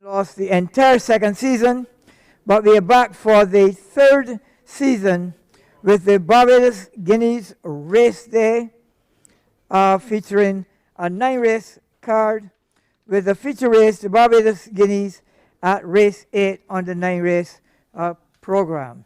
Lost the entire second season, but we are back for the third season with the Barbados Guineas Race Day, featuring a 9-race card with the feature race, the Barbados Guineas, at race 8 on the 9-race program.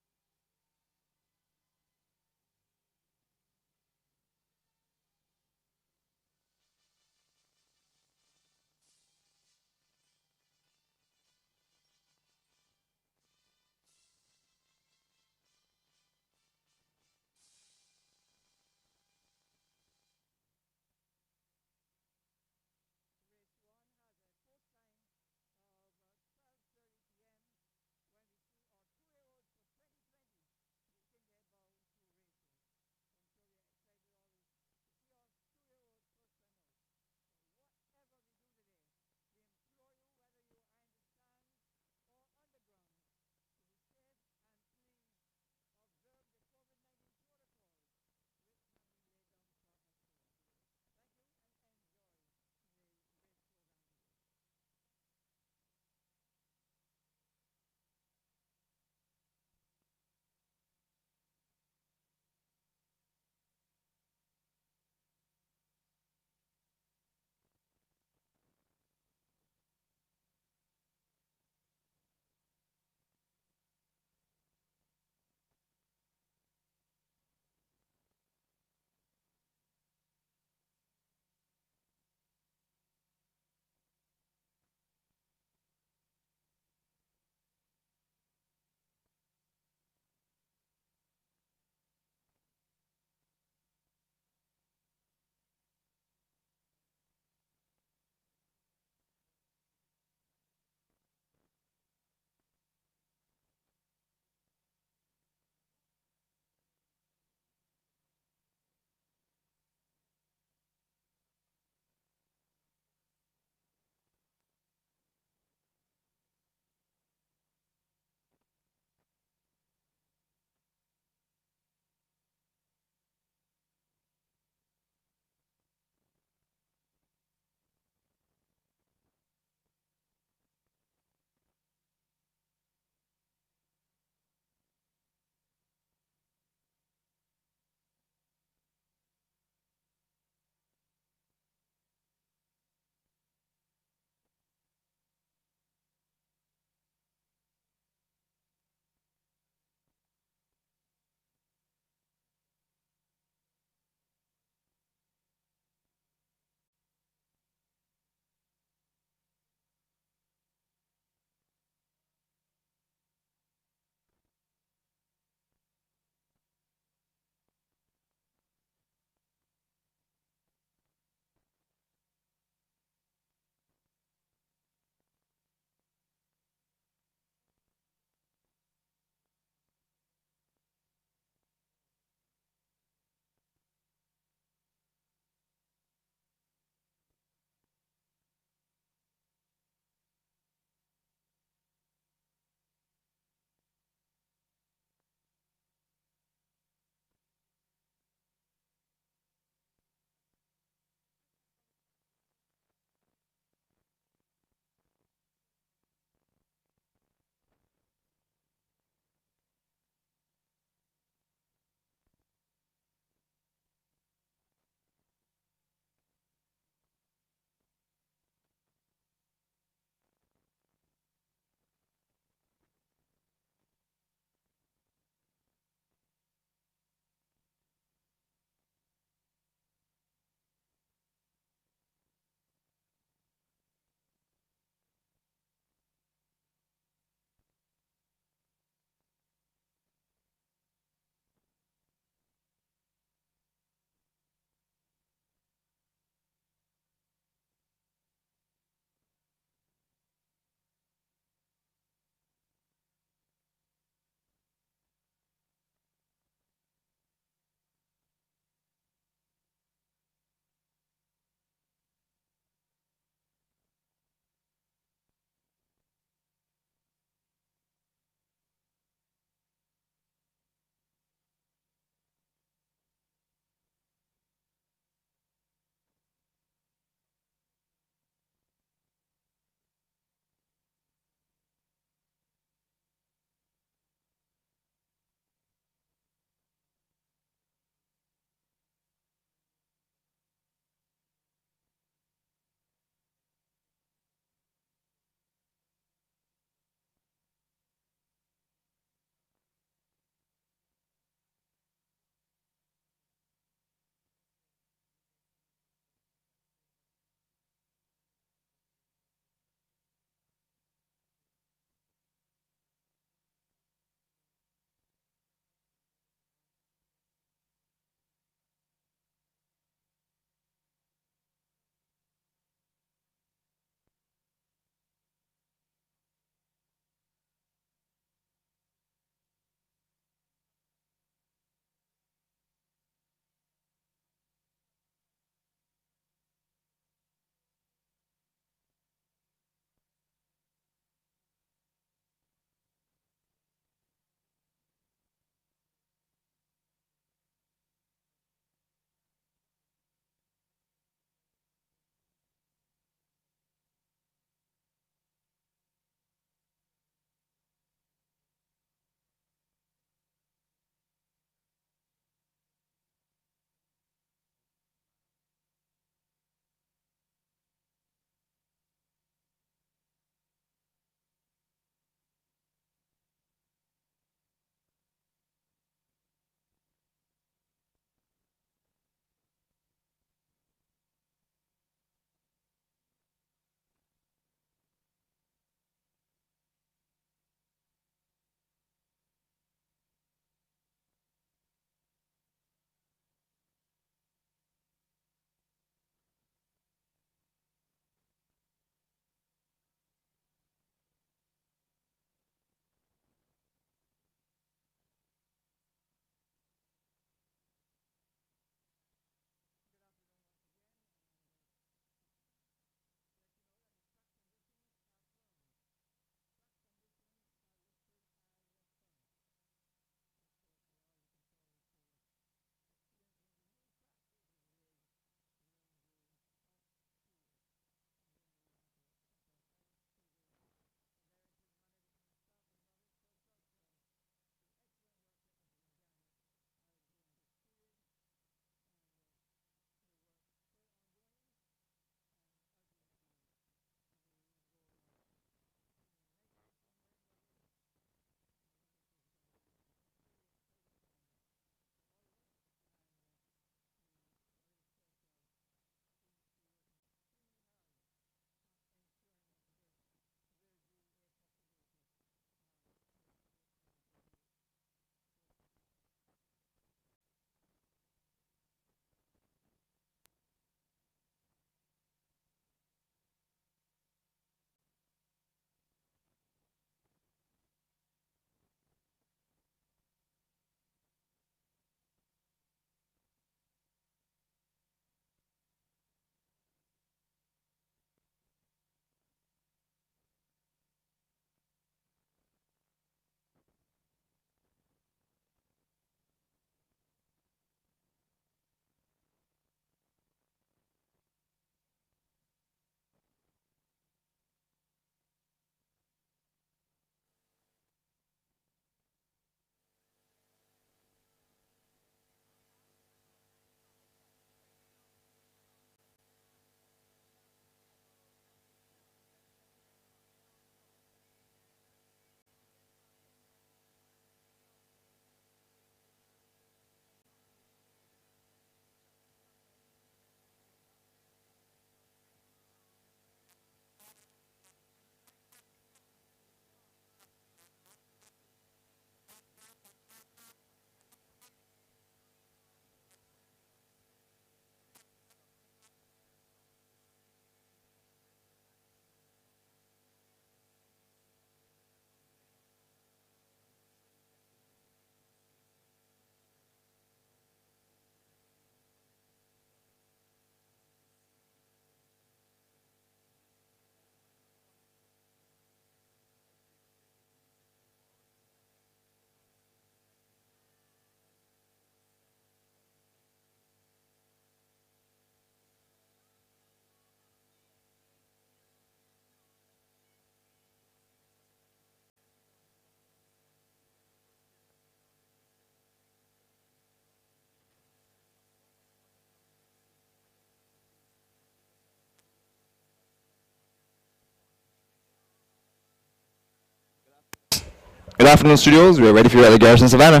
Good afternoon, studios. We are ready for you at the Garrison Savannah.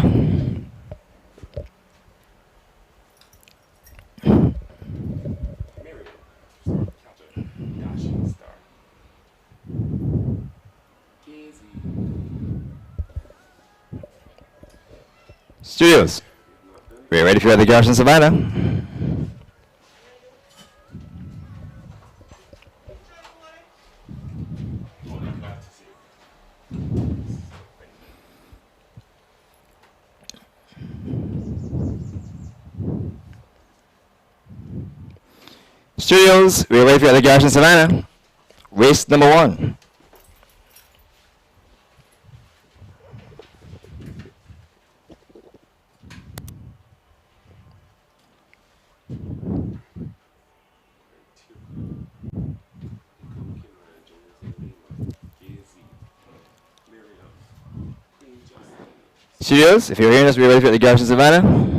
Studios, we are ready for you at the Garrison Savannah. Studios, we are ready for you at the Garrison Savannah. Race number 1. Studios, if you're hearing us, we are ready for you at the Garrison Savannah.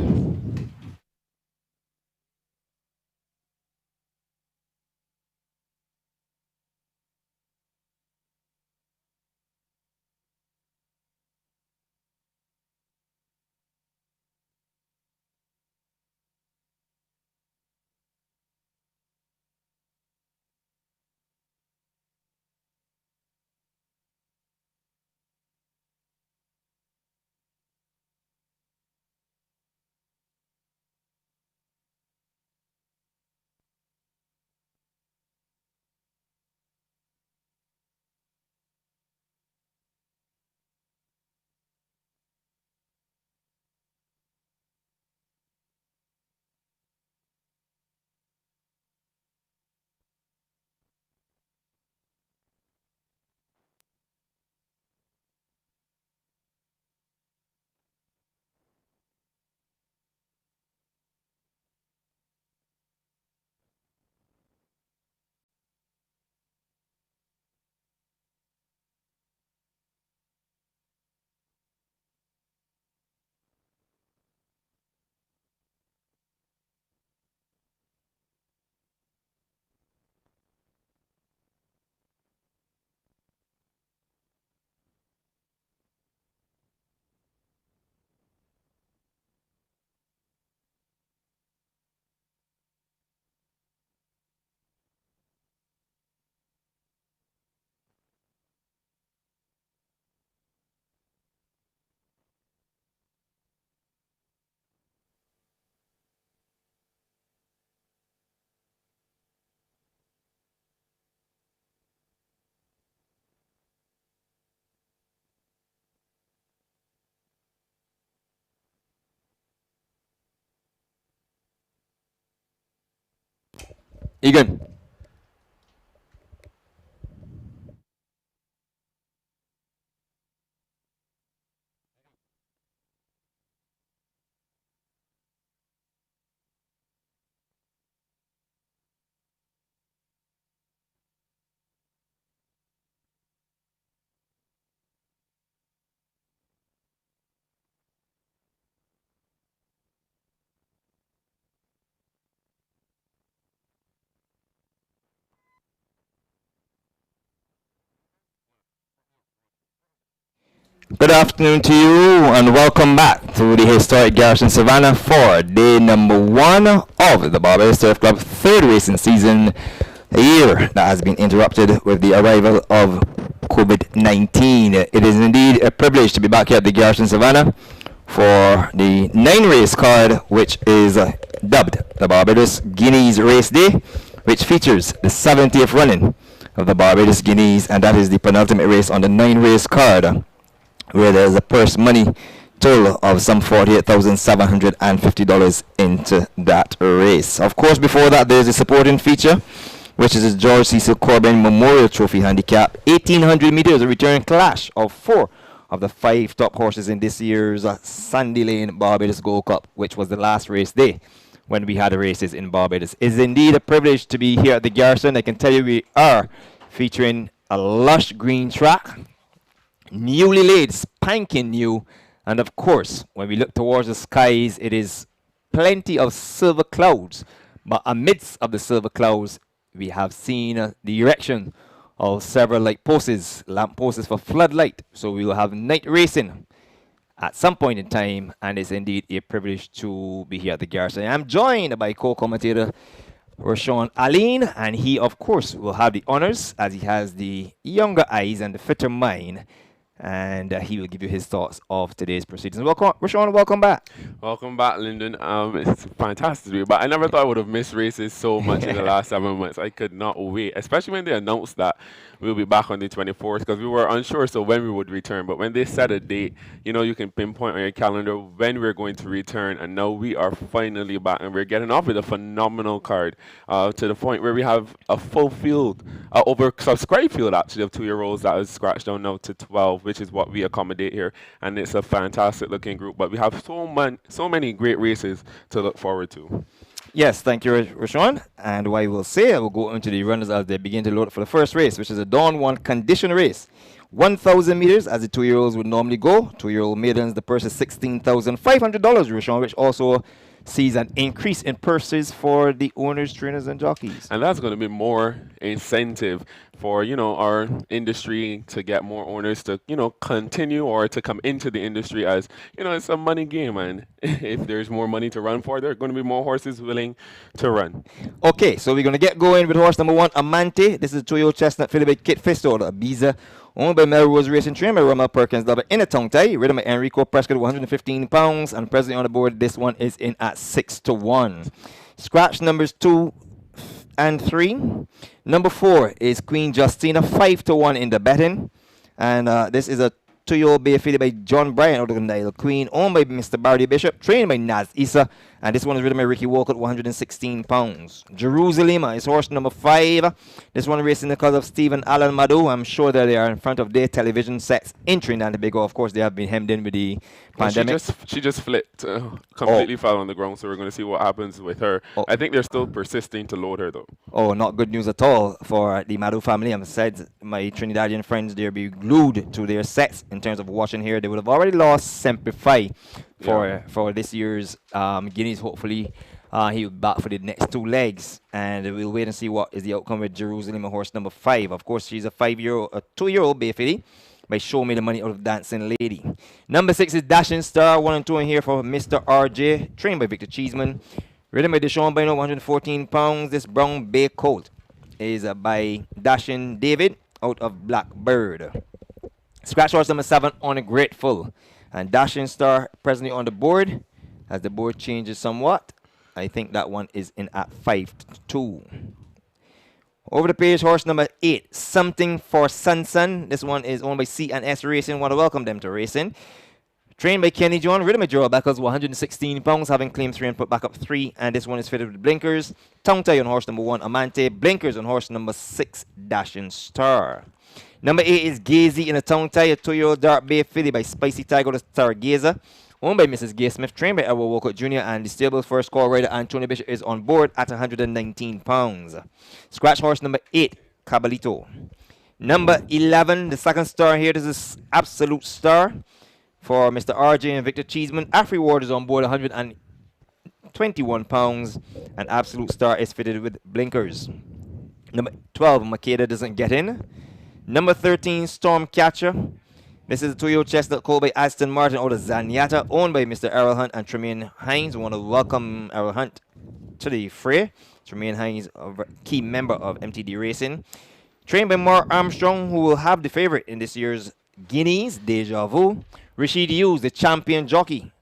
Egan. Good afternoon to you and welcome back to the historic Garrison Savannah for day number 1 of the Barbados Surf Club third racing season, a year that has been interrupted with the arrival of COVID-19. It is indeed a privilege to be back here at the Garrison Savannah for the 9-race card, which is dubbed the Barbados Guineas Race Day, which features the 70th running of the Barbados Guineas, and that is the penultimate race on the 9-race card, where there's a purse money total of some $48,750 into that race. Of course, before that, there's a supporting feature, which is the George Cecil Corbin Memorial Trophy Handicap 1800 meters, a return clash of 4 of the 5 top horses in this year's Sandy Lane Barbados Gold Cup, which was the last race day when we had the races in Barbados. It's indeed a privilege to be here at the Garrison. I can tell you we are featuring a lush green track, newly laid, spanking new, and of course, when we look towards the skies, it is plenty of silver clouds, but amidst of the silver clouds, we have seen the erection of several light posts, lamp posts for floodlight. So we will have night racing at some point in time, and it's indeed a privilege to be here at the garage. I'm joined by co-commentator Rashawn Aline, and he, of course, will have the honors as he has the younger eyes and the fitter mind, and he will give you his thoughts of today's proceedings. Welcome, Rashawn. Welcome back. Welcome back, Lyndon. It's fantastic to be back. I never thought I would have missed races so much in the last 7 months. I could not wait, especially when they announced that we'll be back on the 24th, because we were unsure so when we would return. But when they set a date, you can pinpoint on your calendar when we're going to return, and now we are finally back, and we're getting off with a phenomenal card to the point where we have a full field, oversubscribed field actually, of 2-year-olds that is scratched down now to 12, which is what we accommodate here, and it's a fantastic looking group. But we have so many great races to look forward to. Yes, thank you, Rashawn. And what I will say, I will go into the runners as they begin to load for the first race, which is a Dawn 1 condition race. 1,000 meters, as the 2-year-olds would normally go. 2-year-old maidens, the purse is $16,500, Rashawn, which also sees an increase in purses for the owners, trainers, and jockeys. And that's going to be more incentive for, our industry to get more owners to, continue or to come into the industry, as, it's a money game. And if there's more money to run for, there are going to be more horses willing to run. Okay, so we're going to get going with horse number 1, Amante. This is a 2-year-old chestnut fitted by Kit Fisto, the Ibiza, owned by Melrose Racing, trained by Rommel Perkins, double in a tongue tie, ridden by Enrico Prescott, 115 pounds, and presently on the board, this one is in at 6-1. Scratch numbers 2 and 3. Number 4 is Queen Justina, 5-1 in the betting, and this is a 2-year-old bay fitted by John Bryan out of Nile Queen, owned by Mr. Barry Bishop, trained by Naz Issa, and this one is ridden by Ricky Walcott, 116 pounds. Jerusalem is horse number 5. This one racing the cause of Stephen Allen Madu. I'm sure that they are in front of their television sets in Trinidad and Tobago. Of course, they have been hemmed in with the pandemic. She just flipped, completely fell on the ground, so we're going to see what happens with her. I think they're still persisting to load her, though. Oh, not good news at all for the Madu family. I'm said my Trinidadian friends, they'll be glued to their sets in terms of watching here. They would have already lost Semplify for this year's Guineas. Hopefully he'll be back for the next 2 legs, and we'll wait and see what is the outcome with Jerusalem, horse number 5. Of course, she's a 2-year-old bay filly by Show Me the Money out of Dancing Lady. Number 6 is Dashing Star, 1 and 2 in here for Mr. RJ, trained by Victor Cheeseman, ridden by Deshaun Bino, 114 pounds. This brown bay colt is by Dashing David out of Blackbird. Scratch horse number 7 on a Grateful, and Dashing Star presently on the board. As the board changes somewhat, I think that one is in at 5-2. Over the page, horse number 8, Something for Sunsun. This one is owned by C&S Racing. Want to welcome them to racing. Trained by Kenny John, ridden by Gerald Beckles, 116 pounds, having claimed 3 and put back up 3. And this one is fitted with blinkers. Tongue tie on horse number 1, Amante. Blinkers on horse number 6, Dashing Star. Number 8 is Gazy in a tongue tie, a 2-year-old dark bay filly by Spicy Tiger, the Stargazer, owned by Mrs. Gay Smith, trained by Edward Walcott Jr., and the stable's first call rider, Antonio Bishop, is on board at 119 pounds. Scratch horse number 8, Cabalito. Number 11, the second star here, this is Absolute Star for Mr. RJ and Victor Cheeseman. Afri Ward is on board, 121 pounds, and Absolute Star is fitted with blinkers. Number 12, Makeda doesn't get in. Number 13, Stormcatcher. This is a 2-year-old chestnut colt by Aston Martin out of Zanyata, owned by Mr. Errol Hunt and Tremaine Hines. We want to welcome Errol Hunt to the fray. Tremaine Hines, a key member of MTD Racing. Trained by Mark Armstrong, who will have the favorite in this year's Guineas, Deja Vu. Rashid Hughes, the champion jockey,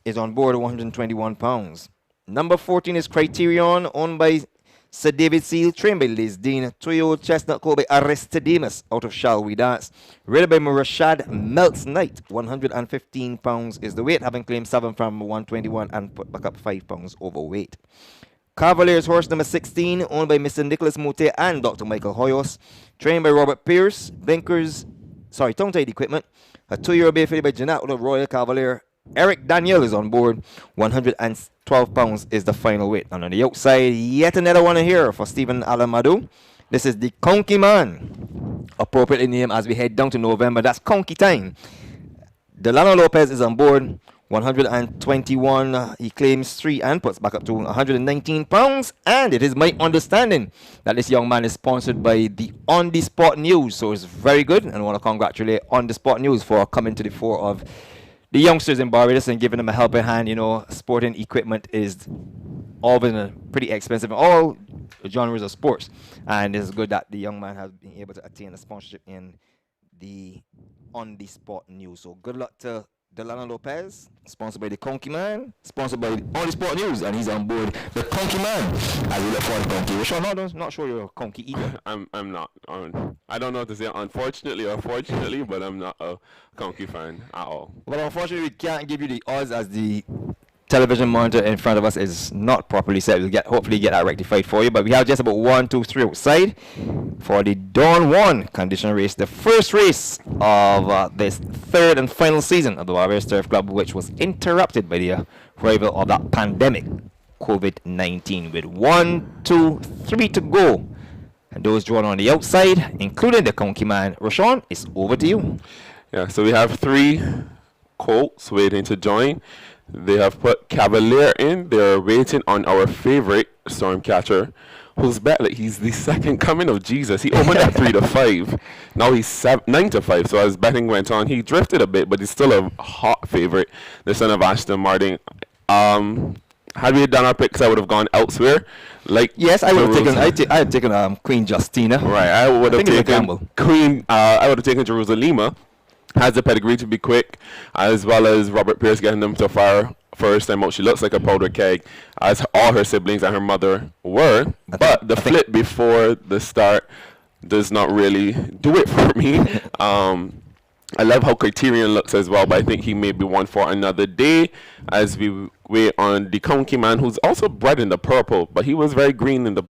is on board at 121 pounds. Number 14 is Criterion, owned by Sir David Seal, trained by Liz Dean. 2-year-old chestnut colt by Aristodemus out of Shall We Dance. Ridden by Rashad Melts Knight. 115 pounds is the weight, having claimed 7 from 121 and put back up 5 pounds overweight. Cavaliers horse number 16, owned by Mr. Nicholas Mote and Dr. Michael Hoyos. Trained by Robert Pierce. Tongue-tied equipment. A 2-year-old bay filly by Jeanette out of Royal Cavalier. Eric Daniel is on board. 112 pounds is the final weight. And on the outside, yet another one here for Stephen Alamadu. This is the Conky Man, appropriately named as we head down to November. That's Conky time. Delano Lopez is on board. 121. He claims three and puts back up to 119 pounds. And it is my understanding that this young man is sponsored by the On the Spot News. So it's very good. And I want to congratulate On the Spot News for coming to the fore of the youngsters in Barbados and giving them a helping hand. You know, sporting equipment is always pretty expensive in all genres of sports. And it's good that the young man has been able to attain a sponsorship in the On the Spot News. So good luck to Delano Lopez, sponsored by the Conky Man, sponsored by On the Sport News, and he's on board the Conky Man as we look for the Conky. Which I'm not sure you're a Conky either. I'm not. I don't know what to say, unfortunately or fortunately, but I'm not a Conky fan at all. Well, unfortunately, we can't give you the odds as the television monitor in front of us is not properly set. We'll hopefully get that rectified for you. But we have just about 1, 2, 3 outside for the Dawn 1 condition race, the first race of this third and final season of the Barbados Turf Club, which was interrupted by the arrival of that pandemic, COVID-19, with 1, 2, 3 to go. And those drawn on the outside, including the Conky Man. Rashawn, it's over to you. Yeah, so we have 3 colts waiting to join. They have put Cavalier in. They're waiting on our favorite Stormcatcher, who's bet like he's the second coming of Jesus. He opened at 3-5. Now he's 9-5. So as betting went on, he drifted a bit, but he's still a hot favorite. The son of Ashton Martin. Had we done our picks, I would have gone elsewhere. Like yes, I would have taken. I had taken Queen Justina. Right, I would have taken Queen. I would have taken Jerusalema. Has the pedigree to be quick, as well as Robert Pierce getting them to fire first time out. She looks like a powder keg, as all her siblings and her mother were. But the flip before the start does not really do it for me. I love how Criterion looks as well, but I think he may be one for another day as we wait on the Conky Man, who's also bred in the purple, but he was very green in the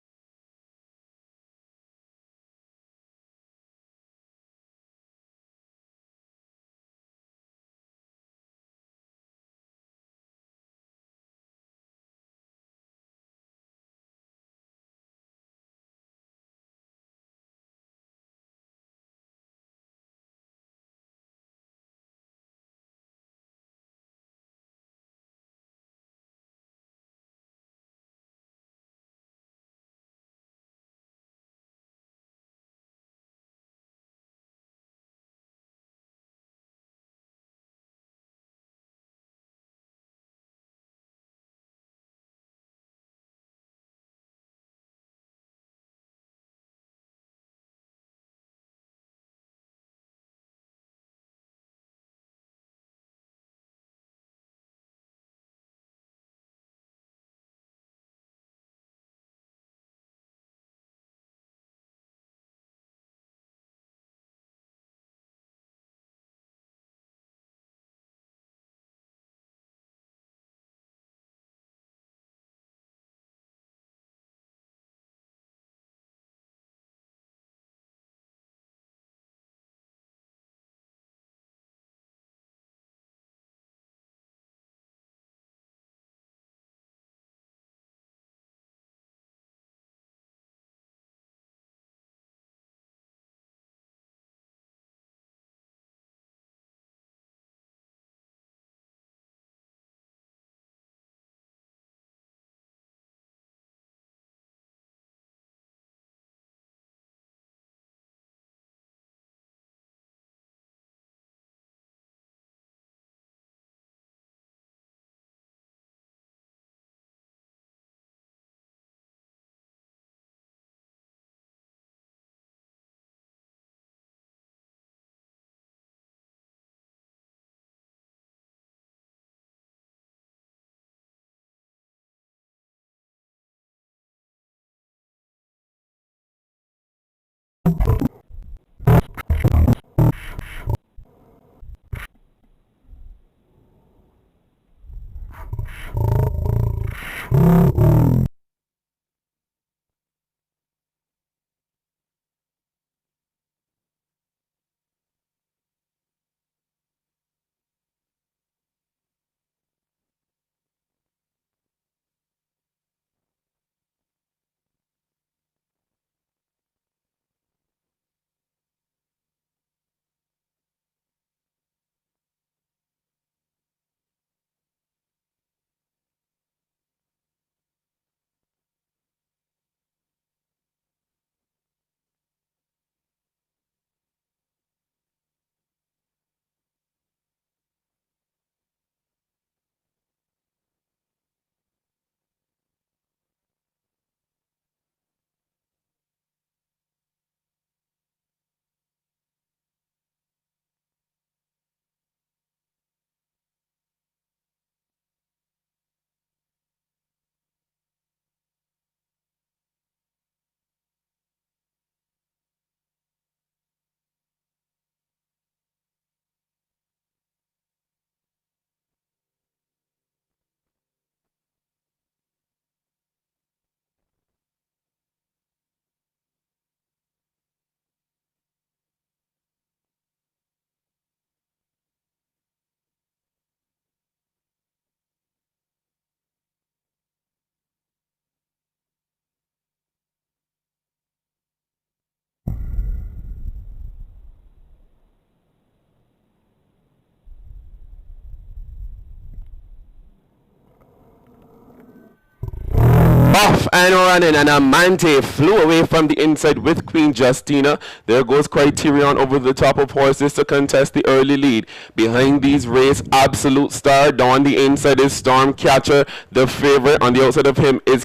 Off and running, and Amante flew away from the inside with Queen Justina. There goes Criterion over the top of horses to contest the early lead. Behind these race, Absolute Star. Down the inside is Stormcatcher, the favorite. On the outside of him is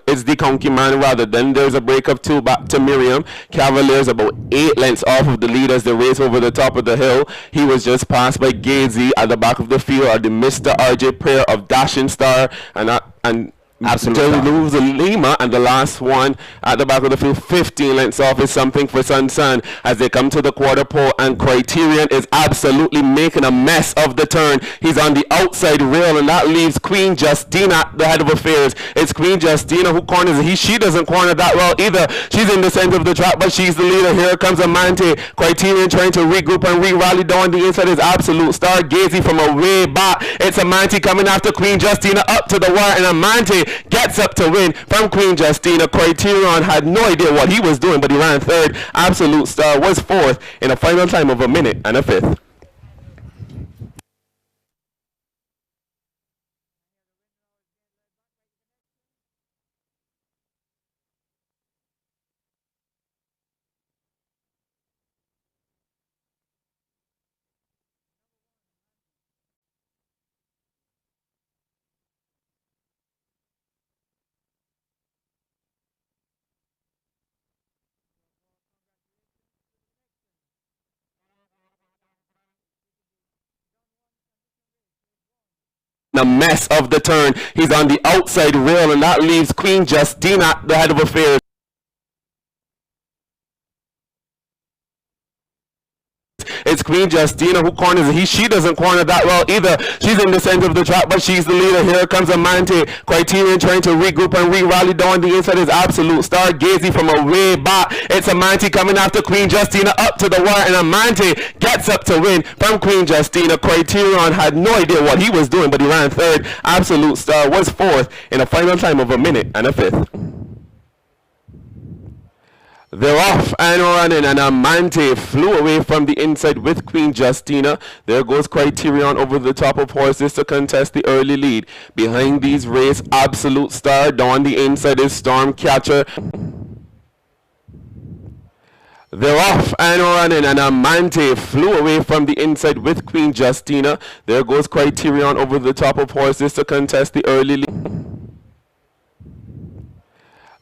is the Conky Man rather. Then there's a break of 2 back to Miriam. Cavaliers about 8 lengths off of the lead as they race over the top of the hill. He was just passed by Gazy at the back of the field are the Mr. RJ pair of Dashing Star and Absolute Lose Lima, and the last one at the back of the field, 15 lengths off, is Something for Sun as they come to the quarter pole, and Criterion is absolutely making a mess of the turn. He's on the outside rail, and that leaves Queen Justina at the head of affairs. It's Queen Justina who corners. She doesn't corner that well either. She's in the center of the track, but she's the leader. Here comes Amante. Criterion trying to regroup and re-rally. Down the inside is Absolute Star. Gazy from a way back. It's Amante coming after Queen Justina up to the wire, and Amante gets up to win from Queen Justina. Criterion had no idea what he was doing, but he ran third. Absolute Star was fourth in a final time of 1 minute and a fifth. A mess of the turn. He's on the outside rail, and that leaves Queen Justina at the head of affairs. It's Queen Justina who corners. She doesn't corner that well either. She's in the center of the track, but she's the leader. Here comes Amante. Criterion trying to regroup and re-rally. Down the inside is Absolute Star. Gazy from a way back. It's Amante coming after Queen Justina up to the wire, and Amante gets up to win from Queen Justina. Criterion had no idea what he was doing, but he ran third. Absolute Star was fourth in a final time of 1 minute and a fifth. They're off and running, and Amante flew away from the inside with Queen Justina. There goes Criterion over the top of horses to contest the early lead. Behind these race, Absolute Star. Down the inside is Stormcatcher. They're off and running, and Amante flew away from the inside with Queen Justina. There goes Criterion over the top of horses to contest the early lead.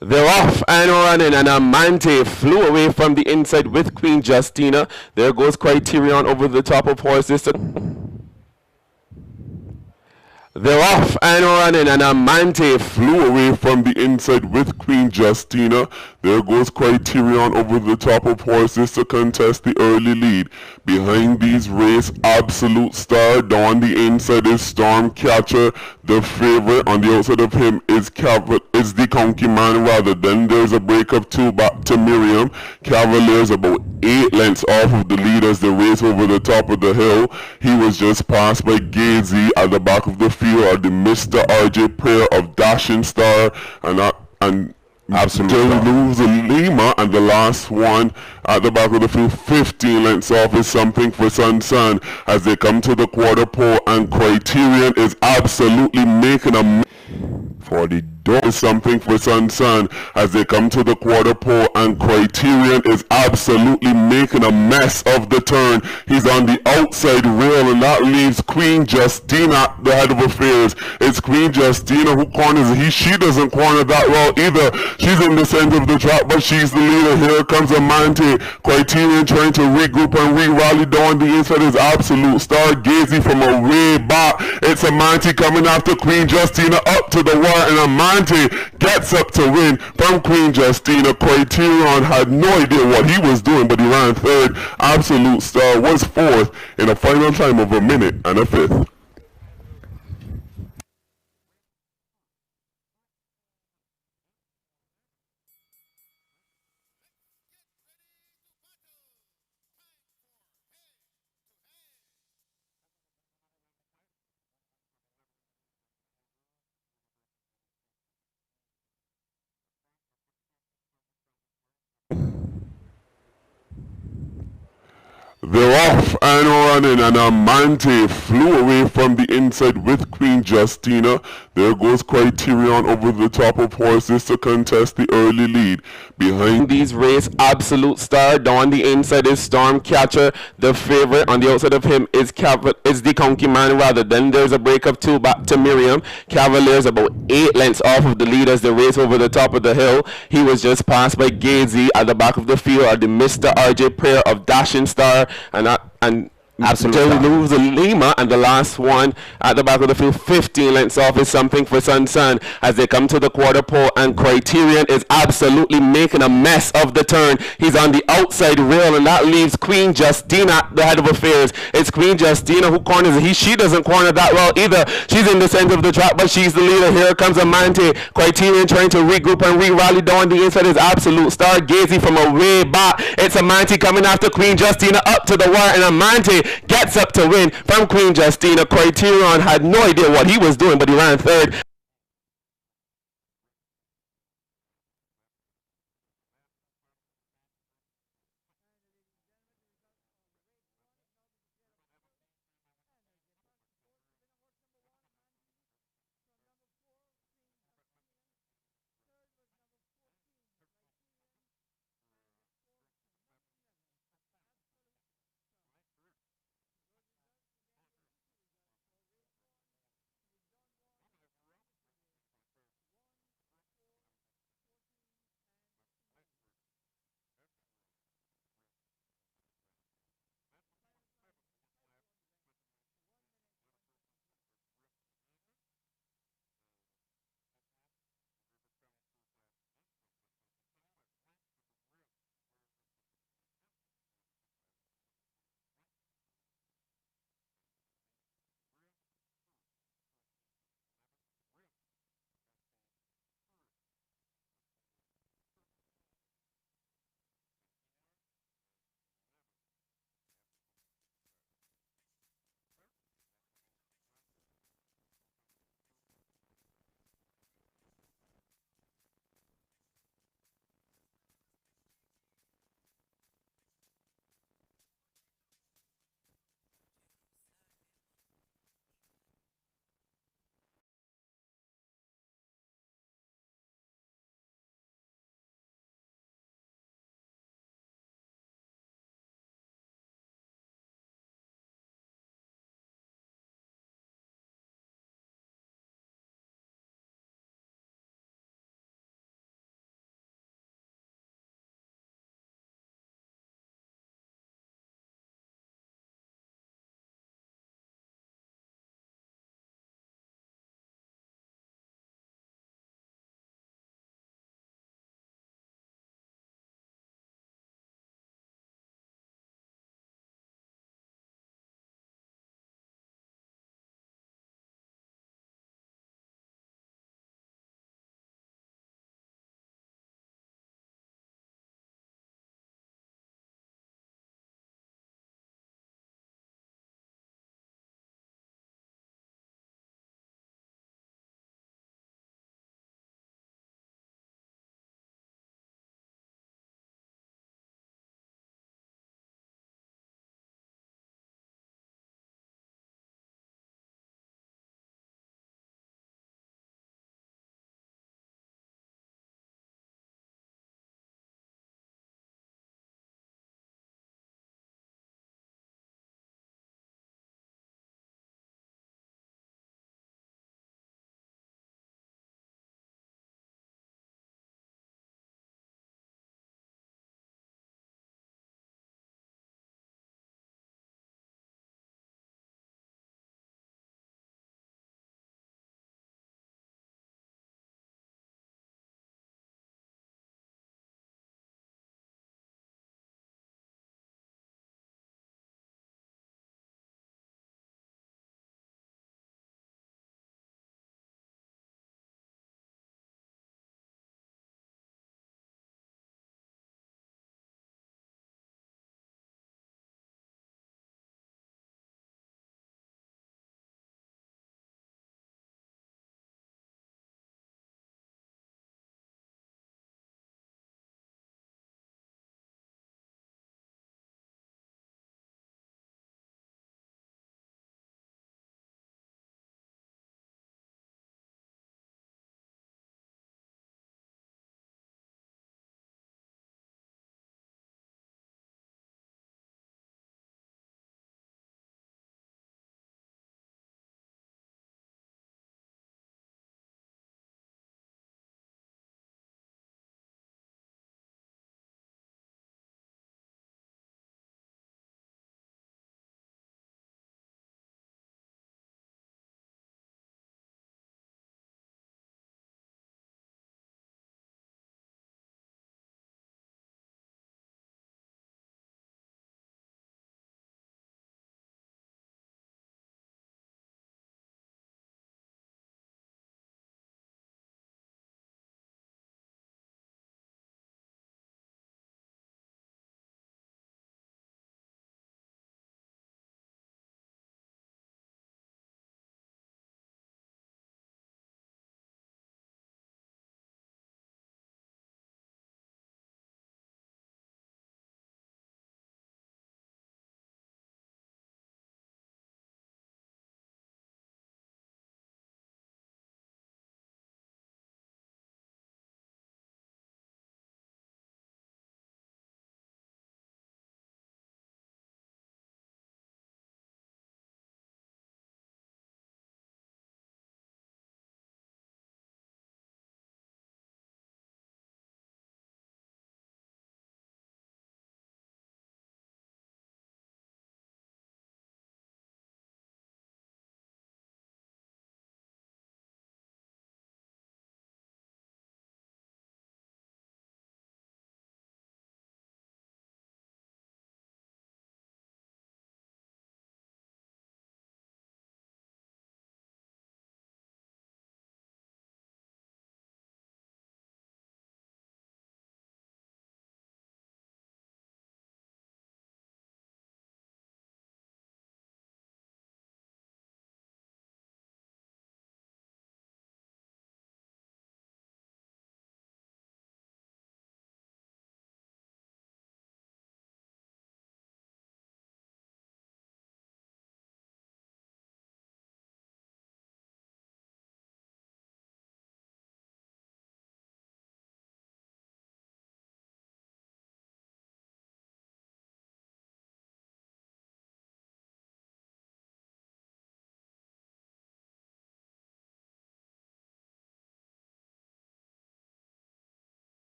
They're off and running, and Amante flew away from the inside with Queen Justina. There goes Criterion over the top of horses to They're off and running, and Amante flew away from the inside with Queen Justina. There goes Criterion over the top of horses to contest the early lead. Behind these race, Absolute Star. Down the inside is Stormcatcher, the favorite. On the outside of him is the Conky Man rather. Then there's a break of 2 back to Miriam. Cavaliers about 8 lengths off of the lead as they race over the top of the hill. He was just passed by Gazy at the back of the field are the Mr. RJ pair of Dashing Star and Absolute Lose Lima, and the last one at the back of the field, 15 lengths off, is Something for Sun as they come to the quarter pole, and Criterion is absolutely making a for the door is Something for Sun as they come to the quarter pole, and Criterion is absolutely making a mess of the turn. He's on the outside rail, and that leaves Queen Justina at the head of affairs. It's Queen Justina who corners. She doesn't corner that well either. She's in the center of the track, but she's the leader. Here comes Amante. Criterion trying to regroup and re-rally. Down the inside is Absolute Star. Gazy from a way back. It's Amante coming after Queen Justina up to the wire, and Amante gets up to win from Queen Justina. Criterion had no idea what he was doing, but he ran third. Absolute Star was fourth in a final time of 1 minute and a fifth. They're off and running, and Amante flew away from the inside with Queen Justina. There goes Criterion over the top of horses to contest the early lead. Behind these race, Absolute Star. Down the inside is Stormcatcher, the favorite. On the outside of him is is the Conky Man rather. Then there's a break of 2 back to Miriam. Cavalier's about 8 lengths off of the lead as they race over the top of the hill. He was just passed by Gazy at the back of the field are the Mr. RJ pair of Dashing Star and Absolute moves Lima, and the last one at the back of the field, 15 lengths off, is Something for Sun as they come to the quarter pole, and Criterion is absolutely making a mess of the turn. He's on the outside rail, and that leaves Queen Justina at the head of affairs. It's Queen Justina who corners it. She doesn't corner that well either. She's in the center of the track, but she's the leader. Here comes Amante. Criterion trying to regroup and re-rally. Down the inside is Absolute Star. Gazy from a way back. It's Amante coming after Queen Justina up to the wire, and Amante gets up to win from Queen Justina. Criterion had no idea what he was doing, but he ran third.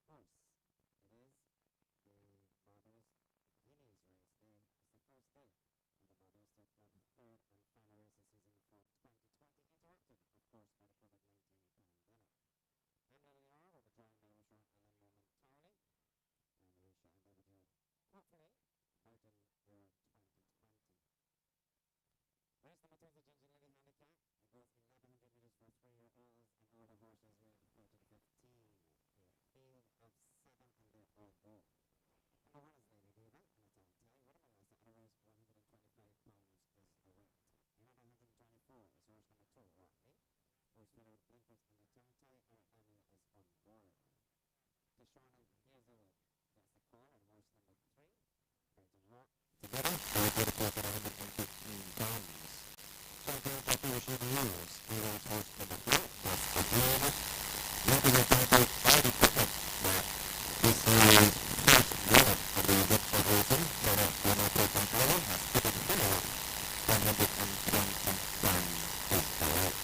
course, it is the Barbados Guineas race day. It's the first day of the Barbados Turf Club third and final racing season for 2020, interrupted, of course, by the COVID-19 pandemic. I'm Lily R. We'll be joined by Osha Allen momentarily, and we shall endeavour to, hopefully, brighten your 2020. Race number 2 is the Ginger Lily Handicap. It goes 1100 meters for 3-year-olds, and all the horses weigh 14 to 15. A field of 7, and they're all go. Number 1 is Lady Diva, and it's on tail. What am I last at the race? 125 pounds is the weight. Number 124 is horse number 2, Rodney. Horse filler with blinkers and the tongue tie. Eric Daniel is on board. Tishana Hazelwood gets the call on horse number 3. Burton Rock. Together, they put a clock on 115 pounds. Champion Patricia News, he was horse number 4. That's the Diva. Looking at that by the ticket, but this is first winner of the Dipshot racing. Turn up to an open controller, has ticket winner, 120 pounds is the weight.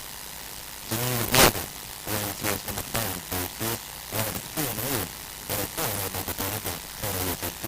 Janine Gordon, runs horse number 5, first race, 1 and 2 but a 4 on the target, and a racing.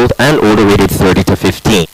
both and older rated 30 to 15.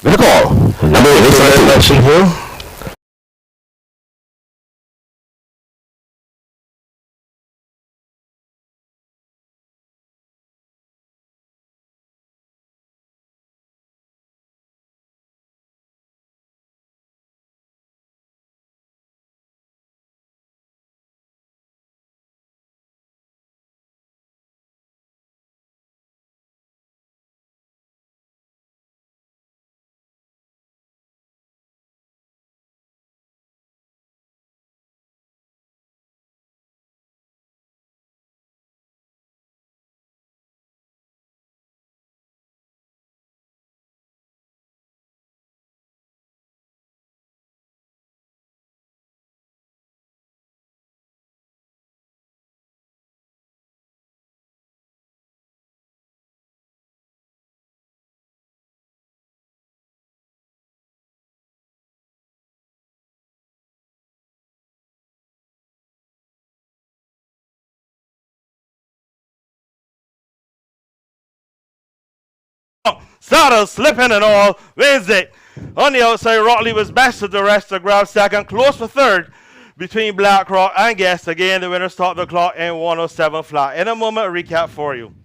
With a call, number 8 selection here. Started slipping and all, wins it. On the outside, Rockley was best of the rest to grab second, close for third between Blackrock and Guest. Again, the winner stopped the clock in 107 flat. In a moment, a recap for you.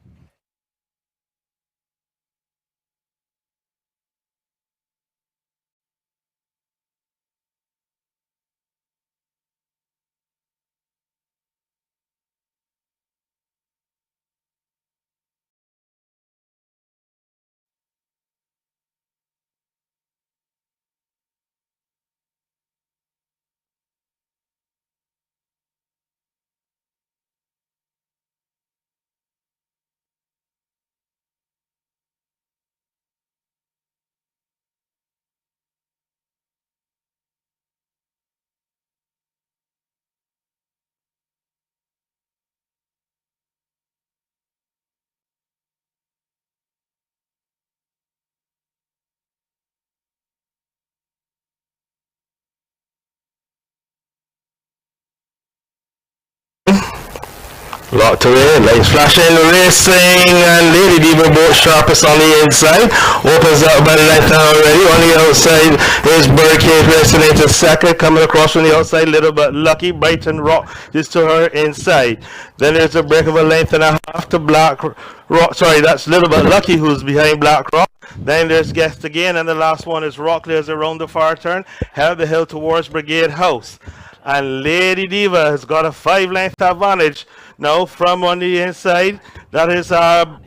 Locked away, lights flashing, racing, and Lady Diva both sharpest on the inside. Opens up by the length already. On the outside is Birdcage racing into second. Coming across from the outside, little but lucky. Brighton Rock is to her inside. Then there's a break of a length and a half to Black Rock. Sorry, that's little but lucky who's behind Black Rock. Then there's Guest again, and the last one is Rockley as around the far turn. Held the hill towards Brigade House. And Lady Diva has got a 5-length advantage now from on the inside. That is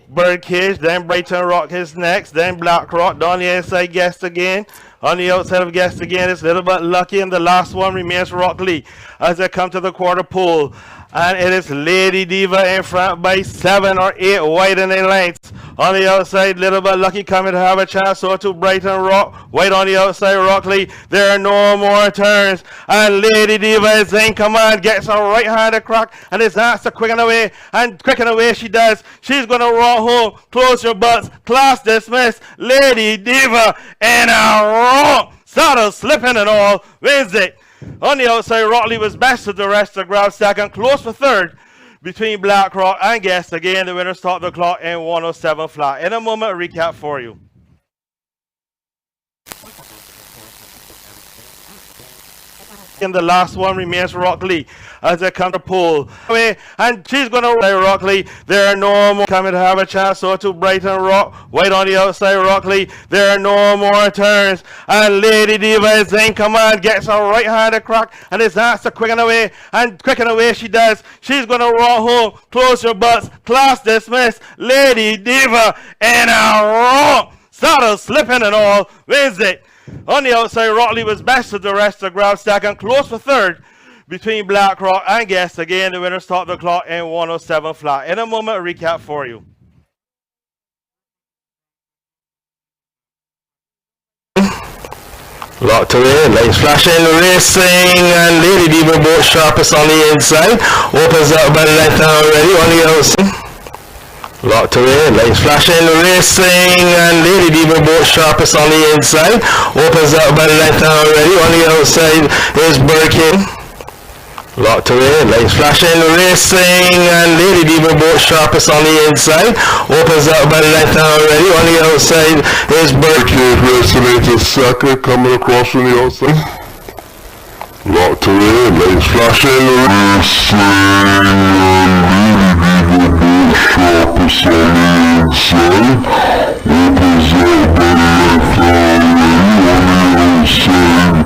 Birdcage, then Brighton Rock is next, then Black Rock down the inside, Guest again. On the outside of Guest again, it's a little bit lucky, and the last one remains Rockley as they come to the quarter pole. And it is Lady Diva in front by 7 or 8 widening lengths On the outside, little bit lucky coming to have a chance. So to Brighton Rock. White on the outside, Rockley. There are no more turns. And Lady Diva is in command. Gets a right-handed crack. And is asked to quicken away. And quicken away she does. She's going to rock home. Close your butts. Class dismissed. Lady Diva in a rock. Saddle slipping and all. Wins it. On the outside, Rockley was best of the rest to grab second. Close for third. Between Blackrock and Guest. Again, the winner stopped the clock in 107 flat. In a moment, a recap for you. And the last one remains Rockley as they come to pole. And she's going to play Rockley. There are no more coming to have a chance. So to Brighton Rock. White on the outside, Rockley. There are no more turns. And Lady Diva is in command. Gets a right-handed crack. And is asked to quicken away. And quicken away she does. She's going to rock home. Close your butts. Class dismissed. Lady Diva in a rock. Saddle slipping and all. Wins it. On the outside, Rockley was best of the rest to grab second. Close for third. Between Blackrock and Guest. Again, the winner stopped the clock in 107 flat. In a moment, a recap for you. Locked away, lights flashing, racing, and Lady Diva both sharpest on the inside. Opens up by the left hand already on the outside. Locked away, lights flashing, racing, and Lady Diva both sharpest on the inside. Opens up by the left hand already on the outside is Birkin. Locked away, lights flashing, racing, and Lady Diva both sharpest on the inside. Opens up by the left hand already on the outside is Birkin. Racing into second, coming across from the outside. Locked away, lights flashing, sharpest on the inside. Opens up by the left hand already on the outside.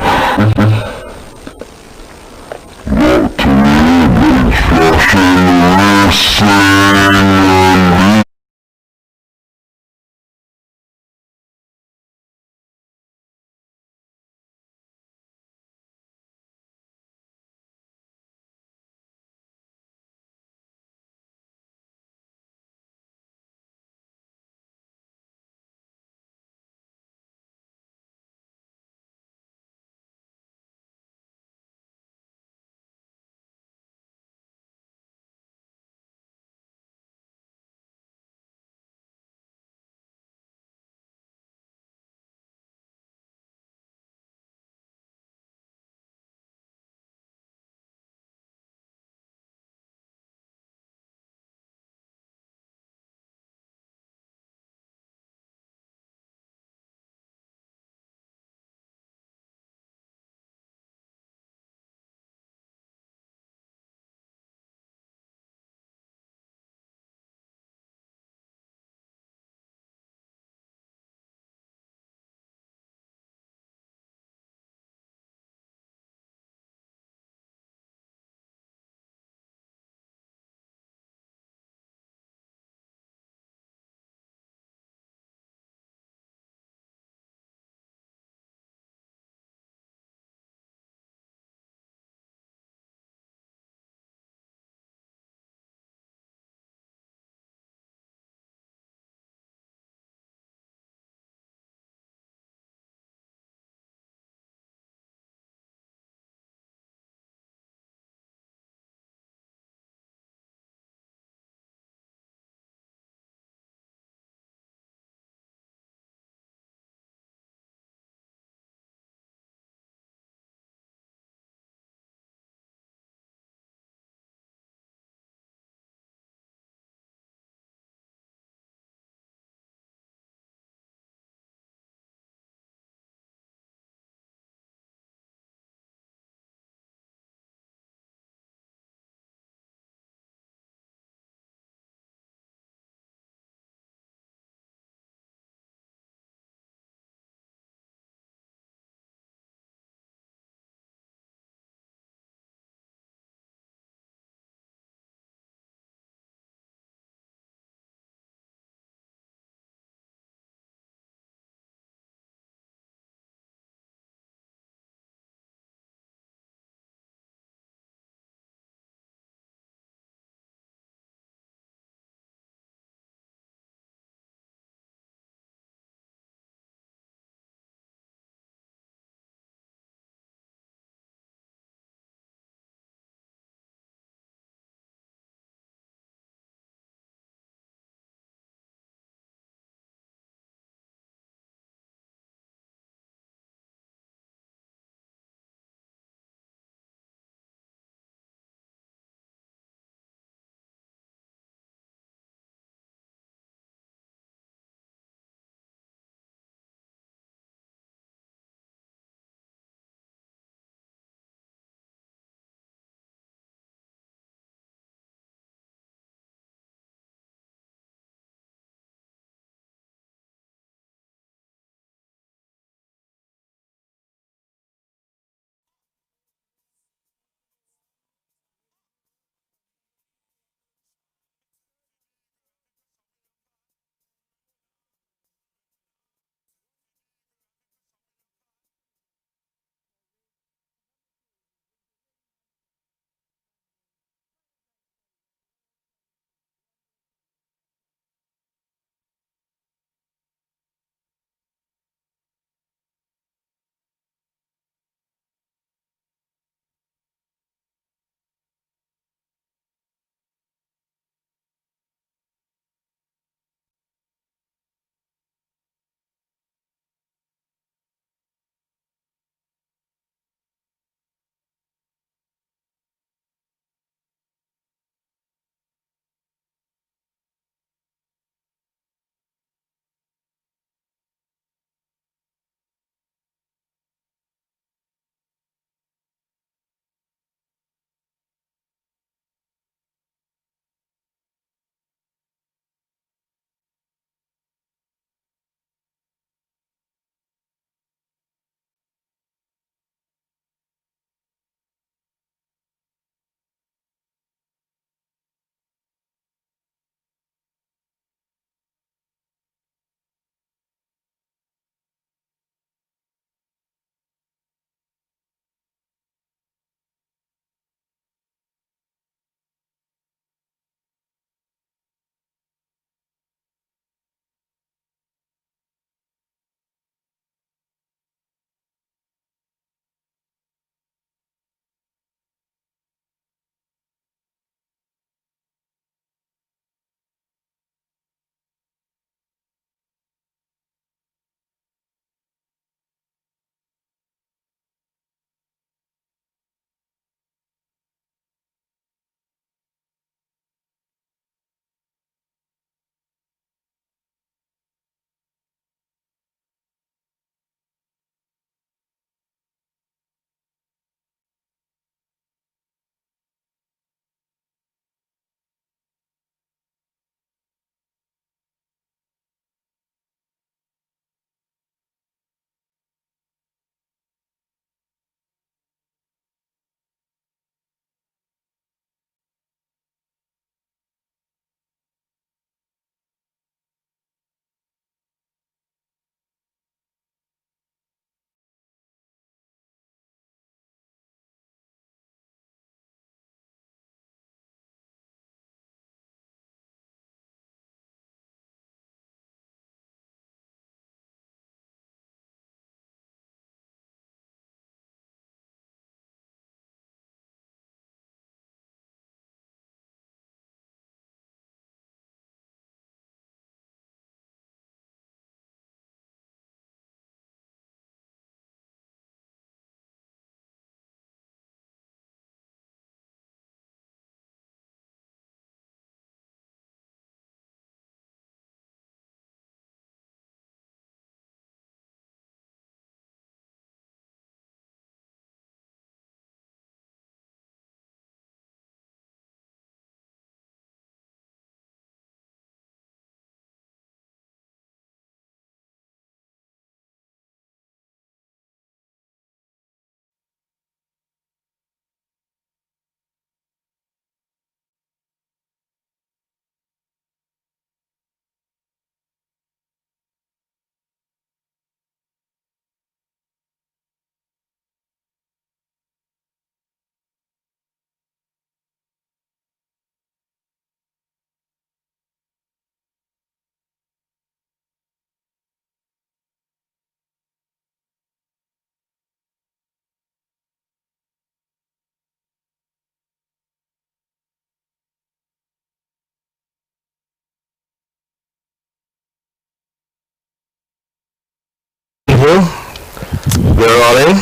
They're all in.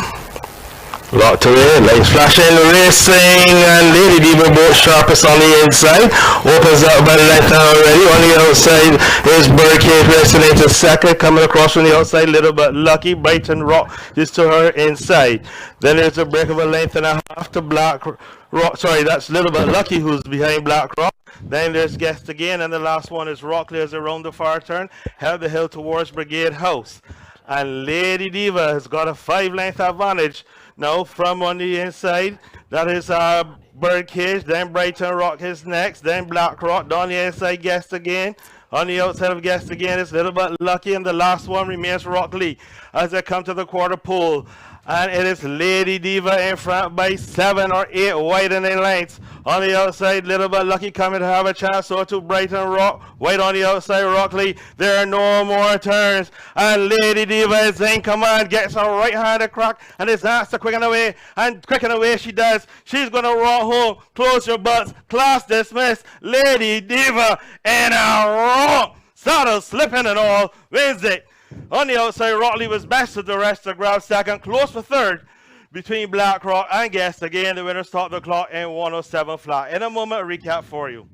Locked away, lights flashing, racing, and Lady Diva both sharpest on the inside. Opens up by the left hand already. On the outside is Birdcage racing into second. Coming across from the outside, little but lucky. Brighton Rock is to her inside. Then there's a break of a length and a half to Black Rock. Sorry, that's little but lucky who's behind Black Rock. Then there's Guest again, and the last one is Rockley as around the far turn. Head the hill towards Brigade House. And Lady Diva has got a 5-length advantage now from on the inside. That is Birdcage, then Brighton Rock is next, then Black Rock down the inside, Guest again. On the outside of Guest again, it's Little But Lucky, and the last one remains Rockley as they come to the quarter pole. And it is Lady Diva in front by 7 or 8 widening lengths. On the outside, Little But Lucky coming to have a chance. So to Brighton Rock. Wide on the outside, Rockley. There are no more turns. And Lady Diva is in command. Gets a right-handed crack. And is asked to quicken away. And quicken away she does. She's going to rock home. Close your butts. Class dismissed. Lady Diva in a rock. Saddle slipping and all. Wins it. On the outside, Rockley was best of the rest to grab second. Close for third between Blackrock and Guest. Again, the winner stopped the clock in 107 flat. In a moment, a recap for you.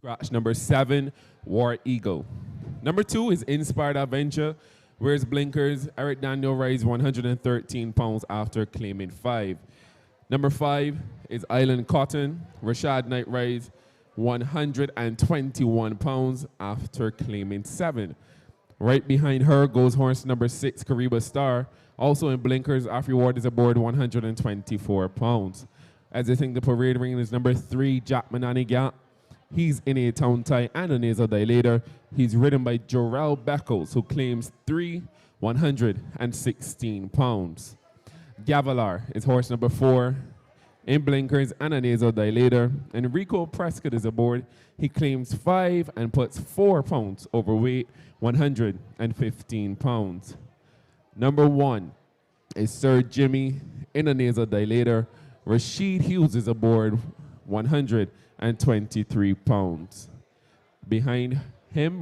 Scratch number 7, War Eagle. Number 2 is Inspired Adventure. Where's Blinkers? Eric Daniel rides 113 pounds after claiming 5. Number 5 is Island Cotton. Rashad Knight rides 121 pounds after claiming 7. Right behind her goes horse number 6, Kariba Star. Also in Blinkers, Afri Ward is aboard 124 pounds. Exiting the parade ring is number 3, Jack Manani Gap. He's in a tongue tie and a nasal dilator. He's ridden by Jorel Beckles, who claims 116 pounds. Gavalar is horse number 4, in Blinkers and a nasal dilator. Enrico Prescott is aboard. He claims 5 and puts 4 pounds overweight, 115 pounds. Number 1 is Sir Jimmy in a nasal dilator. Rashid Hughes is aboard, 123 pounds. Behind him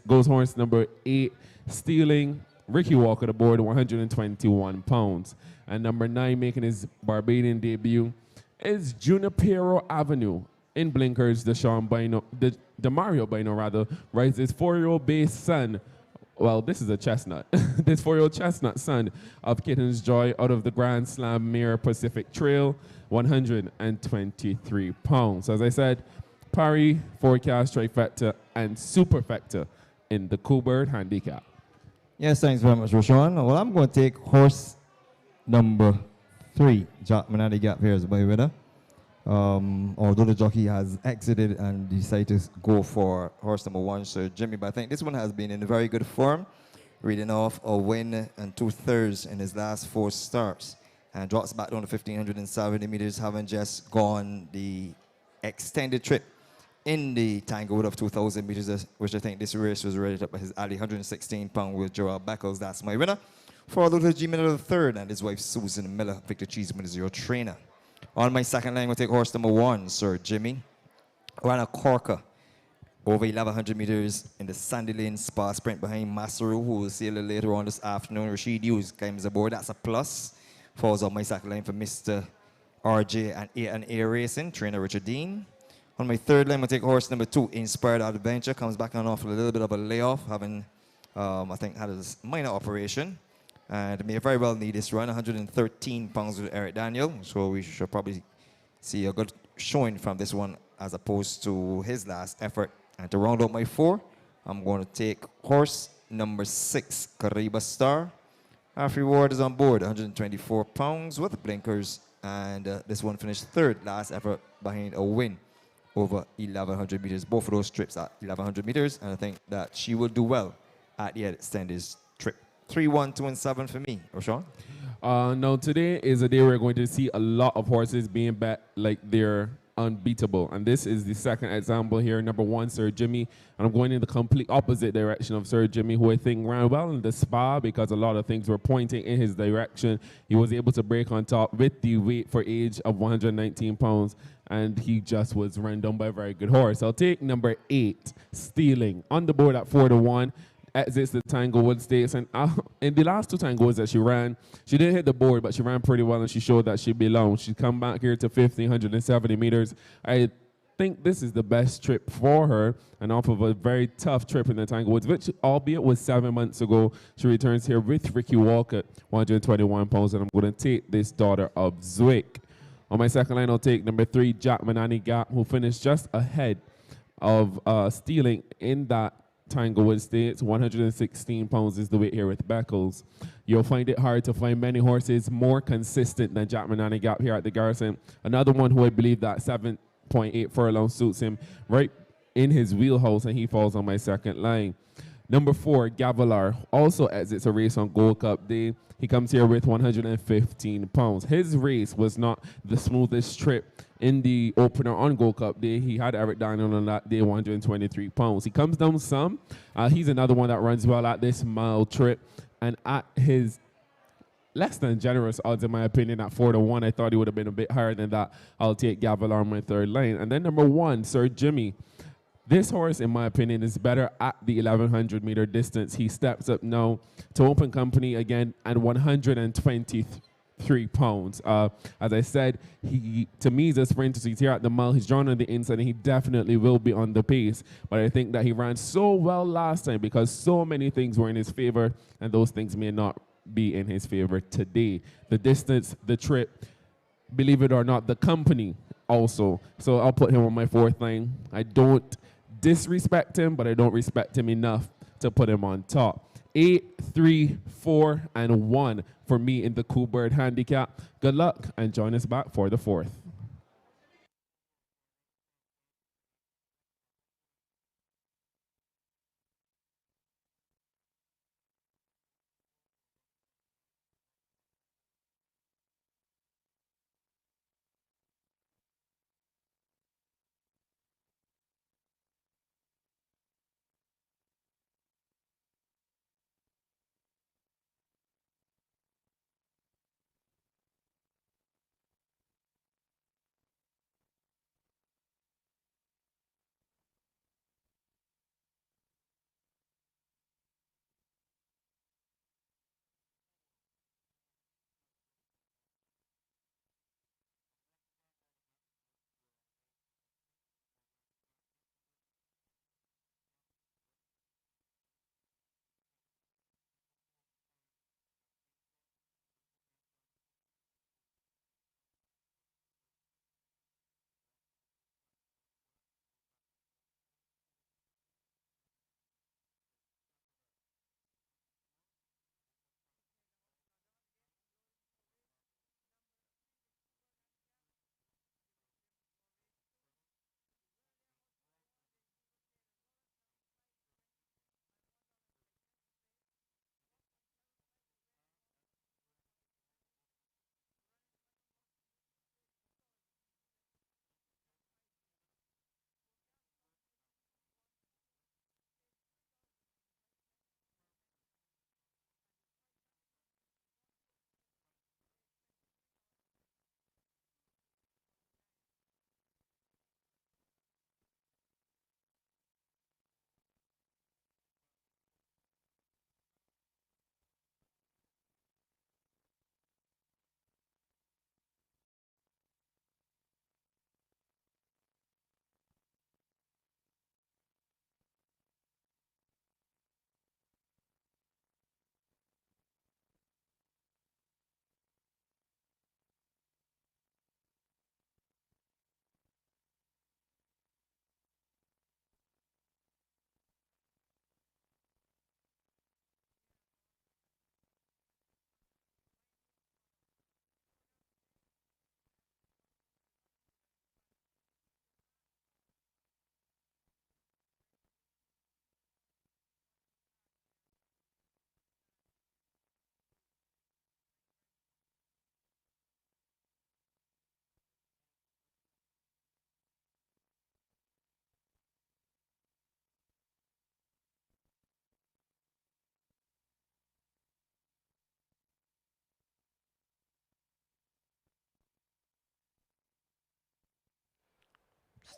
goes horse number 8, Stealing. Ricky Walker aboard, 121 pounds. And number 9, making his Barbadian debut, is Junipero Avenue. In Blinkers, the Mario Bino rides his 4-year-old base son. Well, this is a chestnut. This 4-year-old chestnut son of Kitten's Joy out of the Grand Slam Mare Pacific Trail, 123 pounds. As I said, Pari, Forecast, Trifecta, and Superfecta in the Coolbird Handicap. Yes, thanks very much, Roshan. Well, I'm going to take horse number 3, Jack Manani Gap here as my winner. Although the jockey has exited and decided to go for horse number 1, Sir Jimmy, but I think this one has been in very good form, reading off a win and 2/3 in his last 4 starts, and drops back down to 1,570 meters, having just gone the extended trip in the Tanglewood of 2,000 meters, which I think this race was rated up by his alley, 116 pound with Joel Beckles. That's my winner. For Little G Miller III and his wife Susan Miller, Victor Cheeseman is your trainer. On my second line, we'll take horse number 1, Sir Jimmy. Ran a corker over 1,100 meters in the Sandy Lane Spa Sprint behind Masaru, who will see a little later on this afternoon. Rashid Hughes comes aboard. That's a plus. Falls on my second line for Mr. RJ and A Racing, trainer Richard Dean. On my third line, we'll take horse number 2, Inspired Adventure. Comes back on off a little bit of a layoff, having, I think, had a minor operation. And may very well need this run, 113 pounds with Eric Daniel. So we should probably see a good showing from this one as opposed to his last effort. And to round out my 4, I'm going to take horse number 6, Kariba Star. Half reward is on board, 124 pounds with Blinkers. And this one finished 3rd last effort behind a win over 1,100 meters. Both of those trips at 1,100 meters. And I think that she will do well at the extended trip. 3, 1, 2, and 7 for me. Roshan? No, today is a day we're going to see a lot of horses being bet like they're unbeatable. And this is the second example here. Number 1, Sir Jimmy. And I'm going in the complete opposite direction of Sir Jimmy, who I think ran well in the Spa because a lot of things were pointing in his direction. He was able to break on top with the weight for age of 119 pounds. And he just was run down by a very good horse. I'll take number 8, Stealing. On the board at 4-1. Exits the Tanglewood Stakes, and in the last 2 Tanglewood that she ran, she didn't hit the board, but she ran pretty well, and she showed that she belonged. She come back here to 1,570 meters. I think this is the best trip for her, and off of a very tough trip in the Tanglewoods, which albeit was 7 months ago, she returns here with Ricky Walker, 121 pounds, and I'm going to take this daughter of Zwick. On my second line, I'll take number 3, Jack Manani Gap, who finished just ahead of Stealing in that Tanglewood States. 116 pounds is the weight here with Beckles. You'll find it hard to find many horses more consistent than Jack Manani Gap here at the Garrison. Another one who I believe that 7.8 furlong suits him right in his wheelhouse, and he falls on my second line. Number 4, Gavalar, also exits a race on Gold Cup Day. He comes here with 115 pounds. His race was not the smoothest trip in the opener on Gold Cup Day. He had Eric Daniel on that day, 123 pounds. He comes down some. He's another one that runs well at this mile trip. And at his less than generous odds, in my opinion, at 4-1, I thought he would have been a bit higher than that. I'll take Gavalar on my third line. And then number 1, Sir Jimmy. This horse, in my opinion, is better at the 1,100 meter distance. He steps up now to open company again and 120 3 pounds. As I said, he to me is a sprinter. So he's here at the mile. He's drawn on the inside, and he definitely will be on the pace. But I think that he ran so well last time because so many things were in his favor, and those things may not be in his favor today. The distance, the trip, believe it or not, the company also. So I'll put him on my 4th line. I don't disrespect him, but I don't respect him enough to put him on top. 8, 3, 4, and 1 for me in the Cool Bird handicap. Good luck, and join us back for the 4th.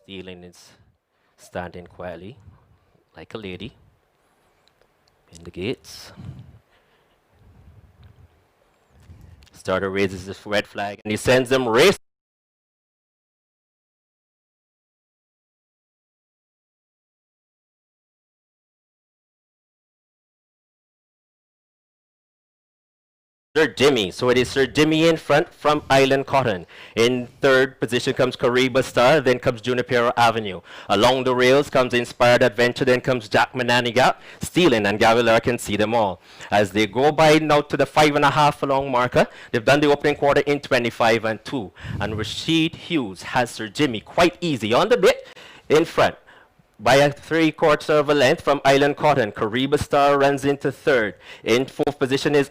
Stealing is standing quietly, like a lady, in the gates. Starter raises his red flag and he sends them racing. Sir Jimmy. So it is Sir Jimmy in front from Island Cotton. In 3rd position comes Kariba Star, then comes Junipero Avenue. Along the rails comes Inspired Adventure, then comes Jack Mananiga, Stealing, and Gavilar can see them all. As they go by now to the 5.5 furlong marker, they've done the opening quarter in 25 and 2. And Rashid Hughes has Sir Jimmy quite easy on the bit in front. By a 3/4 of a length from Island Cotton, Kariba Star runs into 3rd. In 4th position is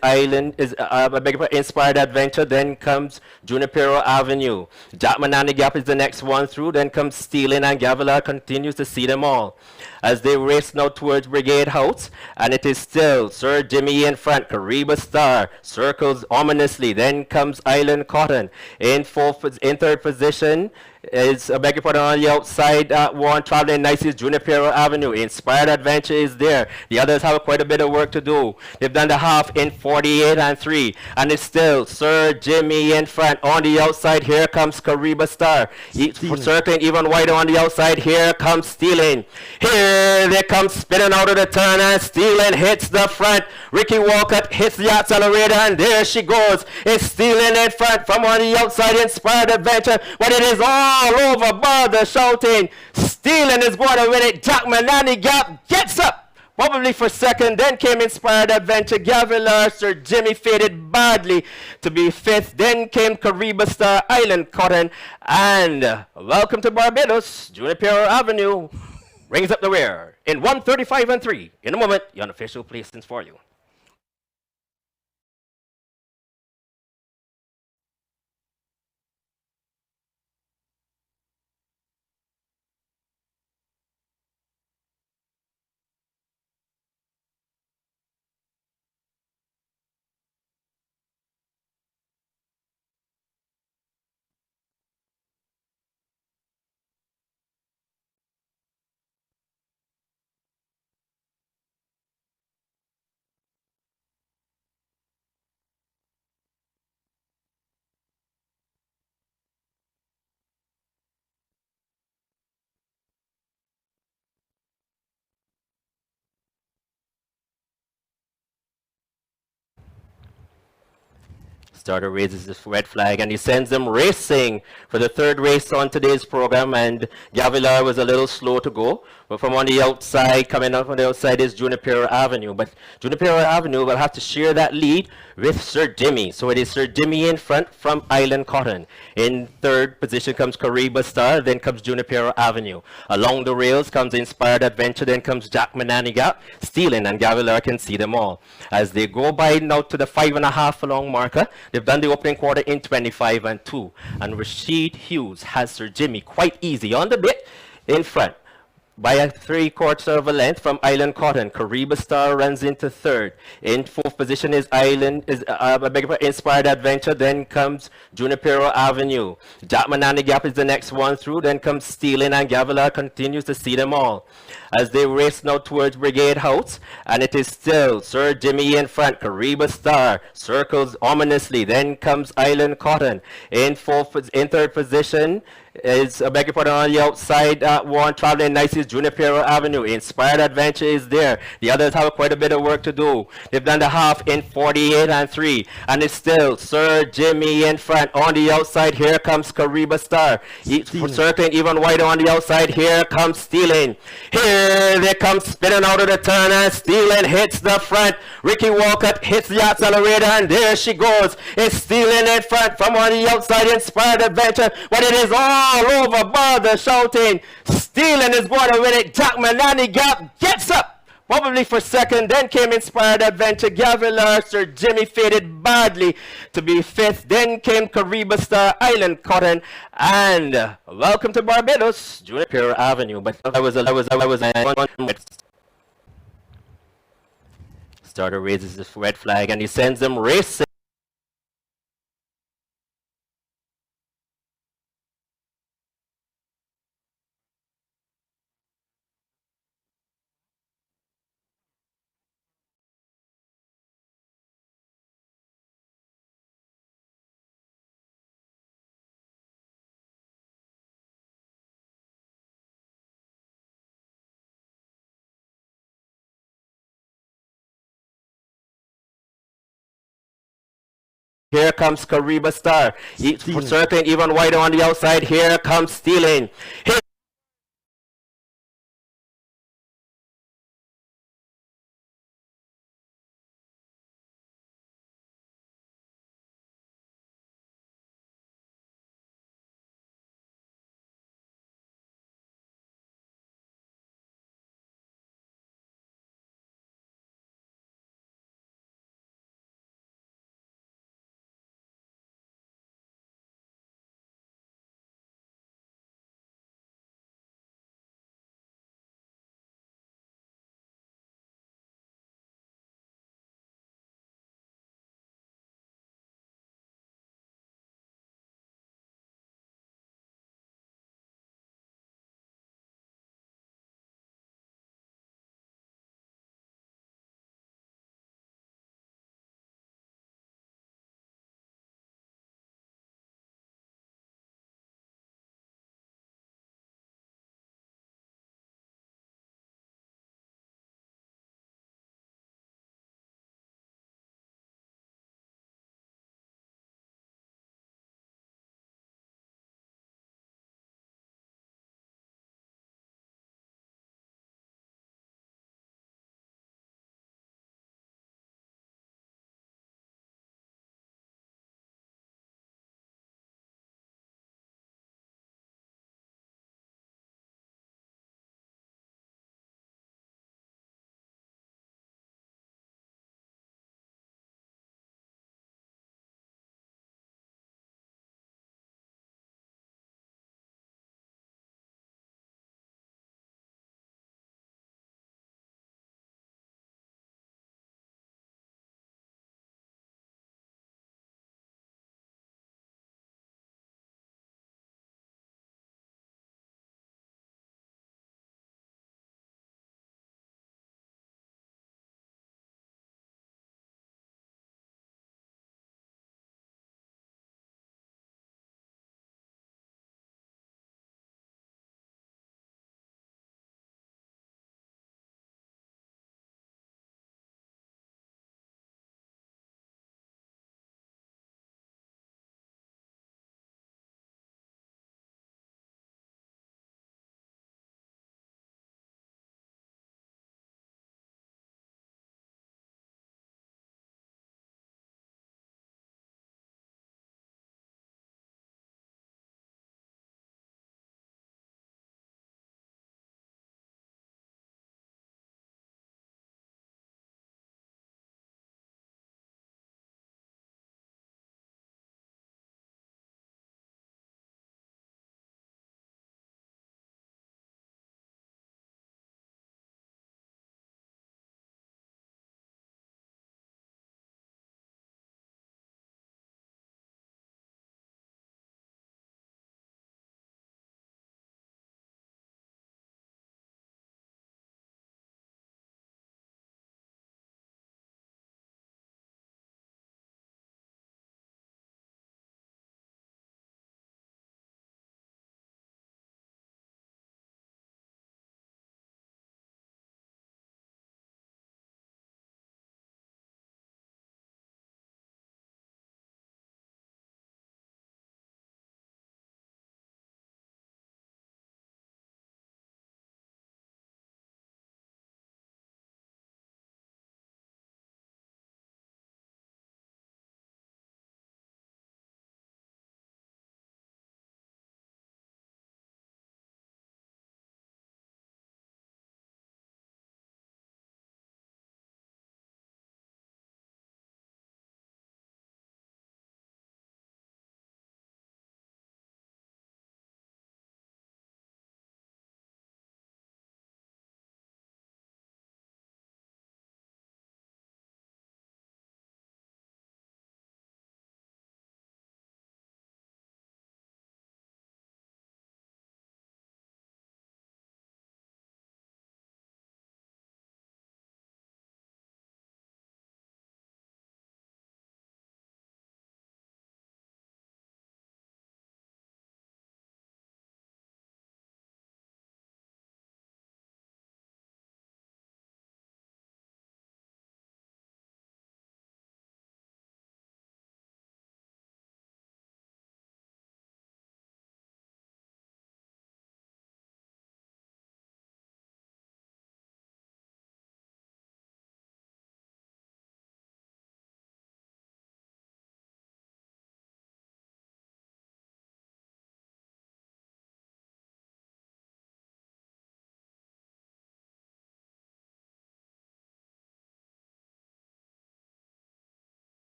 Inspired Adventure. Then comes Junipero Avenue. Jack Manani Gap is the next one through. Then comes Stealing, and Gavilar continues to see them all. As they race now towards Brigade House, and it is still Sir Jimmy in front. Kariba Star circles ominously. Then comes Island Cotton. In 3rd position is, I beg your pardon, on the outside, one traveling nicely is Junipero Avenue. Inspired Adventure is there. The others have quite a bit of work to do. They've done the half in 48 and 3. And it's still Sir Jimmy in front. On the outside, here comes Kariba Star. Circling even wider on the outside, here comes Stealing. Here they come spinning out of the turn, and Stealing hits the front. Ricky Walcott hits the accelerator, and there she goes. It's Stealing in front from on the outside, Inspired Adventure, but it is all over. Bother shouting. Stealing is going to win it. Jack Manani Gap gets up, probably for second. Then came Inspired Adventure. Gavilar, Sir Jimmy faded badly to be fifth. Then came Kariba Star, Island Cotton, and welcome to Barbados, Junipero Avenue rings up the rear in 135 and 3. In a moment, the unofficial placements for you. Starter raises his red flag and he sends them racing for the third race on today's program. And Gavilar was a little slow to go, but from on the outside, coming up on the outside is Junipero Avenue. But Junipero Avenue will have to share that lead with Sir Jimmy. So it is Sir Jimmy in front from Island Cotton. In third position comes Kariba Star, then comes Junipero Avenue. Along the rails comes Inspired Adventure, then comes Jack Mananiga. Stealing, and Gavilar can see them all. As they go by now to the 5.5 furlong marker, they've done the opening quarter in 25 and 2. And Rashid Hughes has Sir Jimmy quite easy on the bit in front by a 3/4 of a length from Island Cotton. Kariba Star runs into third. In fourth position is Inspired Adventure. Then comes Junipero Avenue. Jack Manani Gap is the next one through. Then comes Stealing, and Gavilar continues to see them all as they race now towards Brigade House. And it is still Sir Jimmy in front. Kariba Star circles ominously. Then comes Island Cotton. In third position is on the outside, one traveling nicely is Junipero Avenue. Inspired Adventure is there. The others have quite a bit of work to do. They've done the half in 48 and 3. And it's still Sir Jimmy in front. On the outside, here comes Kariba Star. Circling even wider on the outside, here comes Stealing. Here they come spinning out of the turn, and Stealing hits the front. Ricky Walcott hits the accelerator, and there she goes. It's Stealing in front from on the outside, Inspired Adventure, but it is all over. Bother shouting. Stealing is going to win it. Jack Manani Gap gets up, probably for second. Then came Inspired Adventure. Gavilar, Sir Jimmy faded badly to be fifth. Then came Kariba Star, Island Cotton, and welcome to Barbados, Junipero Avenue. But Starter raises his red flag and he sends them racing. Here comes Kariba Star. Circling even wider on the outside, here comes Stealing.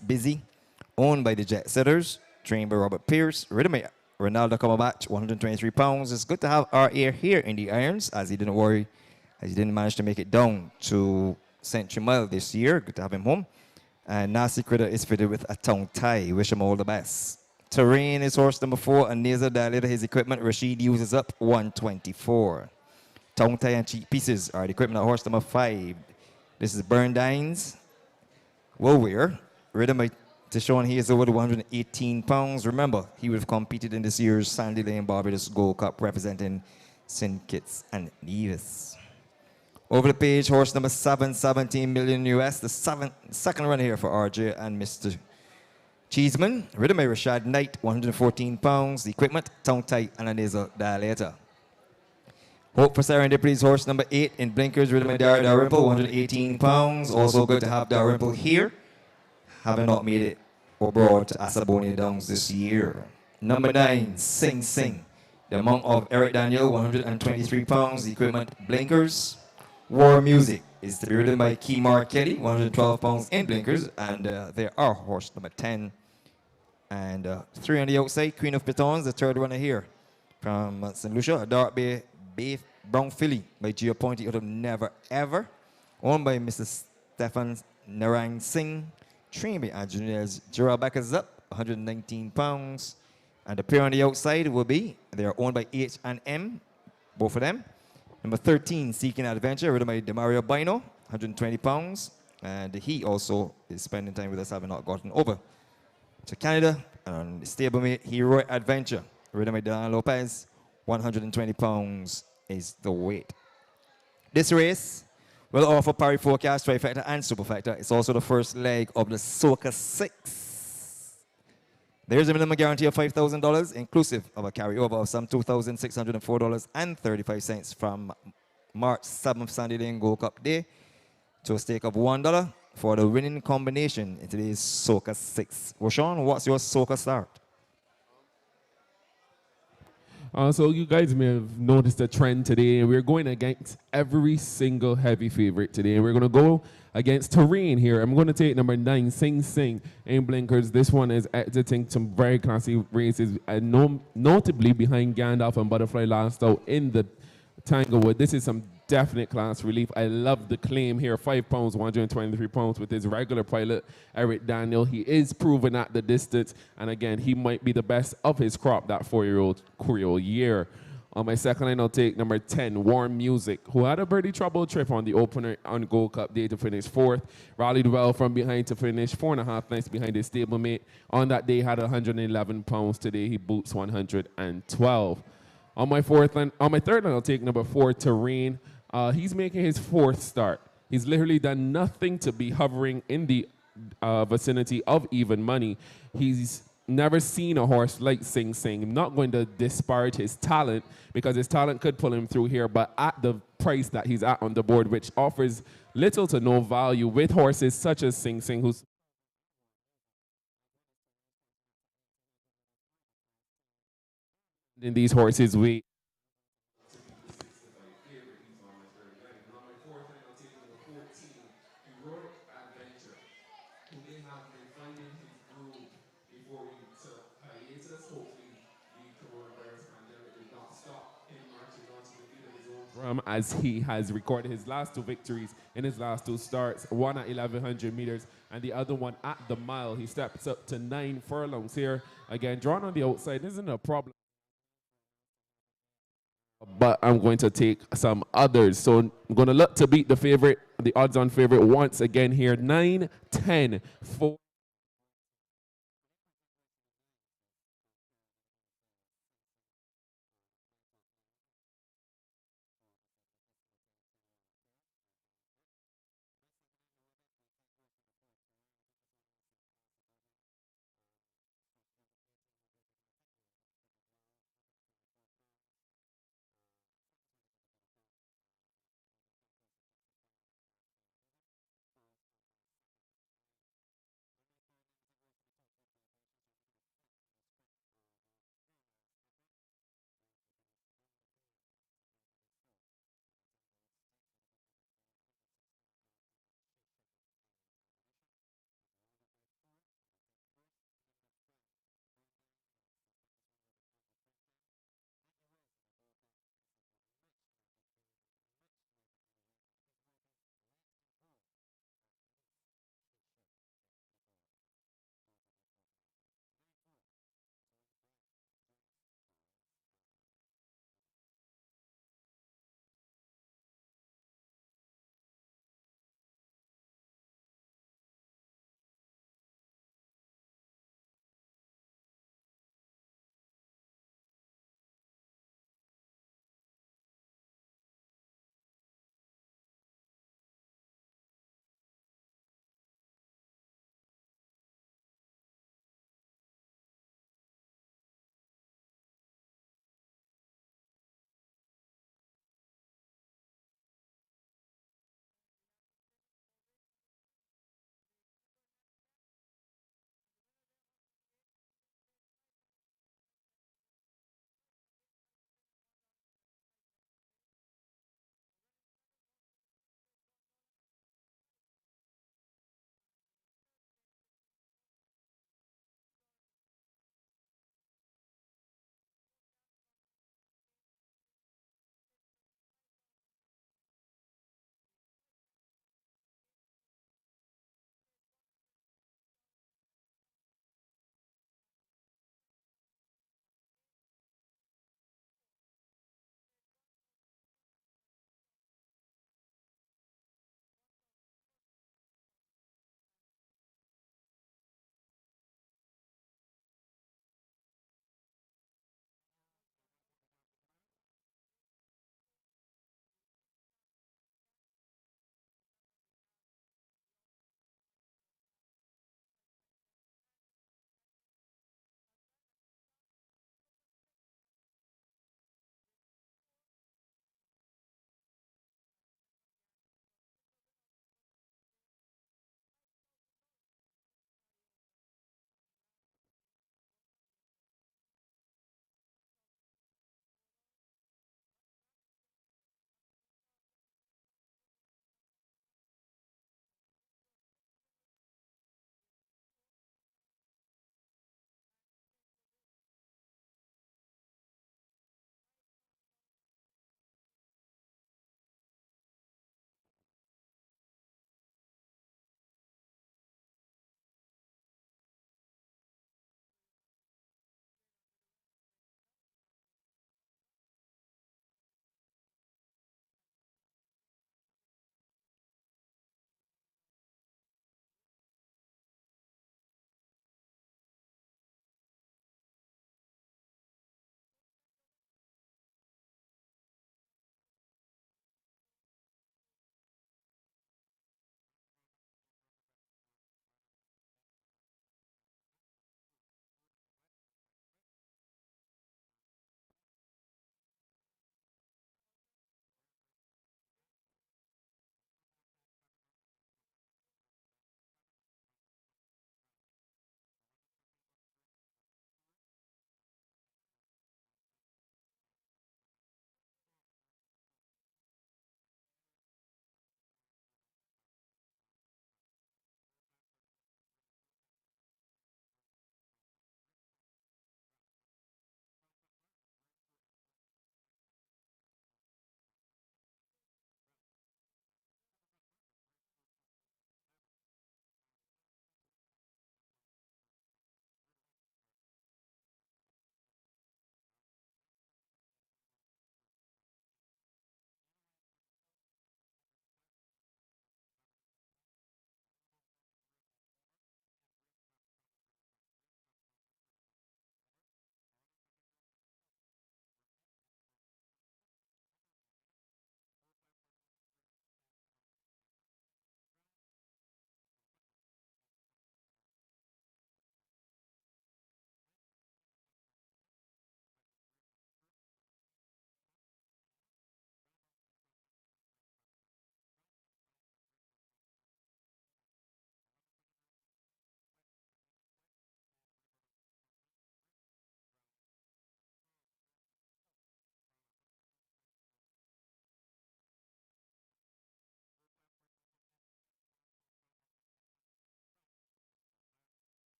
Busy, owned by the Jet Setters, trained by Robert Pierce. Rhythm Ronaldo Cumberbatch, 123 pounds. It's good to have our ear here in the irons, as he didn't manage to make it down to Century Mile this year. Good to have him home. And Nasty Critter is fitted with a tongue tie. Wish him all the best. Terrain is horse number 4, and nasal dilator his equipment. Rashid uses up 124. Tongue tie and cheek pieces are the equipment of horse number 5. This is Burndines. Woolwear. Rhythm by Tishon, he is over the 118 pounds. Remember, he would have competed in this year's Sandy Lane Barbados Gold Cup representing St. Kitts and Nevis. Over the page, horse number 7, 17 million US. The second run here for RJ and Mr. Cheeseman. Rhythm by Rashad Knight, 114 pounds. The equipment, tongue tight and a nasal dilator. Hope for Serendipity's horse number 8 in blinkers. Rhythm by Dalrymple, 118 pounds. Also good to have Dalrymple here, having not made it abroad to Asabonia Downs this year. Number 9, Sing Sing. The monk of Eric Daniel, 123 pounds. The equipment, blinkers. War Music is to be ridden by Keymar Kelly, 112 pounds in blinkers. And there are horse number 10. And 3 on the outside, Queen of Pitons, the third runner here from St. Lucia. A dark bay brown filly by Gio Pointy out of Never Ever. Owned by Mr. Stefan Narang Singh. Trained by engineers. Gerald Becker's up, 119 pounds. And the pair on the outside will be, they are owned by H&M, both of them. Number 13, Seeking Adventure, ridden by Demario Bino, 120 pounds. And he also is spending time with us, having not gotten over to Canada. And the stablemate, Heroic Adventure, ridden by Dylan Lopez, 120 pounds is the weight. This race will offer Parry Forecast, Trifecta, and Superfecta. It's also the first leg of the Soca 6. There's a minimum guarantee of $5,000, inclusive of a carryover of some $2,604.35 from March 7th, Sandy Lane Gold Cup Day, to a stake of $1 for the winning combination in today's Soca 6. Roshan, what's your Soca start? So you guys may have noticed a trend today, and we're going against every single heavy favorite today. And we're going to go against Terrain here. I'm going to take number 9, Sing Sing, in blinkers. This one is exiting some very classy races, notably behind Gandalf and Butterfly last out in the Tanglewood. This is some definite class relief. I love the claim here. 5 pounds, 123 pounds with his regular pilot, Eric Daniel. He is proven at the distance. And again, he might be the best of his crop that 4-year-old Creole year. On my second line, I'll take number 10, Warm Music, who had a pretty troubled trip on the opener on Gold Cup Day to finish 4th. Rallied well from behind to finish 4.5 lengths behind his stablemate. On that day, had 111 pounds. Today, he boots 112. On my third line, I'll take number 4, Terrain. He's making his 4th start. He's literally done nothing to be hovering in the vicinity of even money. He's never seen a horse like Sing Sing. I'm not going to disparage his talent, because his talent could pull him through here, but at the price that he's at on the board, which offers little to no value with horses such as Sing Sing, who's in these horses' way. As he has recorded his last 2 victories in his last 2 starts, one at 1,100 meters and the other one at the mile. He steps up to 9 furlongs here. Again, drawn on the outside isn't a problem, but I'm going to take some others. So I'm going to look to beat the favorite, the odds-on favorite once again here. 9, 10, 4.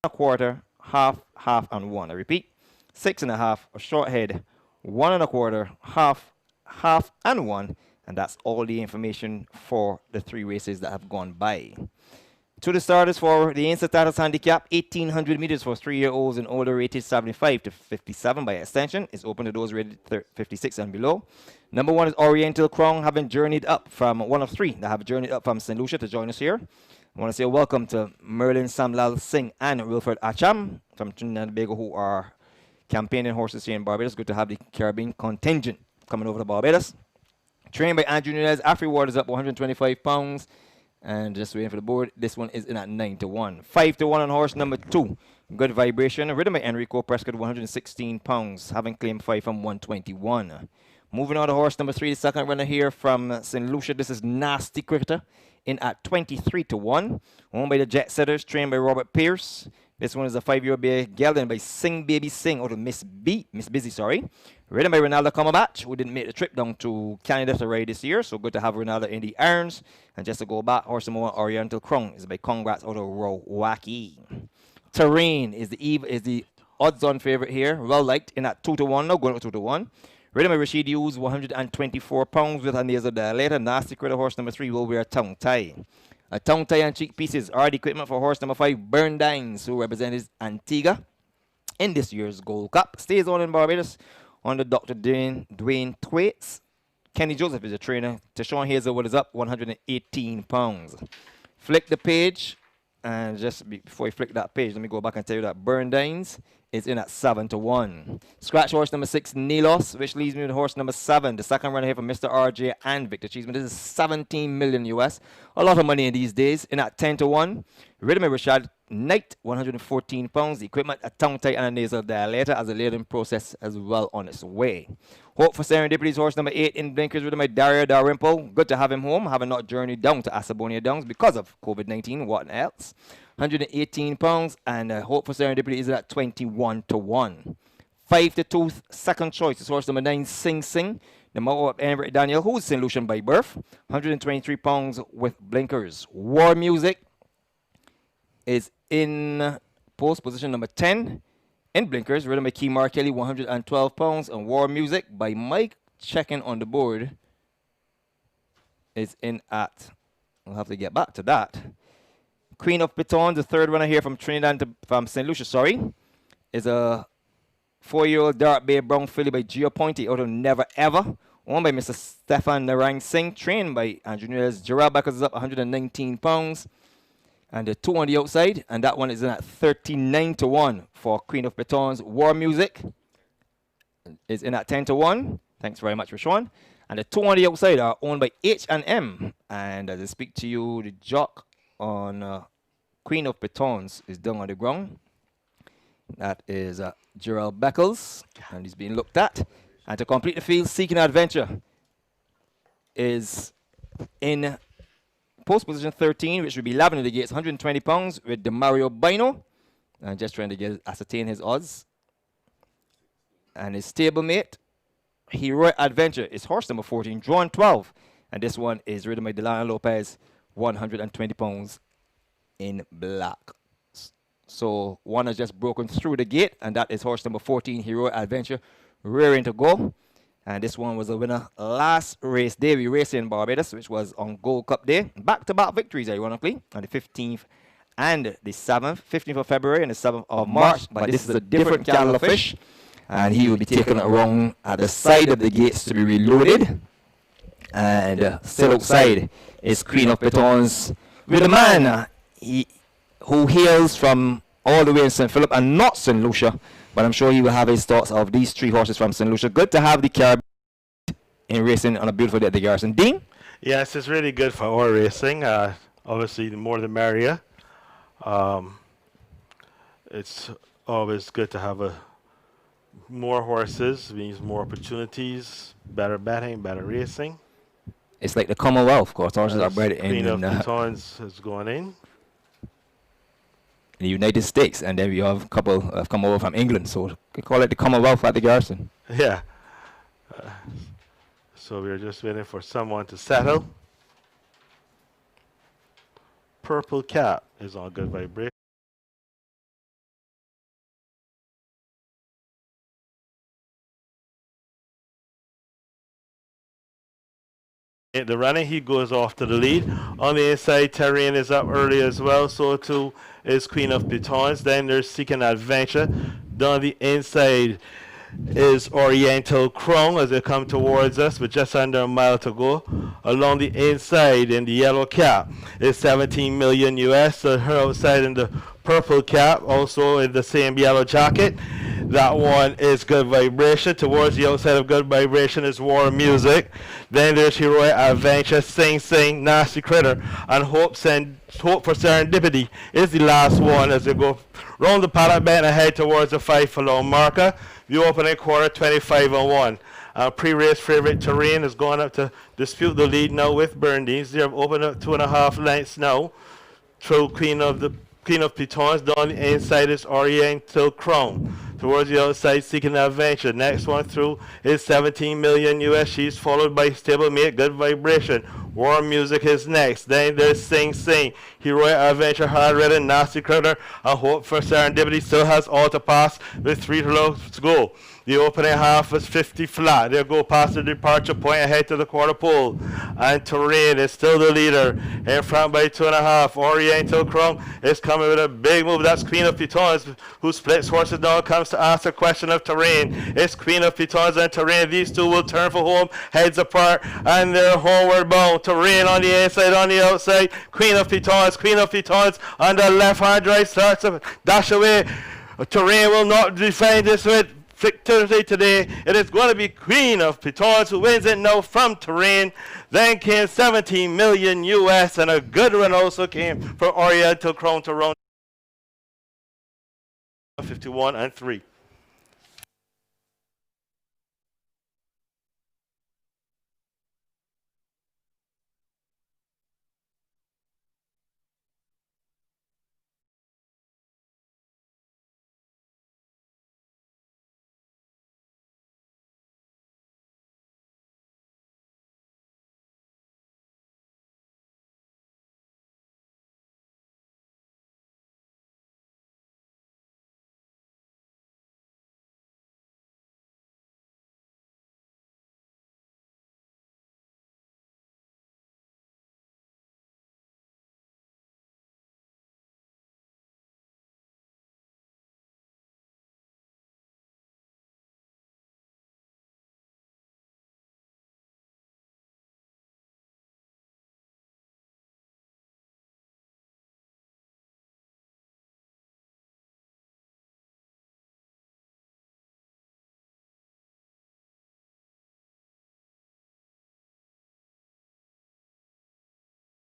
1 1/4, half, half, and 1. I repeat, 6 1/2, a short head, 1 1/4, half, half, and 1. And that's all the information for the 3 races that have gone by. To the starters for the Insta Status Handicap, 1,800 meters for 3-year-olds and older, rated 75 to 57 by extension. It's open to those rated 56 and below. Number 1 is Oriental Crown, having journeyed up from one of 3 that have journeyed up from St. Lucia to join us here. I want to say welcome to Merlin Samlal Singh and Wilfred Acham from Trinidad and Tobago, who are campaigning horses here in Barbados. Good to have the Caribbean contingent coming over to Barbados. Trained by Andrew Nunez, Afri Ward is up 125 pounds. And just waiting for the board. This one is in at 9 to 1. 5 to 1 on horse number 2. Good Vibration. Ridden by Enrico Prescott, 116 pounds, having claimed 5 from 121. Moving on to horse number 3, the second runner here from St. Lucia. This is Nasty Cricketer, in at 23 to 1. Owned by the Jet Setters, trained by Robert Pierce. This one is a 5-year-old gelding by Sing Baby Sing, out of Miss Busy, sorry. Ridden by Ronaldo Comerbatch, who didn't make the trip down to Canada to ride this year. So good to have Ronaldo in the irons. And just to go back, horse number 1, Oriental Crown, is by Congrats out of Rowaki. Terrain is the odds-on favorite here. Well liked, in at 2 to 1, now going up 2 to 1. Ridden by Rashid Hughes, 124 pounds with a nasal dilator. Nasty Critter, horse number 3, will wear a tongue tie. A tongue tie and cheek pieces are the equipment for horse number 5, Burndines, who represents Antigua in this year's Gold Cup. Stays on in Barbados under Dr. Dwayne Thwaites. Kenny Joseph is a trainer. Tashawn Hazelwood is up 118 pounds. Flick the page, and just before you flick that page, let me go back and tell you that Burndines is in at 7 to 1. Scratch horse number 6, Nilos, which leaves me with horse number 7, the second runner here for Mr. RJ and Victor Cheeseman. This is 17 million US. A lot of money in these days, in at 10 to 1. Ridden by Rashad Knight, 114 pounds. The equipment, a tongue tie and a nasal dilator, as a lading process as well on its way. Hope for Serendipity's horse number 8 in blinkers, ridden by Dario Dalrymple. Good to have him home, having not journeyed down to Asabonia Downs because of COVID-19. What else? 118 pounds, and Hope for Serendipity is at 21 to 1. 5 to 2, second choice is horse number 9, Sing Sing, the mother of Henry Daniel, who is St. Lucian by birth. 123 pounds with blinkers. War Music is in post position number 10 in blinkers, ridden by Keymar Kelly, 112 pounds, and War Music by Mike checking on the board is in at, we'll have to get back to that. Queen of Pitons, the third runner here from from St. Lucia, sorry, is a 4-year-old dark bay brown filly by Gio Pointy out of Never Ever, owned by Mr. Stefan Narang Singh, trained by Andrew Nunes. Gerard Beckers is up 119 pounds, and the 2 on the outside, and that one is in at 39 to 1 for Queen of Pitons. War Music is in at 10 to 1. Thanks very much, Rashawn. And the 2 on the outside are owned by H&M, and as I speak to you, the jock on Queen of Pitons is down on the ground. That is Gerald Beckles, and he's being looked at. And to complete the field, Seeking Adventure is in post position 13, which would be 11 in the gates, 120 pounds with Demario Bino. I'm just trying to ascertain his odds. And his stablemate, Heroic Adventure, is horse number 14, drawn 12. And this one is ridden by Delano Lopez, 120 pounds in black. So one has just broken through the gate, and that is horse number 14, Heroic Adventure, rearing to go. And this one was a winner last race day we raced in Barbados, which was on Gold Cup Day. Back-to-back victories, ironically, on the 15th and the 7th, 15th of February and the 7th of March. But this is a different kettle of fish, and he will be taken around at the side of the gates to be reloaded. And still outside is Queen of Pitons with a man who hails from all the way in St. Philip and not St. Lucia, but I'm sure he will have his thoughts of these 3 horses from St. Lucia. Good to have the Caribbean in racing on a beautiful day at the Garrison. Dean? Yes, it's really good for our racing. Obviously, the more the merrier. It's always good to have more horses, means more opportunities, better betting, better racing. It's like the Commonwealth, of course. Horses are bred Queen of Pitons has gone in the United States, and then we have a couple have come over from England, so we call it the Commonwealth at the Garrison. Yeah. So we're just waiting for someone to settle. Purple Cap is on Good Vibration. The running, he goes off to the lead. On the inside, Terrain is up early as well. So too is Queen of Pitons. Then there's Seeking Adventure. Down the inside is Oriental Crown as they come towards us with just under a mile to go. Along the inside in the yellow cap is 17 million US. So her outside in the purple cap, also in the same yellow jacket. That one is Good Vibration. Towards the outside of Good Vibration is War Music. Then there's Heroic Adventure, Sing Sing, Nasty Critter, and Hope for Serendipity is the last one as they go round the paddock bend and head towards the 5 furlong marker. The opening quarter 25-1. Pre-race favorite Terrain is going up to dispute the lead now with Burndies. They're open up 2.5 lengths now. Through Queen of Pitons. Down the inside is Oriental Crown. Towards the outside, Seeking Adventure. Next one through is 17 million US. She's followed by Stablemate, Good Vibration. War Music is next. Then there's Sing Sing, Heroic Adventure, Hard Ridden, Nasty Critter, and Hope for Serendipity still has all to pass with 3 to go. The opening half was 50 flat. They'll go past the departure point ahead to the quarter pole. And Terrain is still the leader. In front by 2.5. Oriental Crown is coming with a big move. That's Queen of Pitons, who splits horses down, comes to ask a question of Terrain. It's Queen of Pitons and Terrain. These two will turn for home, heads apart, and they're homeward bound. Terrain on the inside, on the outside. Queen of Pitons on the left-hand drive starts to dash away. Terrain will not defend this with victory today. It is going to be Queen of Pitons who wins it now from Terrain. Then came 17 million US, and a good run also came for Oriental Crown to round 51-3.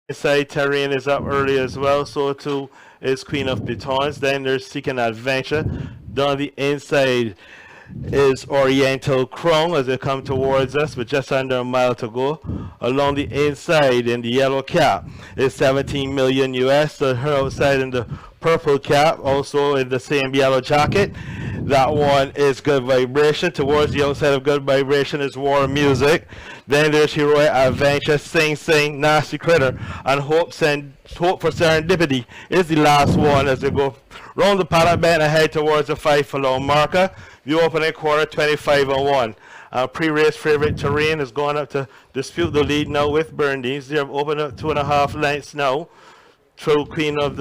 Inside Terrain is up early as well, so too is Queen of Pitons. Then there's Seeking Adventure. Down the inside is Oriental Crown as they come towards us with just under a mile to go. Along the inside in the yellow cap is 17 million US. So her outside in the purple cap, also in the same yellow jacket. That one is Good Vibration. Towards the outside of Good Vibration is War Music. Then there's Heroic Adventure, Sing Sing, Nasty Critter, and Hope for Serendipity is the last one as they go round the paddock bend and head towards the 5 furlong marker. The opening quarter 25-1. Pre-race favorite Terrain is going up to dispute the lead now with Burndies. They're open up 2.5 lengths now. Through Queen of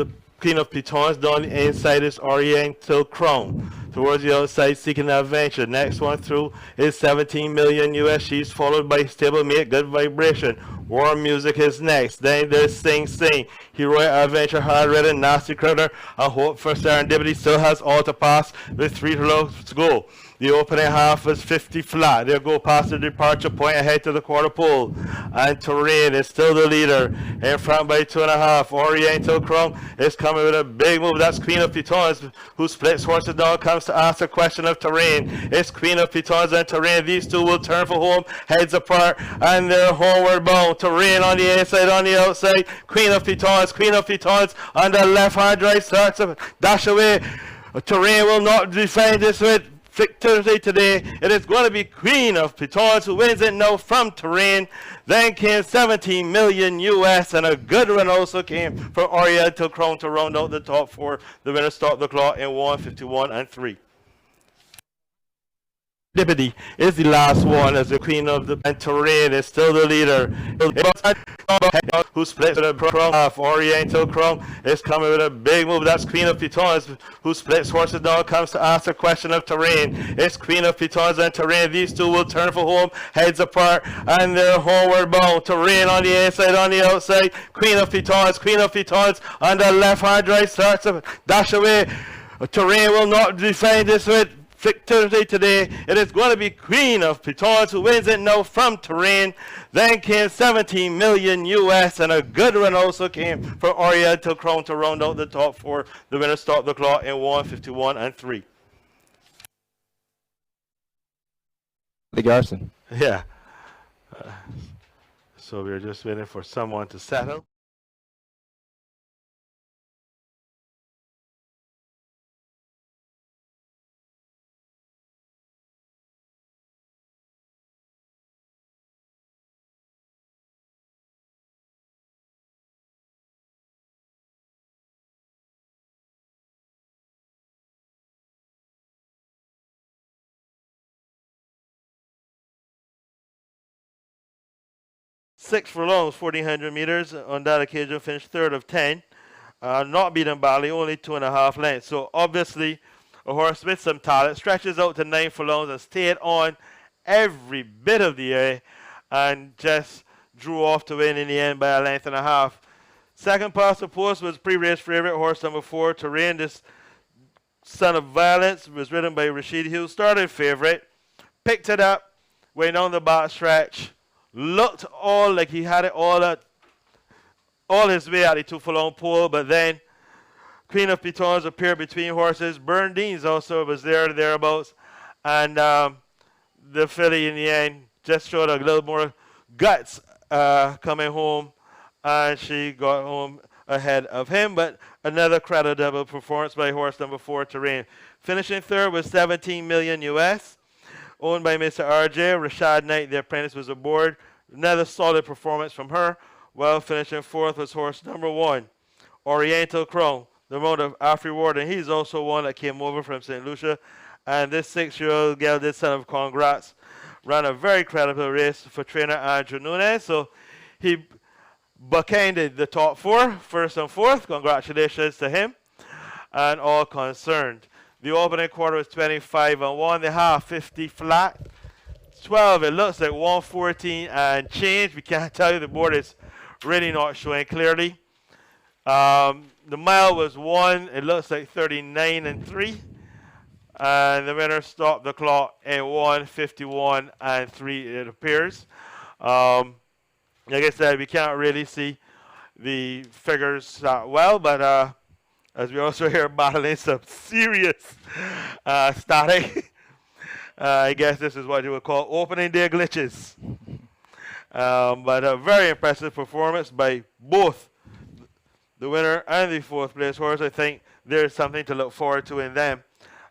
Pitons. Down the inside is Oriental Crown. Towards the outside, Seeking Adventure. Next one through is 17 million US. She's followed by Stablemate, Good Vibration. War Music is next. Then there's Sing Sing, Heroic Adventure, Hard Ridden, Nasty Critter, and Hope for Serendipity still has all to pass with 3 to go. The opening half is 50 flat. They'll go past the departure point ahead to the quarter pole. And Terrain is still the leader. In front by 2.5. Oriental Crown is coming with a big move. That's Queen of Pitons, who splits horses down, comes to ask a question of Terrain. It's Queen of Pitons and Terrain. These two will turn for home, heads apart, and they're homeward bound. Terrain on the inside, on the outside. Queen of Pitons on the left-hand drive starts to dash away. Terrain will not defend this with victory today. It is going to be Queen of Pitons who wins it now from Terrain. Then came 17 million US, and a good run also came for Oriental Crown to round out the top 4. The winner stopped the clock in 1:51-3. Deputy is the last one as the queen of the and Terrain is still the leader. Who splits with a crown off. Oriental Crown is coming with a big move. That's Queen of Pitons who splits horses now. Comes to ask a question of Terrain. It's Queen of Pitons and Terrain. These two will turn for home, heads apart, and they're homeward bound. Terrain on the inside, on the outside. Queen of Pitons on the left hand drive starts to dash away. Terrain will not defend this with victory today. It is going to be Queen of Pitons who wins it now from Terrain. Then came 17 million US, and a good run also came for Oriental Crown to round out the top four. The winner stopped the clock in 1:51 and 3. The Garrison. Yeah. So we're just waiting for someone to settle. Six furlongs, 1,400 meters. On that occasion, finished third of 10. Not beaten badly, only 2.5 lengths. So obviously, a horse with some talent stretches out to 9 furlongs and stayed on every bit of the way and just drew off to win in the end by a length and a half. Second past the post was pre-race favorite, horse number 4, Terrain. This Son of Violence was ridden by Rashid Hughes. Started favorite, picked it up, went on the back stretch. Looked all like he had it all his way at the 2 furlong pole, but then Queen of Pitons appeared between horses. Berndine's also was thereabouts, and the filly in the end just showed a little more guts coming home, and she got home ahead of him. But another creditable performance by horse number 4, Terrain. Finishing third was 17 million US. Owned by Mr. RJ. Rashad Knight, the apprentice, was aboard. Another solid performance from her. Well, finishing fourth was horse number 1, Oriental Crown, the mount of Afri Ward. And he's also one that came over from St. Lucia. And this 6-year-old girl, this son of Congrats, ran a very credible race for trainer Andrew Nunes. So he bookended the top 4, first and fourth. Congratulations to him and all concerned. The opening quarter was 25 and 1. The half 50 flat. 12. It looks like 114 and change. We can't tell you. The board is really not showing clearly. The mile was 1. It looks like 39 and 3. And the winner stopped the clock at 151 and 3. It appears. Like I said, we can't really see the figures that well, but as we also hear battling some serious static. I guess this is what you would call opening day glitches. But a very impressive performance by both the winner and the 4th place horse. I think there's something to look forward to in them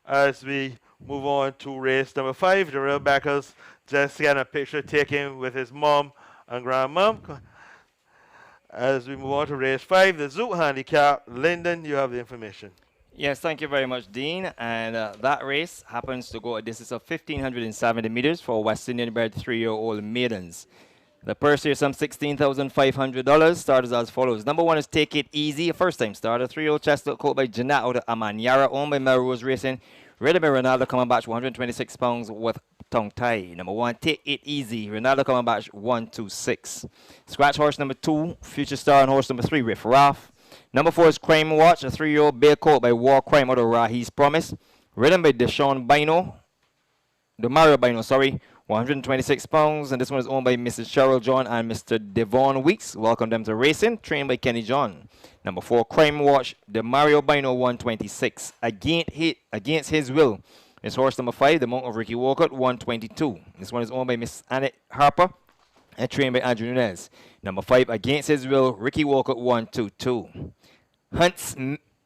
as we move on to race number 5. Jarrell Beckles just getting a picture taken with his mom and grandmom. As we move on to race 5, the Zoot Handicap. Lyndon, you have the information. Yes, thank you very much, Dean. And that race happens to go a distance of 1,570 meters for West Indian bred 3-year-old maidens. The purse here is some $16,500. Starters as follows. Number 1 is Take It Easy, a first-time starter. 3-year-old chestnut colt by Janat out of Amanyara, owned by Melrose Racing. Ridden by Ronaldo Commonbatch, 126 pounds with tongue tie. Number 1, Take It Easy. Ronaldo Commonbatch, 126. Scratch horse number 2, Future Star, and horse number 3, Riff Raff. Number 4 is Crime Watch, a 3-year-old bay colt by War Crime out of Rahi's Promise. Ridden by Deshaun Bino. Mario Bino, sorry. 126 pounds, and this one is owned by Mrs. Cheryl John and Mr. Devon Weeks. Welcome them to racing, trained by Kenny John. Number 4, Crime Watch, the Mario Bino, 126. Against his will is horse number 5, the Mount of Ricky Walcott, 122. This one is owned by Miss Annette Harper and trained by Andrew Nunez. Number 5, Against His Will, Ricky Walcott, 122.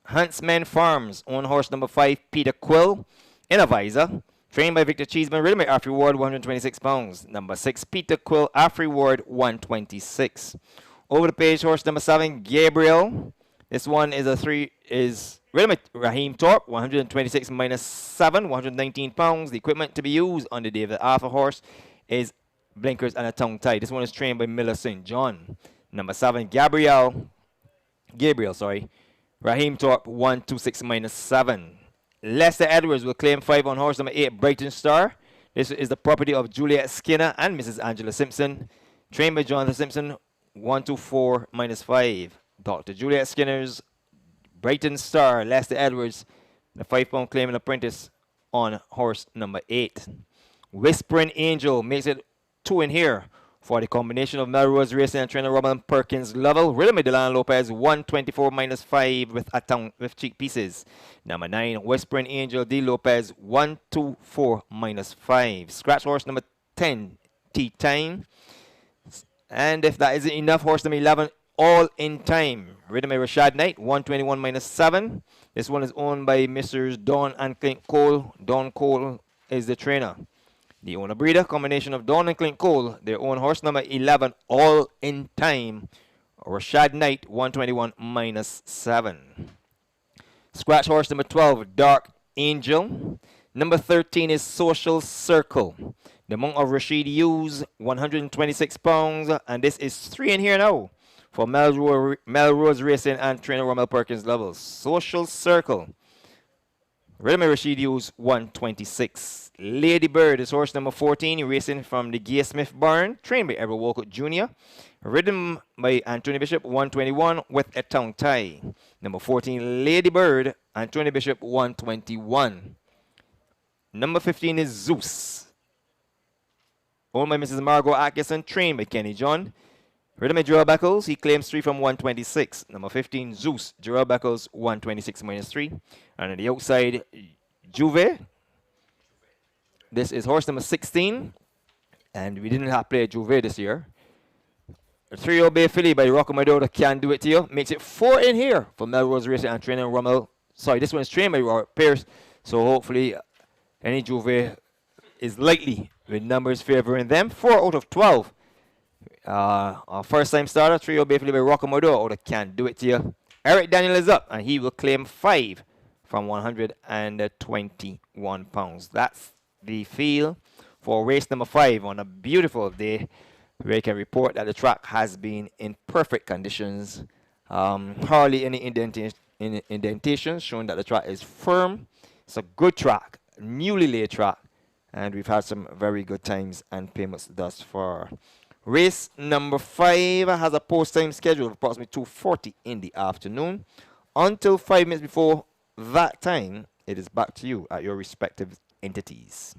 Huntsman Farms, own horse number 5, Peter Quill, in a visor. Trained by Victor Cheeseman, ridden by Afri Ward, 126 pounds. Number 6, Peter Quill, Afri Ward, 126. Over the page, horse number 7, Gabriel. This one is Raheem Thorpe, 126 minus 7, 119 pounds. The equipment to be used on the day of the alpha horse is blinkers and a tongue tie. This one is trained by Miller St. John. Number 7, Gabriel, sorry. Raheem Thorpe, 126 minus 7. Lester Edwards will claim 5 on horse number 8, Brighton Star. This is the property of Juliet Skinner and Mrs. Angela Simpson. Trained by Jonathan Simpson, 124 minus 5. Dr. Juliet Skinner's Brighton Star, Lester Edwards, the 5-pound claiming apprentice on horse number 8. Whispering Angel makes it 2 in here for the combination of Melrose Racing and trainer Robin Perkins Lovell. Rhythm Dylan Lopez, 124 minus 5 with cheek pieces. Number 9, Whispering Angel D. Lopez, 124 minus 5. Scratch horse number 10, Tea Time. And if that isn't enough, horse number 11, All in Time. Rhythm Rashad Knight, 121 minus 7. This one is owned by Messrs. Don and Clint Cole. Don Cole is the trainer. The owner breeder, combination of Don and Clint Cole. Their own horse number 11, All in Time. Rashad Knight, 121 minus 7. Scratch horse number 12, Dark Angel. Number 13 is Social Circle. The Monk of Rashid Hughes, 126 pounds. And this is 3 in here now for Melrose Racing and trainer Rommel Perkins Levels. Social Circle. Rhythm Rashid Hughes, 126. Lady Bird is horse number 14, racing from the Gay Smith barn, trained by Edward Walcott Jr. Ridden by Anthony Bishop, 121 with a tongue tie. Number 14, Lady Bird, Anthony Bishop, 121. Number 15 is Zeus, owned by Mrs. Margot Atkinson, trained by Kenny John. Rhythm by Gerald Beckles, he claims 3 from 126. Number 15, Zeus, Gerald Beckles, 126 minus 3. And on the outside, Juve. This is horse number 16. And we didn't have play Juve this year. A 3-year-old Bay filly by Rocco Madota can do it to you. Makes it 4 in here for Melrose Racing and trainer Rommel. Sorry, this one is trained by Robert Pierce. So hopefully any Juve is likely with numbers favoring them. 4 out of 12. Our first time starter, 3-year-old Bay filly by Rocco Madota can do it to you. Eric Daniel is up and he will claim 5 from 121 pounds. That's the feel for race number 5 on a beautiful day. We can report that the track has been in perfect conditions. Hardly any indentations, showing that the track is firm. It's a good track, newly laid track, and we've had some very good times and payments thus far. Race number 5 has a post time schedule of approximately 2:40 in the afternoon. Until 5 minutes before that time, it is back to you at your respective entities.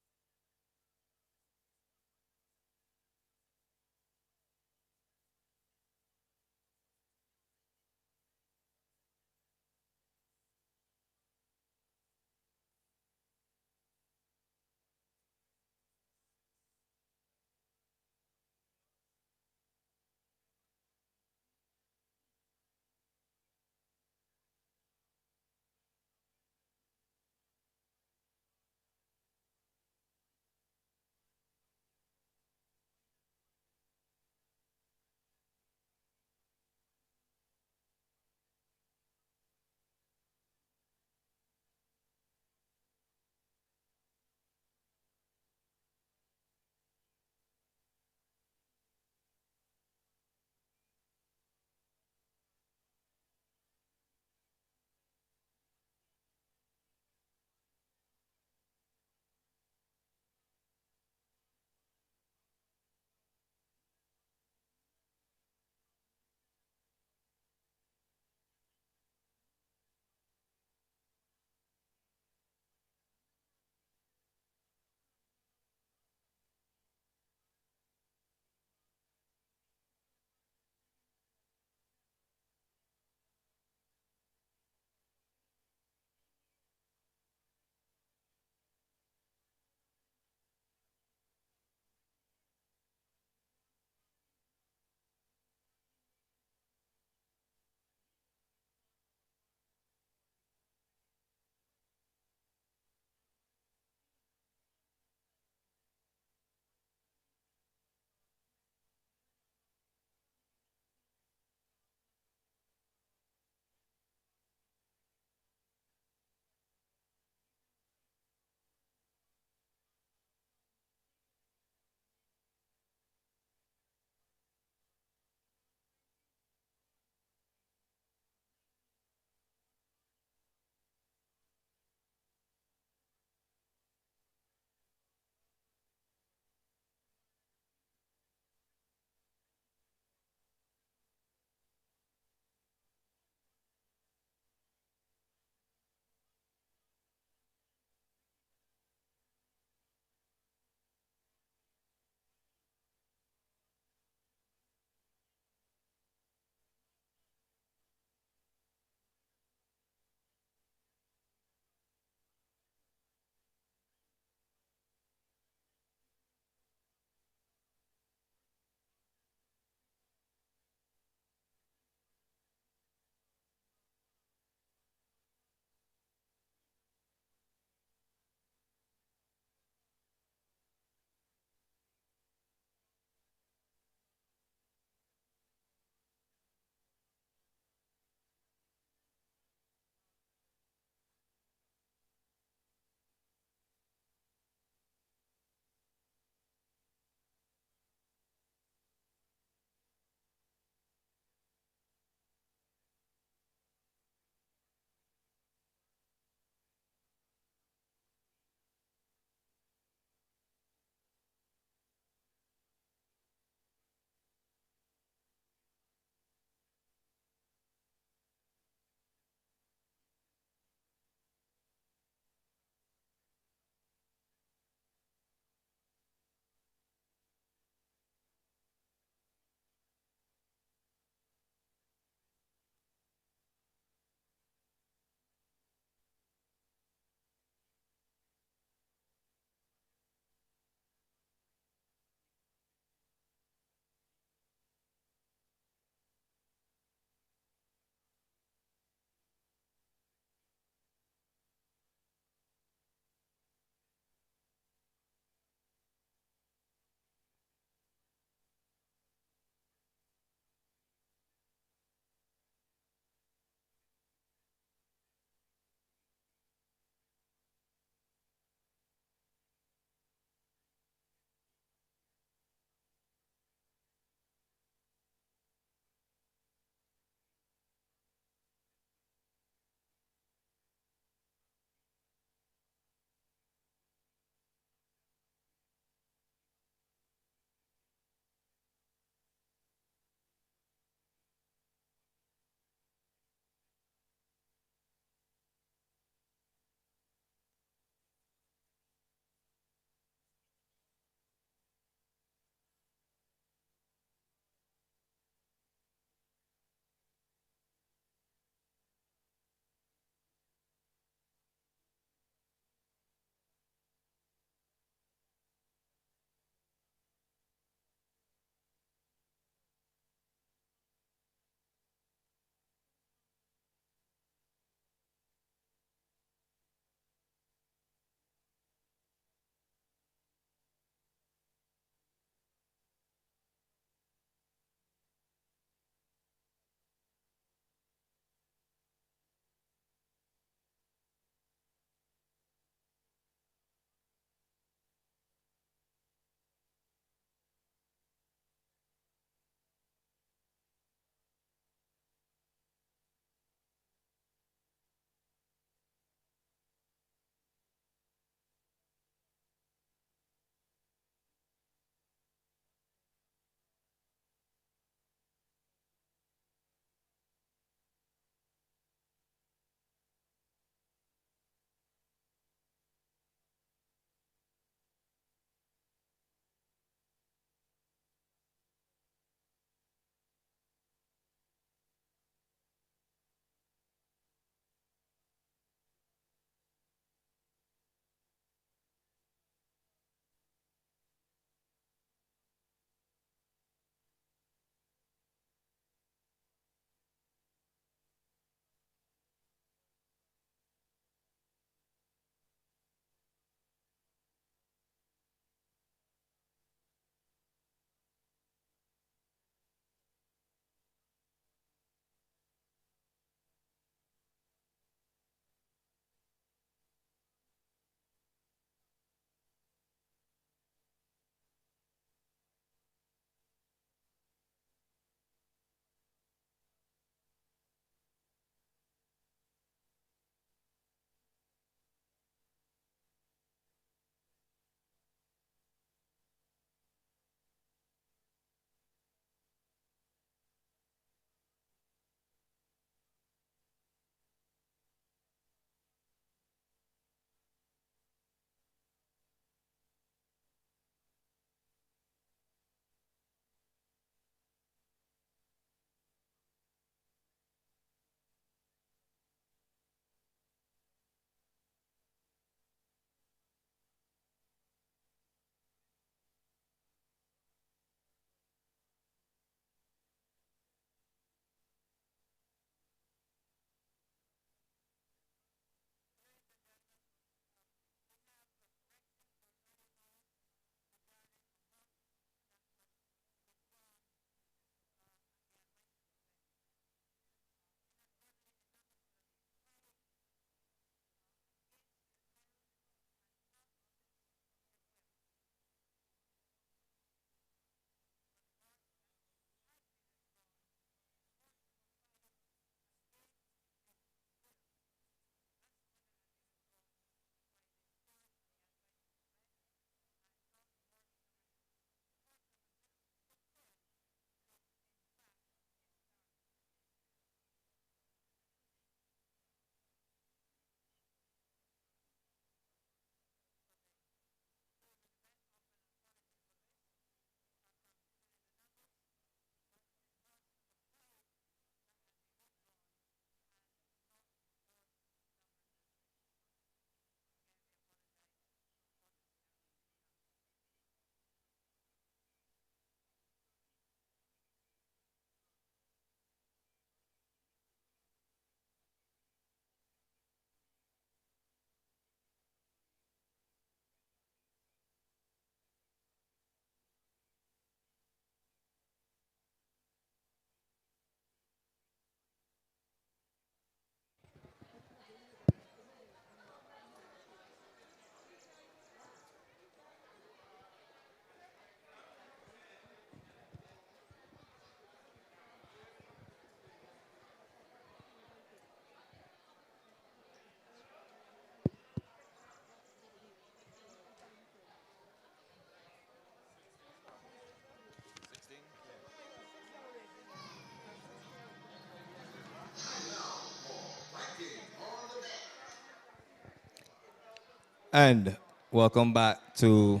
And welcome back to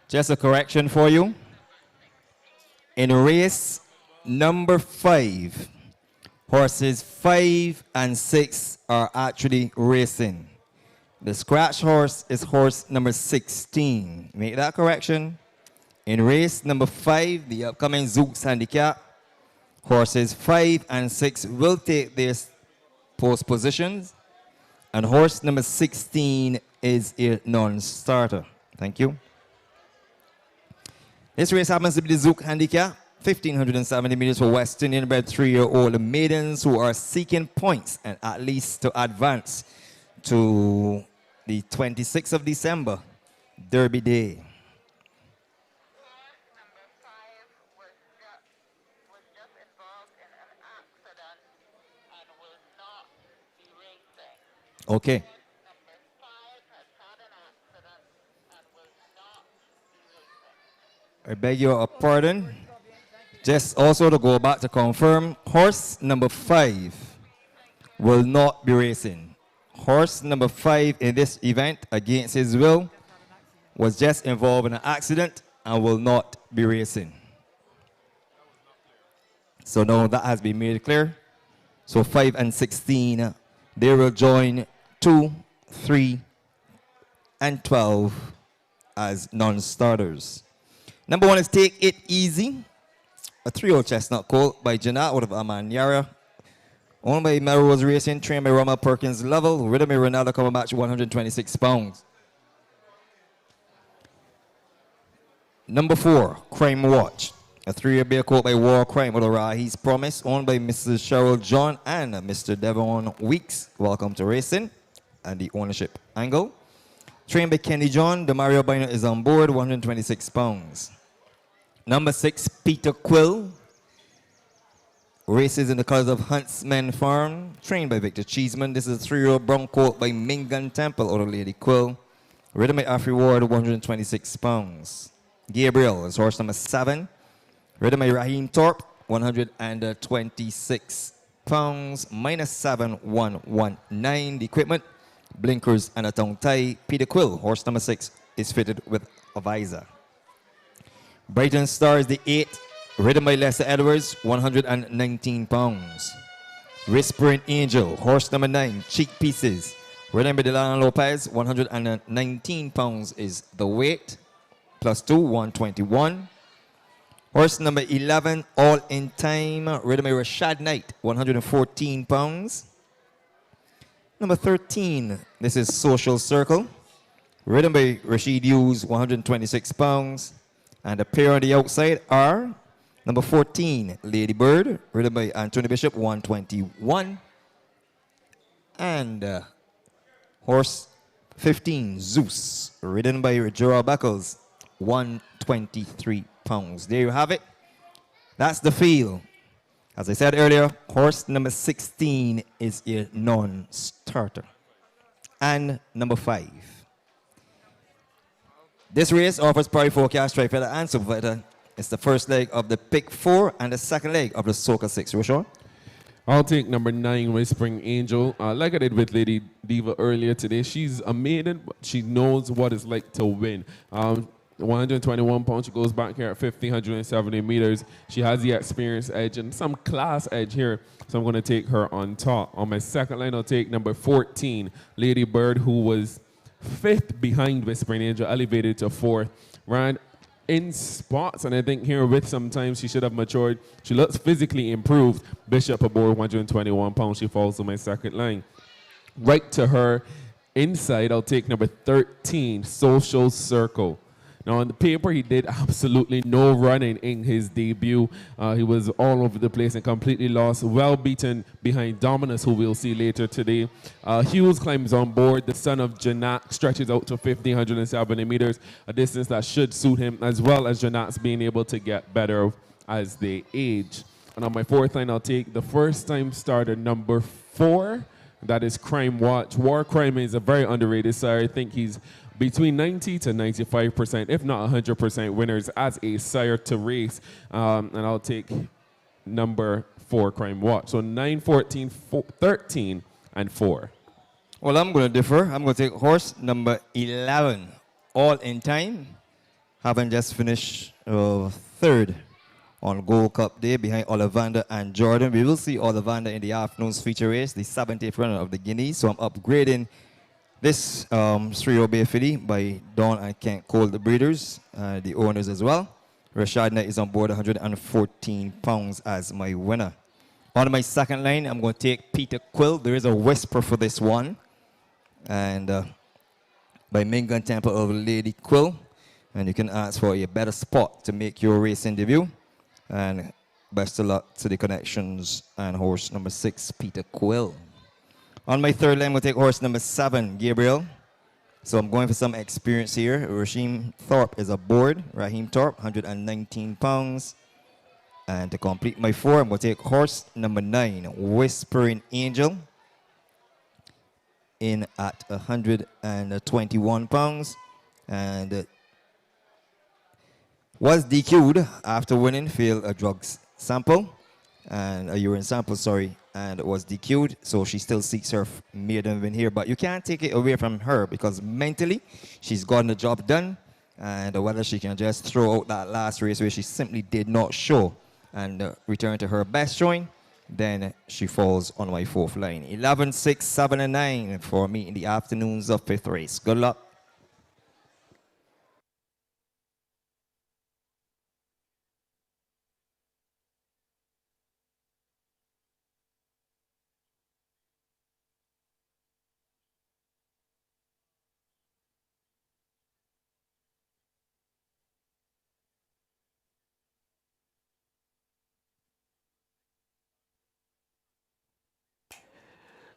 just a correction for you. In race number 5, horses 5 and 6 are actually racing. The scratch horse is horse number 16. Make that correction. In race number 5, the upcoming Zooks handicap, horses 5 and 6 will take their post positions, and horse number 16 is a non-starter. Thank you. This race happens to be the Zook handicap, 1,570 meters for West Indian bred 3-year-old maidens who are seeking points and at least to advance to the 26th of December, Derby Day. Okay. I beg your pardon. Just also to go back to confirm, horse number 5 will not be racing. Horse number 5 in this event, against his will, was just involved in an accident and will not be racing. So now that has been made clear. So 5 and 16, they will join 2, 3, and 12 as non-starters. Number 1 is Take It Easy, a 3-year-old chestnut colt by Janat out of Amanyara. Owned by Melrose Racing, trained by Rama Perkins Level. Ridden by Ronaldo cover match 126 pounds. Number 4, Crime Watch, a 3-year bear colt by War Crime out of Rahi's Promise. Owned by Mrs. Cheryl John and Mr. Devon Weeks. Welcome to racing and the ownership angle. Trained by Kenny John. The Mario Biner is on board, 126 pounds. Number 6, Peter Quill. Races in the colors of Huntsman Farm. Trained by Victor Cheeseman. This is a 3-year-old brown colt by Mingan Temple out of Lady Quill. Ridden by Afri Ward, 126 pounds. Gabriel is horse number 7. Ridden by Raheem Thorpe, 126 pounds. Minus 7119. The equipment, blinkers and a tongue tie. Peter Quill, horse number 6, is fitted with a visor. Brighton Star is the 8, ridden by Lester Edwards, 119 pounds. Whispering Angel, horse number 9, Cheek Pieces, ridden by Delano Lopez, 119 pounds is the weight, plus 2, 121. Horse number 11, All in Time, ridden by Rashad Knight, 114 pounds. Number 13, this is Social Circle, ridden by Rashid Hughes, 126 pounds. And the pair on the outside are number 14, Lady Bird, ridden by Anthony Bishop, 121. And horse 15, Zeus, ridden by Gerald Beckles, 123 pounds. There you have it. That's the field. As I said earlier, horse number 16 is a non-starter. And number 5. This race offers priority forecast, trifecta, and superfecta. It's the first leg of the Pick 4 and the second leg of the Soca 6. Roshan? I'll take number 9, Whispering Angel. Like I did with Lady Diva earlier today, she's a maiden, but she knows what it's like to win. 121 pounds, she goes back here at 1,570 meters. She has the experience edge and some class edge here, so I'm going to take her on top. On my second line, I'll take number 14, Lady Bird, who was 5th behind Whispering Angel, elevated to 4th. Ran in spots, and I think here with sometimes she should have matured. She looks physically improved. Bishop aboard, 121 pounds. She falls to my second line. Right to her inside, I'll take number 13, Social Circle. Now, on the paper, he did absolutely no running in his debut. He was all over the place and completely lost. Well beaten behind Dominus, who we'll see later today. Hughes climbs on board. The son of Janat stretches out to 1,570 meters, a distance that should suit him, as well as Janat's being able to get better as they age. And on my fourth line, I'll take the first-time starter, number 4. That is Crime Watch. War Crime is a very underrated sire. I think he's between 90 to 95%, if not 100% winners as a sire to race. And I'll take number 4, Crime Watch. So 9, 14, 13, and 4. Well, I'm going to differ. I'm going to take horse number 11, All in Time, having just finished third on Gold Cup Day behind Ollivander and Jordan. We will see Ollivander in the afternoon's feature race, the 70th runner of the Guineas. So I'm upgrading this Sri Bay filly by Dawn and Kent Cole, the breeders, the owners as well. Rashad Knight is on board 114 pounds as my winner. On my second line, I'm going to take Peter Quill. There is a whisper for this one. And by Mingan Temple of Lady Quill. And you can ask for a better spot to make your racing debut. And best of luck to the connections and horse number 6, Peter Quill. On my third line, I'm going to take horse number 7, Gabriel. So I'm going for some experience here. Raheem Thorpe is aboard. Raheem Thorpe, 119 pounds. And to complete my 4, I'm going to take horse number 9, Whispering Angel, in at 121 pounds. And was DQ'd after winning, failed a drugs sample, and a urine sample, sorry, and was DQ'd, so she still seeks her maiden win here. But you can't take it away from her because mentally, she's gotten the job done, and whether she can just throw out that last race where she simply did not show and return to her best showing, then she falls on my 4th line. 11, 6, 7, and 9 for me in the afternoons of 5th race. Good luck.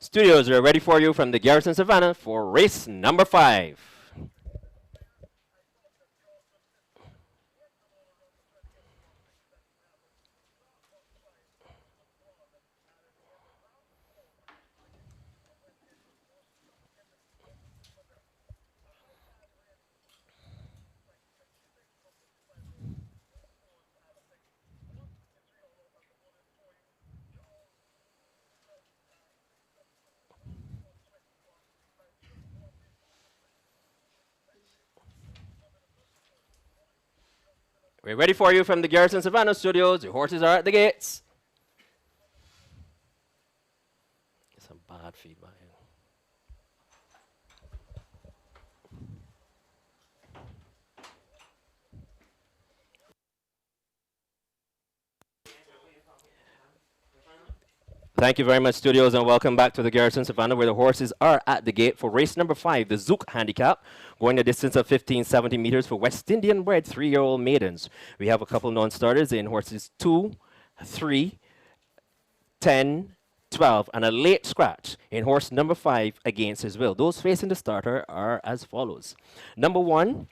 Studios are ready for you from the Garrison Savannah for race number 5. We're ready for you from the Garrison Savannah Studios. Your horses are at the gates. Get some bad feedback here. Thank you very much, Studios, and welcome back to the Garrison Savannah, where the horses are at the gate for race number 5, the Zouk Handicap, going a distance of 1570 meters for West Indian bred 3-year-old maidens. We have a couple non-starters in horses 2, 3, 10, 12, and a late scratch in horse number 5 against his will. Those facing the starter are as follows. Number 1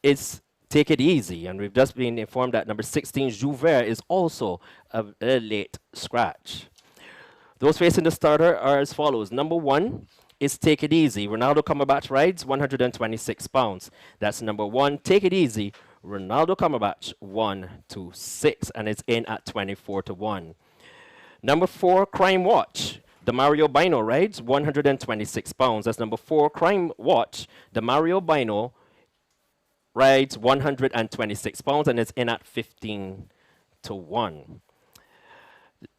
is Take It Easy, and we've just been informed that number 16, Jouvert, is also a late scratch. Those facing the starter are as follows. Number 1 is Take It Easy. Ronaldo Cumberbatch rides 126 pounds. That's number 1, Take It Easy. Ronaldo Cumberbatch 1 to 6, and it's in at 24 to 1. Number 4, Crime Watch. Demario Bino rides 126 pounds. That's number 4, Crime Watch. Demario Bino rides 126 pounds, and it's in at 15 to 1.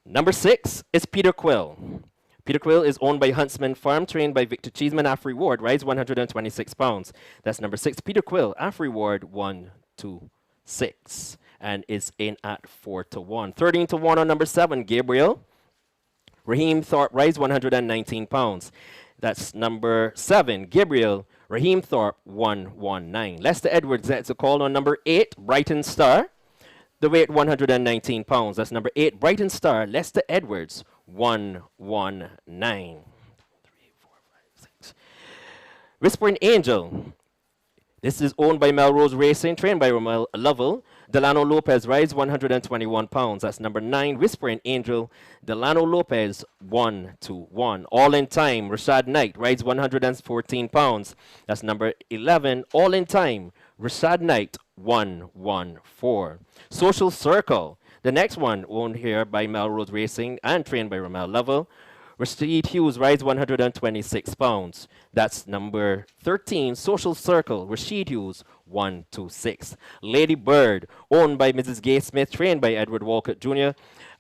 Number 6 is Peter Quill. Peter Quill is owned by Huntsman Farm, trained by Victor Cheeseman. Half reward, rides 126 pounds. That's number 6, Peter Quill. Half reward 1 to 6, and is in at 4 to 1. 13 to 1 on number 7, Gabriel. Raheem Thorpe rides 119 pounds. That's number 7, Gabriel. Raheem Thorpe 119. Lester Edwards gets a call on number 8, Brighton Star. The weight 119 pounds. That's number 8, Brighton Star, Lester Edwards, 119. 3, 4, 5, 6. Whispering Angel. This is owned by Melrose Racing, trained by Romel Lovell. Delano Lopez rides 121 pounds. That's number 9, Whispering Angel. Delano Lopez, 1 to 1. All in Time, Rashad Knight rides 114 pounds. That's number 11, All in Time. Rashad Knight, 114. Social Circle, the next one owned here by Melrose Racing and trained by Romel Lovell. Rashid Hughes rides 126 pounds. That's number 13, Social Circle, Rashid Hughes, 126. Lady Bird, owned by Mrs. Gay Smith, trained by Edward Walcott Jr.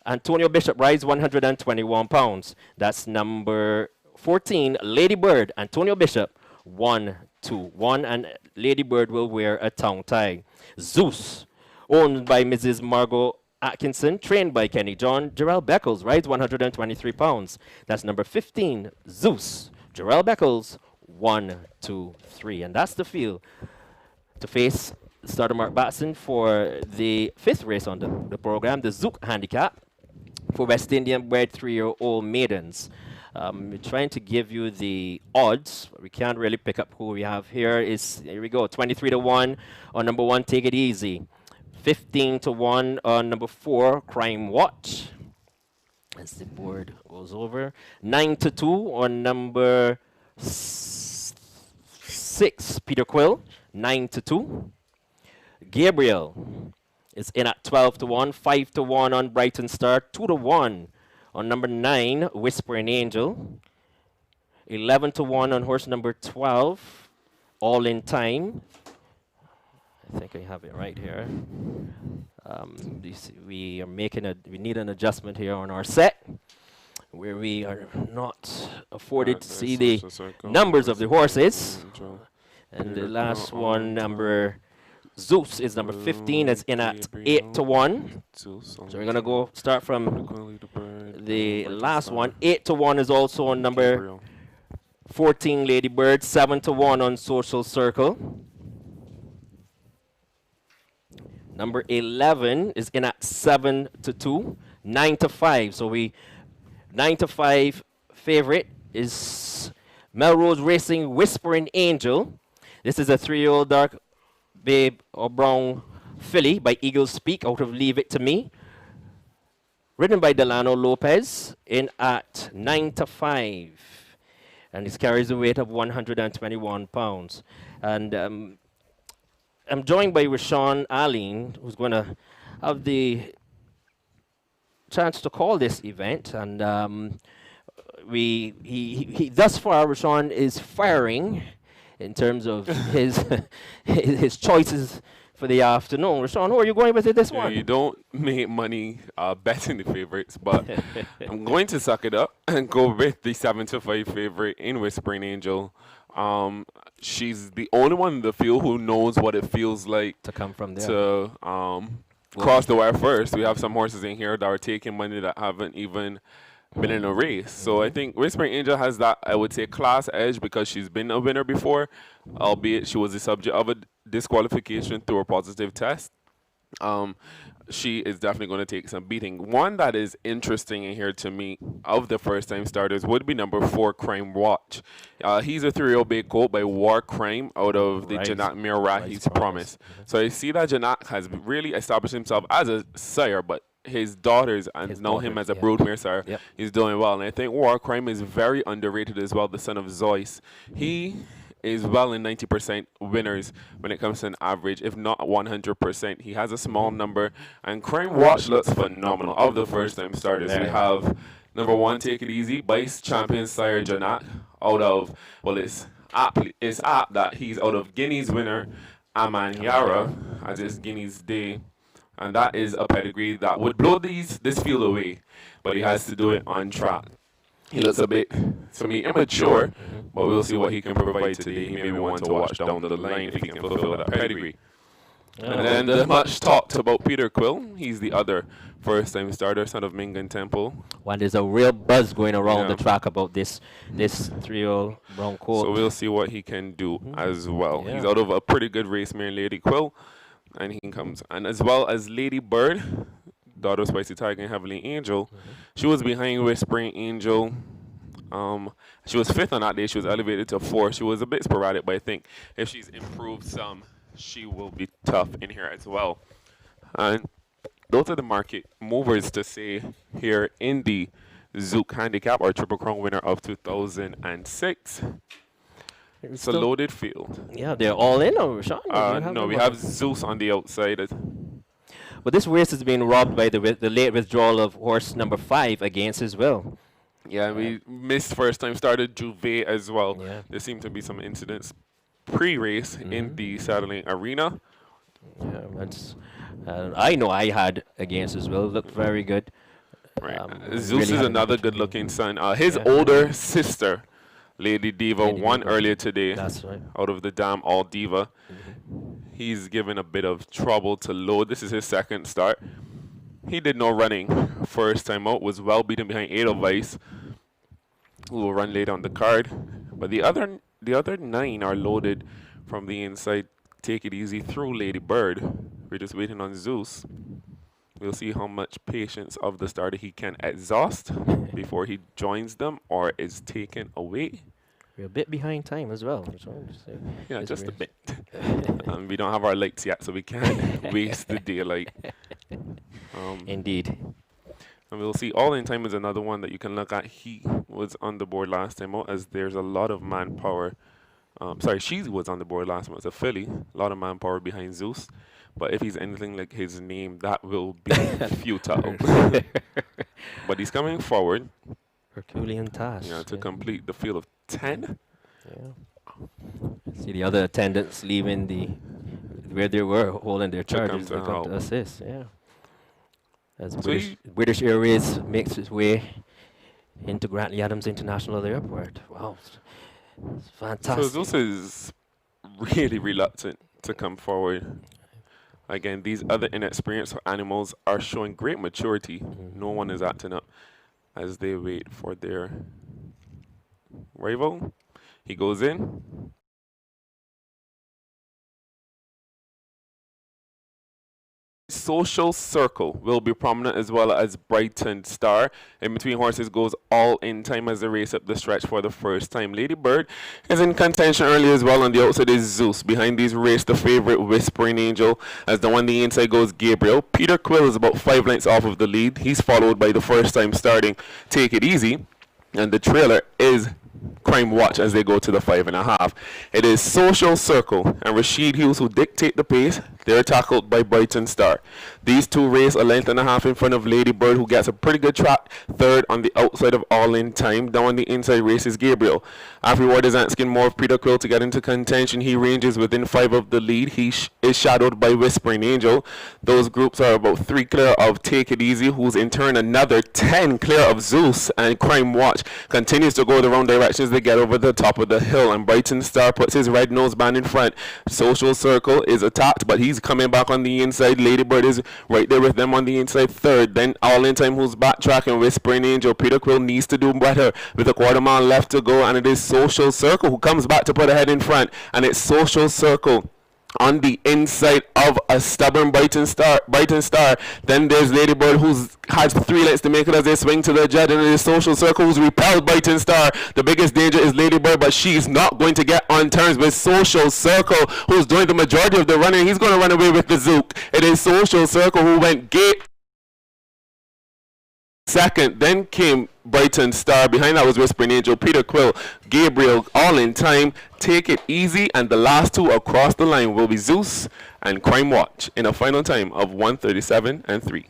Antonio Bishop rides 121 pounds. That's number 14, Lady Bird, Antonio Bishop, 121. And Lady Bird will wear a tongue tie. Zeus, owned by Mrs. Margot Atkinson, trained by Kenny John. Jarrell Beckles rides 123 pounds. That's number 15, Zeus. Jarrell Beckles, 1, 2, 3. And that's the field to face starter Mark Batson for the 5th race on the program, the Zouk Handicap for West Indian bred 3-year-old maidens. We're trying to give you the odds. We can't really pick up who we have here. Here we go, 23 to 1 on number 1, Take It Easy. 15 to 1 on number 4, Crime Watch. As the board goes over. 9 to 2 on number 6, Peter Quill. 9 to 2. Gabriel is in at 12 to 1. 5 to 1 on Brighton Star. 2 to 1 on number 9, Whispering Angel. 11 to 1 on horse number 12, All in Time. I think I have it right here. We need an adjustment here on our set, where we are not afforded to see the numbers of the horses. And the last one, number Zeus, is number 15. It's in at 8 to 1. So we're gonna go start from the last one. 8 to 1 is also on number 14, Lady Bird. 7 to 1 on Social Circle. Number 11 is in at 7 to 2. 9 to 5. So 9 to 5 favorite is Melrose Racing Whispering Angel. This is a 3-year-old dark babe or brown filly by Eagle Speak out of Leave It to Me. Ridden by Delano Lopez in at 9 to 5. And this carries a weight of 121 pounds. And I'm joined by Rashawn Allen, who's going to have the chance to call this event. And he thus far, Rashawn is firing in terms of his choices for the afternoon. Rashawn, who are you going with this one? You don't make money betting the favorites, but I'm going to suck it up and go with the 7 to 5 favorite in Whispering Angel. She's the only one in the field who knows what it feels like to come from there, to cross the wire first. We have some horses in here that are taking money that haven't even been in a race. So I think Whispering Angel has that, I would say, class edge because she's been a winner before, albeit she was the subject of a disqualification through a positive test. She is definitely going to take some beating. One that is interesting in here to me of the first-time starters would be number 4, Crime Watch. He's a 3-year-old big colt by War Crime out of the Janak Mirahi's Promise. So I see that Janak has really established himself as a sire, but his daughters and now him as a broodmare sire, he's doing well. And I think War Crime is very underrated as well, the son of Zeus. He is well in 90% winners when it comes to an average, if not 100%. He has a small number, and Crime Watch looks phenomenal. Of the first-time starters, we have number 1, Take It Easy, Vice Champion Sire Janak, out of, well, it's apt that he's out of Guinea's winner, Aman Yara, as it's Guinea's day. And that is a pedigree that would blow this field away, but he has to do it on track. He looks a bit, to me, immature, but we'll see what he can provide today. He may be one to watch down the line if he can fulfill that pedigree. And then the much talked about Peter Quill. He's the other first-time starter, son of Mingan Temple. Well, there's a real buzz going around the track about this 3-year-old brown colt. So we'll see what he can do as well. He's out of a pretty good race mare, Lady Quill, and he comes. And as well as Lady Bird, daughter of Spicy Tiger and Heavenly Angel. She was behind Whispering Angel. She was 5th on that day. She was elevated to 4th. She was a bit sporadic, but I think if she's improved some, she will be tough in here as well. And those are the market movers to say here in the Zouk Handicap, our Triple Crown winner of 2006. It's a loaded field. Yeah, they're all in, or Sean? No, we have Zeus on the outside. But this race is being robbed by the late withdrawal of horse number 5, Against His Will. Yeah, we missed first time started Juve as well. Yeah. There seemed to be some incidents pre-race in the saddling arena. Yeah, that's. I know I had against as well. Looked very good. Right. Zeus Really is had a another good good-looking son. His Yeah. older sister, Lady Diva, Lady won Diva. earlier today That's right. out of the Dam All Diva. He's given a bit of trouble to load. This is his second start. He did no running first time out, was well beaten behind Edelweiss, who will run later on the card. But the other 9 are loaded from the inside. Take it easy through Lady Bird. We're just waiting on Zeus. We'll see how much patience of the starter he can exhaust before he joins them or is taken away. We're a bit behind time as well. That's all I'm just saying. Yeah, This just a race. bit. We don't have our lights yet, so we can't waste the daylight. Indeed. And we'll see All in Time is another one that you can look at. He was on the board last time out, as there's a lot of manpower. Sorry, she was on the board last time. It's a filly. A lot of manpower behind Zeus. But if he's anything like his name, that will be futile. But he's coming forward. Herculean task. Yeah, to complete the field of 10. Yeah. See the other attendants leaving where they were holding their To come charges. to They come help. to assist. Yeah. As So British Airways makes its way into Grantley Adams International Airport. Wow. It's fantastic. So Zeus is really reluctant to come forward. Again, these other inexperienced animals are showing great maturity. No one is acting up as they wait for their rival. He goes in. Social Circle will be prominent, as well as Brighton Star. In between horses goes All in Time as they race up the stretch for the first time. Lady Bird is in contention early as well. On the outside is Zeus. Behind these race the favorite Whispering Angel. As the one the inside goes Gabriel. Peter Quill is about 5 lengths off of the lead. He's followed by the first time starting Take It Easy. And the trailer is Crime Watch as they go to the 5.5. It is Social Circle and Rashid Hughes who dictate the pace. They're tackled by Brighton Star. These two race a length and a half in front of Lady Bird, who gets a pretty good track. Third on the outside of All in Time. Down on the inside races Gabriel. Afterward is asking more of Peter Quill to get into contention. He ranges within 5 of the lead. He is shadowed by Whispering Angel. Those groups are about 3 clear of Take It Easy, who's in turn another 10 clear of Zeus. And Crime Watch continues to go the wrong directions. They get over the top of the hill, and Brighton Star puts his red nose band in front. Social Circle is attacked, but he's coming back on the inside. Ladybird is right there with them on the inside. Third, then All in Time, who's backtracking. Whispering Angel. Peter Quill needs to do better with a quarter mile left to go, and it is Social Circle who comes back to put a head in front, and it's Social Circle on the inside of a stubborn Brighton Star. Then there's Ladybird, who has 3 lengths to make it as they swing to the jet, and it is Social Circle who's repelled Brighton Star. The biggest danger is Ladybird, but she's not going to get on terms with Social Circle, who's doing the majority of the running. He's going to run away with the Zook. It is Social Circle who went gate second, then came Brighton Star. Behind that was Whispering Angel, Peter Quill, Gabriel, All in Time, Take It Easy, and the last 2 across the line will be Zeus and Crime Watch in a final time of 1:37 and 3.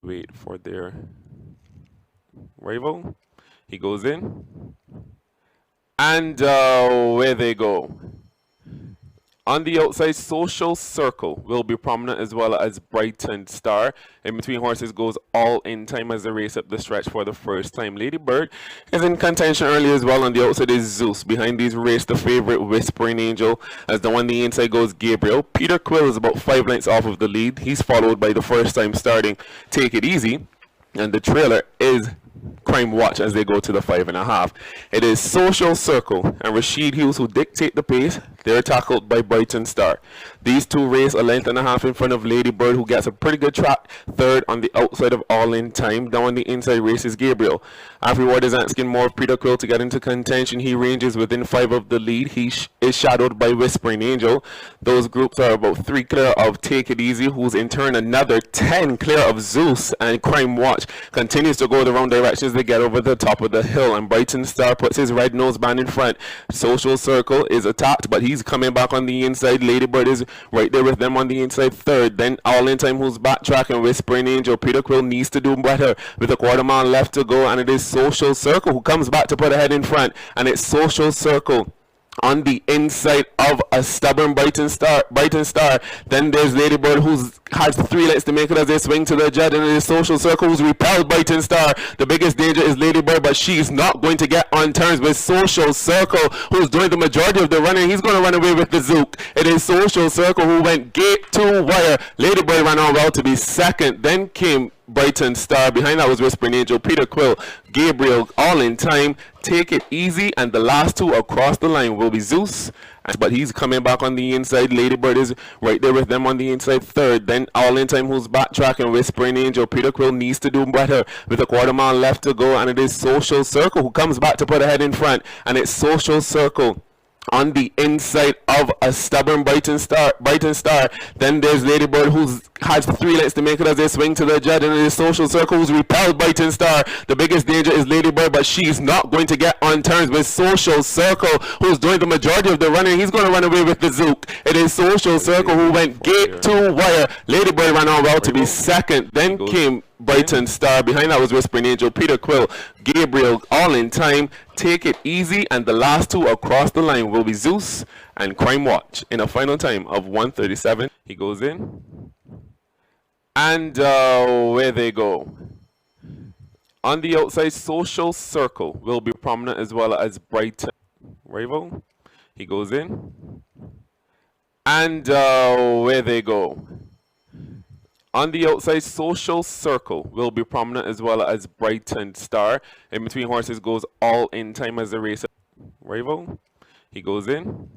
Wait for their rival. He goes in, and away they go. On the outside, Social Circle will be prominent as well as Brighton Star. In between horses goes All In Time as they race up the stretch for the first time. Lady Bird is in contention early as well. On the outside is Zeus. Behind these race the favorite Whispering Angel. As the one on the inside goes Gabriel. Peter Quill is about 5 lengths off of the lead. He's followed by the first time starting Take It Easy. And the trailer is Crime Watch as they go to the 5.5. It is Social Circle and Rashid Hughes who dictate the pace. They're tackled by Brighton Star. These two race a length and a half in front of Lady Bird, who gets a pretty good track third on the outside of All In Time. Down on the inside races Gabriel. Afterward is asking more of Peter Quill to get into contention. He ranges within 5 of the lead. He is shadowed by Whispering Angel. Those groups are about 3 clear of Take It Easy, who's in turn another 10 clear of Zeus, and Crime Watch continues to go the wrong direction as they get over the top of the hill, and Brighton Star puts his red nose band in front. Social Circle is attacked, but he's coming back on the inside. Ladybird is right there with them on the inside third. Then All In Time, who's backtracking. Whispering Angel. Peter Quill needs to do better with a quarter mile left to go, and it is Social Circle who comes back to put a head in front, and it's Social Circle on the inside of a stubborn Brighton Star. Then there's Ladybird, who has 3 lengths to make it as they swing to the jet, and it is Social Circle who's repelled Brighton Star. The biggest danger is Ladybird, but she's not going to get on terms with Social Circle, who's doing the majority of the running. He's going to run away with the Zook. It is Social Circle who went gate to wire. Ladybird ran on well to be second. Then came Brighton Star. Behind that was Whispering Angel, Peter Quill, Gabriel, All In Time, Take It Easy, and the last 2 across the line will be Zeus. But he's coming back on the inside. Ladybird is right there with them on the inside third. Then All In Time, who's backtracking. Whispering Angel. Peter Quill needs to do better with a quarter mile left to go, and it is Social Circle who comes back to put a head in front, and it's Social Circle on the inside of a stubborn Brighton Star. Then there's Ladybird, who has 3 lengths to make it as they swing to the jet, and it is Social Circle who's repelled Brighton Star. The biggest danger is Ladybird, but she's not going to get on terms with Social Circle, who's doing the majority of the running. He's going to run away with the Zook. It is Social Circle who went gate to wire. Ladybird ran on well to be second. Then came Brighton Star. Behind that was Whispering Angel, Peter Quill, Gabriel, All In Time, Take It Easy, and the last 2 across the line will be Zeus and Crime Watch. In a final time of 1:37, he goes in, and where they go. On the outside, Social Circle will be prominent as well as Brighton. Rival, he goes in, and where they go. On the outside, Social Circle will be prominent as well as Brighton Star. In between horses goes All In Time as the race. Rival, he goes in,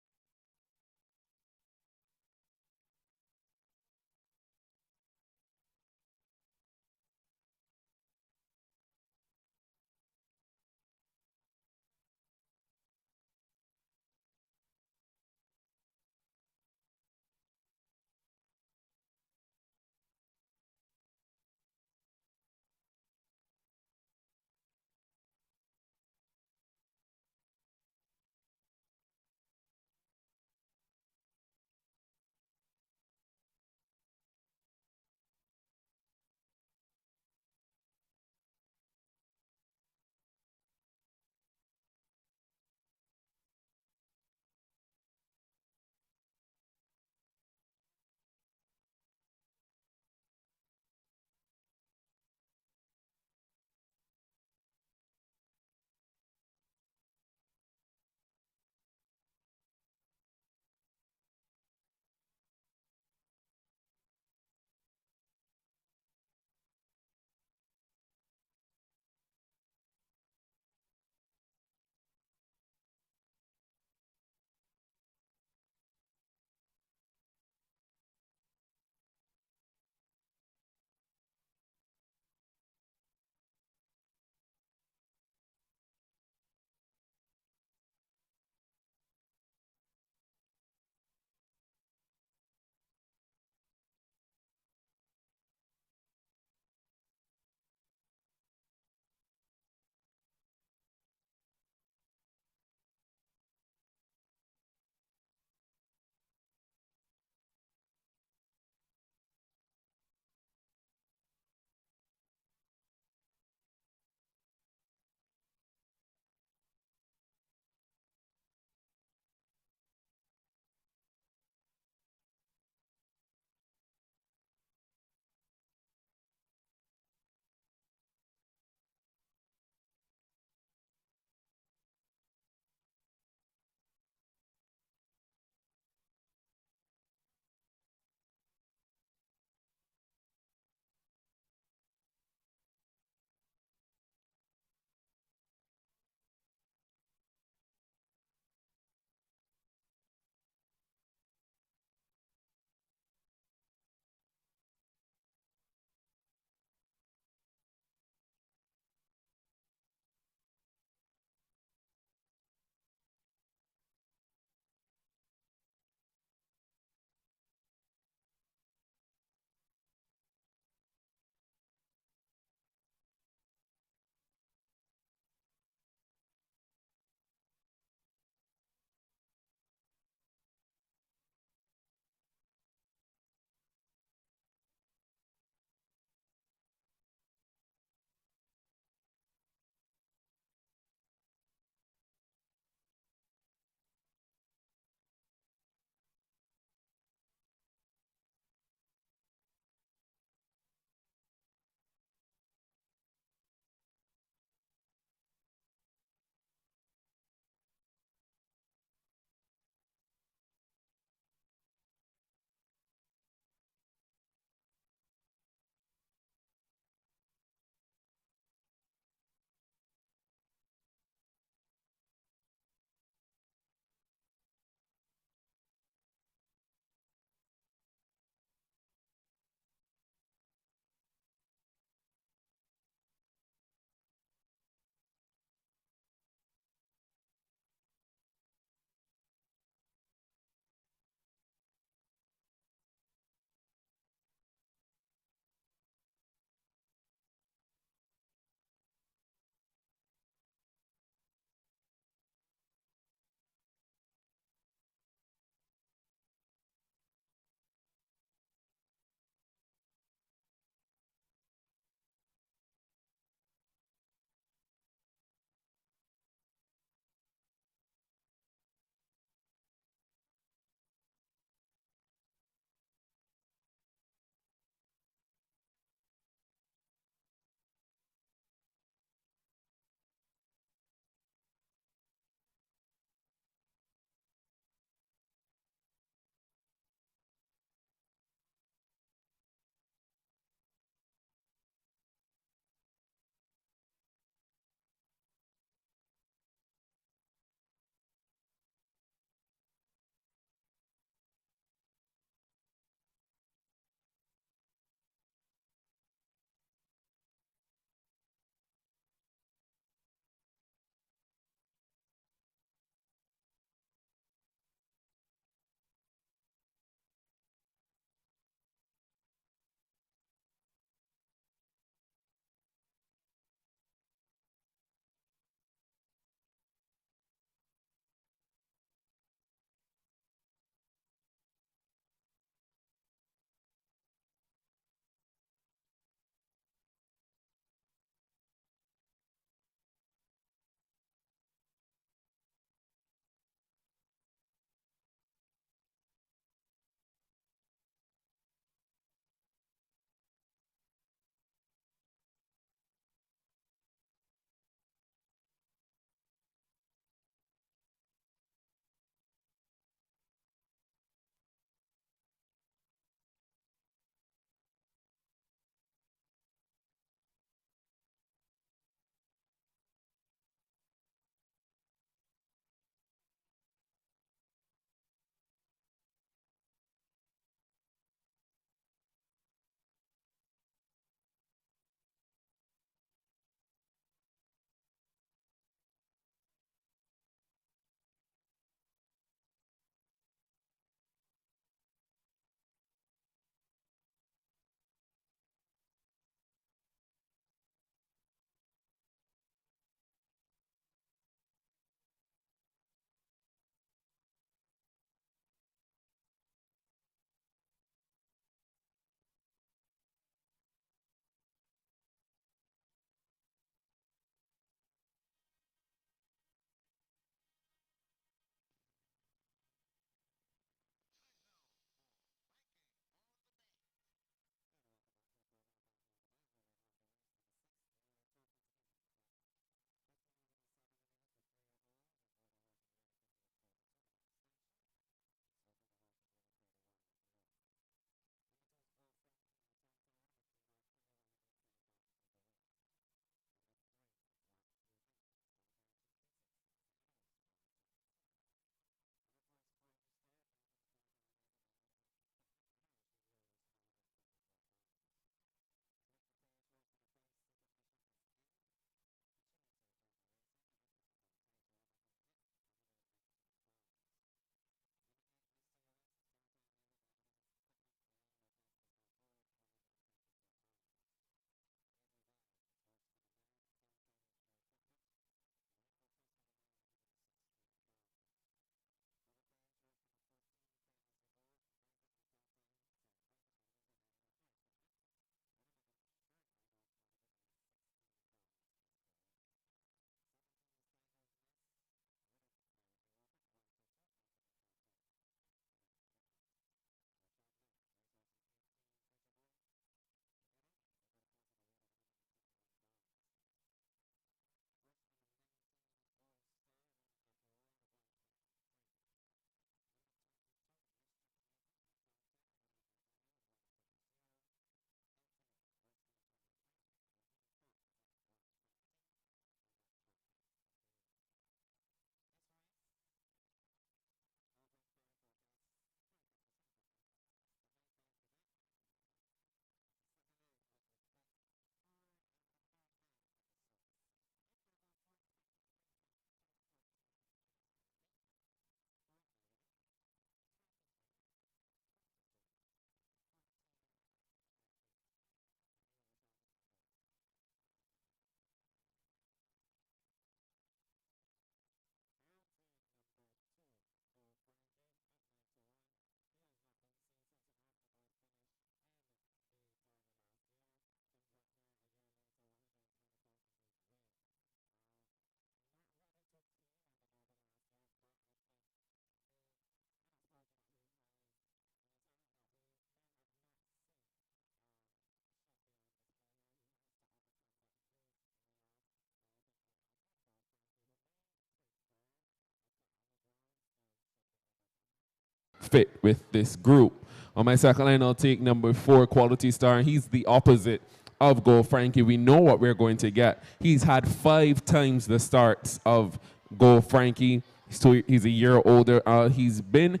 fit with this group. On my second line, I'll take number 4, Quality Star. He's the opposite of Go Frankie. We know what we're going to get. He's had 5 times the starts of Go Frankie. So he's a year older. He's been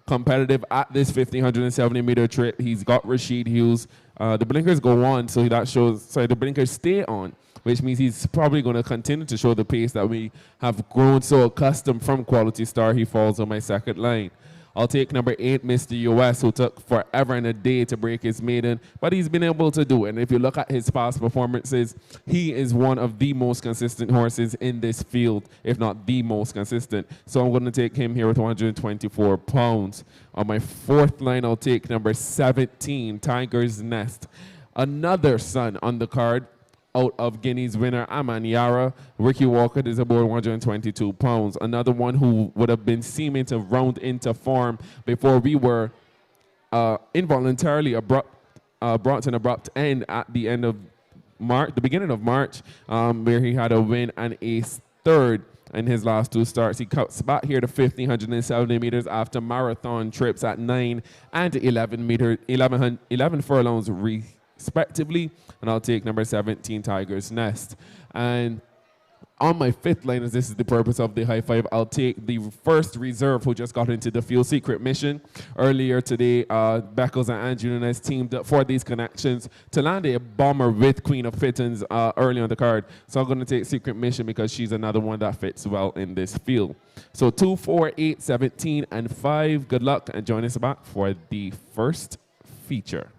competitive at this 1,570-meter trip. He's got Rashid Hughes. The blinkers go on, so that shows. Sorry, the blinkers stay on, which means he's probably going to continue to show the pace that we have grown so accustomed from Quality Star. He falls on my second line. I'll take number 8, Mr. US, who took forever and a day to break his maiden, but he's been able to do it. And if you look at his past performances, he is one of the most consistent horses in this field, if not the most consistent. So I'm going to take him here with 124 pounds. On my fourth line, I'll take number 17, Tiger's Nest. Another son on the card out of Guinea's winner, Amanyara. Ricky Walker is aboard 122 pounds. Another one who would have been seeming to round into form before we were involuntarily brought to an abrupt end at the end of March, the beginning of March, where he had a win and a third in his last 2 starts. He cuts back here to 1,570 meters after marathon trips at 9 and 11 furlongs respectively, and I'll take number 17, Tiger's Nest. And on my fifth line, as this is the purpose of the high five, I'll take the first reserve who just got into the field, Secret Mission. Earlier today, Beckles and Andrew Nunes teamed up for these connections to land a bomber with Queen of Fittins early on the card. So I'm going to take Secret Mission because she's another one that fits well in this field. So 2, 4, 8, 17, and 5. Good luck, and join us back for the first feature.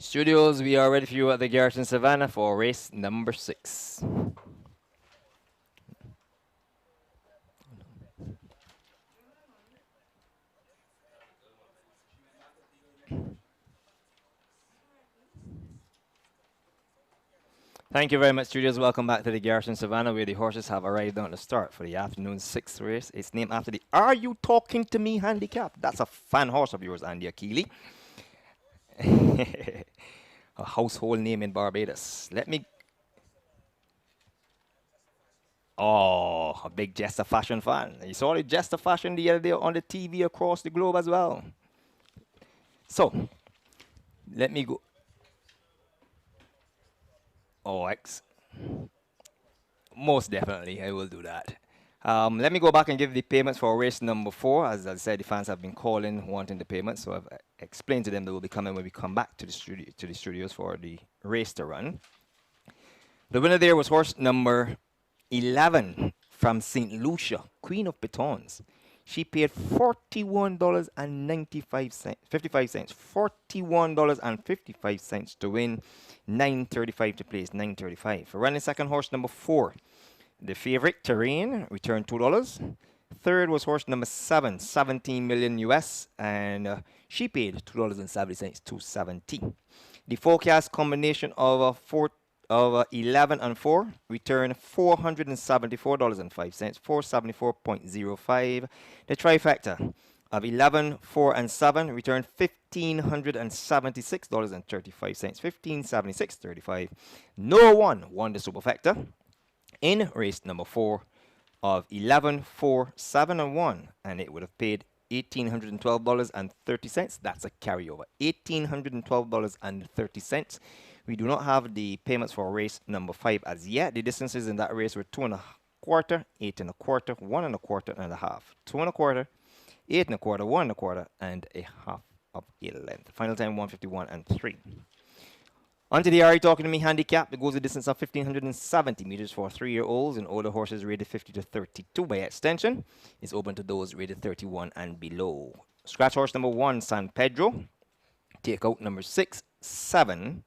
Studios, we are ready for you at the Garrison Savannah for race number 6. Thank you very much, Studios. Welcome back to the Garrison Savannah, where the horses have arrived on the start for the afternoon 6th race. It's named after the Are You Talking to Me handicap. That's a fan horse of yours, Andy Akili. A household name in Barbados. Let me... Oh, a big Jester Fashion fan. You saw the Jester Fashion the other day on the TV across the globe as well. So, let me go... Oh, most definitely, I will do that. Let me go back and give the payments for race number 4. As I said, the fans have been calling, wanting the payments, so I've explained to them they will be coming when we come back to the studios for the race to run. The winner there was horse number 11 from St. Lucia, Queen of Pitons. She paid $41.55, $41.55 to win, $9.35 to place, $9.35. For running second, horse number 4, the favorite, Terrain, returned $2. Third was horse number 7, 17 million US, and she paid $2.70, $2.70. The forecast combination of 11 and 4 returned $474.05, 474.05. The trifecta of 11, 4, and 7 returned $1,576.35, $1,576.35. No one won the superfecta in race number 4 of 11, 4, 7, and 1, and it would have paid $1,812.30. That's a carryover, $1,812.30. We do not have the payments for race number 5 as yet. The distances in that race were 2 1/4, 8 1/4, 1 1/4 and a half. 2 1/4, 8 1/4, 1 1/4, and a half of a length. Final time 151 and 3. Onto the Are You Talking to Me handicap. It goes a distance of 1,570 meters for 3-year-olds and older horses rated 50 to 32 by extension. It's open to those rated 31 and below. Scratch horse number 1, San Pedro. Take out number 6, 7,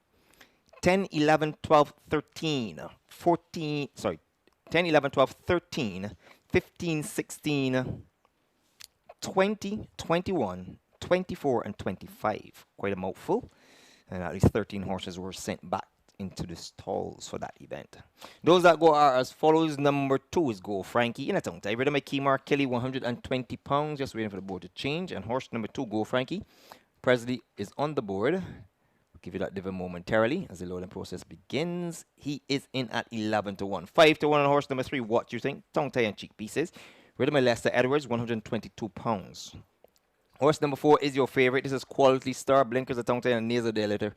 10, 11, 12, 13, 14, sorry, 10, 11, 12, 13, 15, 16, 20, 21, 24, and 25. Quite a mouthful. And at least 13 horses were sent back into the stalls for that event. Those that go are as follows. Number 2 is Go Frankie in a tongue tie. Rhythm by Kemar Kelly, 120 pounds, just waiting for the board to change. And horse number 2, Go Frankie, Presley is on the board. I'll give you that dividend momentarily as the loading process begins. He is in at 11 to 1. 5 to 1 on horse number 3. What do you think? Tongue tie and cheek pieces. Rhythm by Lester Edwards, 122 pounds. Horse number 4 is your favorite. This is Quality Star, blinkers, a tongue tie, and a nasal dilator.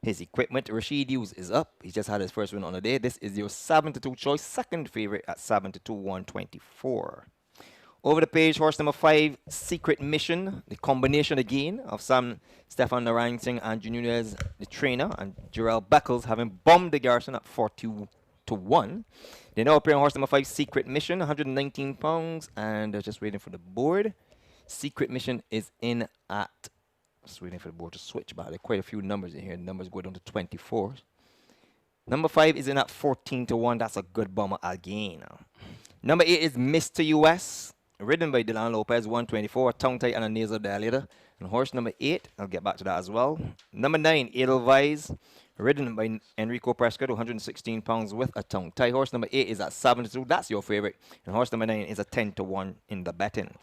His equipment, Rashid Hughes, is up. He just had his first win on the day. This is your 7 to 2 choice, second favorite at 7 to 2, 124. Over the page, horse number 5, Secret Mission. The combination again of Stefan Narang Andrew Nunez, the trainer, and Jarrell Beckles having bombed the Garrison at 42 to 1. They now appear on horse number 5, Secret Mission, 119 pounds, and they're just waiting for the board. Secret Mission is in at, just waiting for the board to switch, but there are quite a few numbers in here. The numbers go down to 24. Number 5 is in at 14 to 1. That's a good bomber again. Number 8 is Mr. US, ridden by Dylan Lopez, 124, a tongue tie and a nasal dilator. And horse number 8, I'll get back to that as well. Number 9, Edelweiss, ridden by Enrico Prescott, 116 pounds with a tongue tie. Horse number 8 is at 7 to 2. That's your favorite. And horse number 9 is a 10 to 1 in the betting.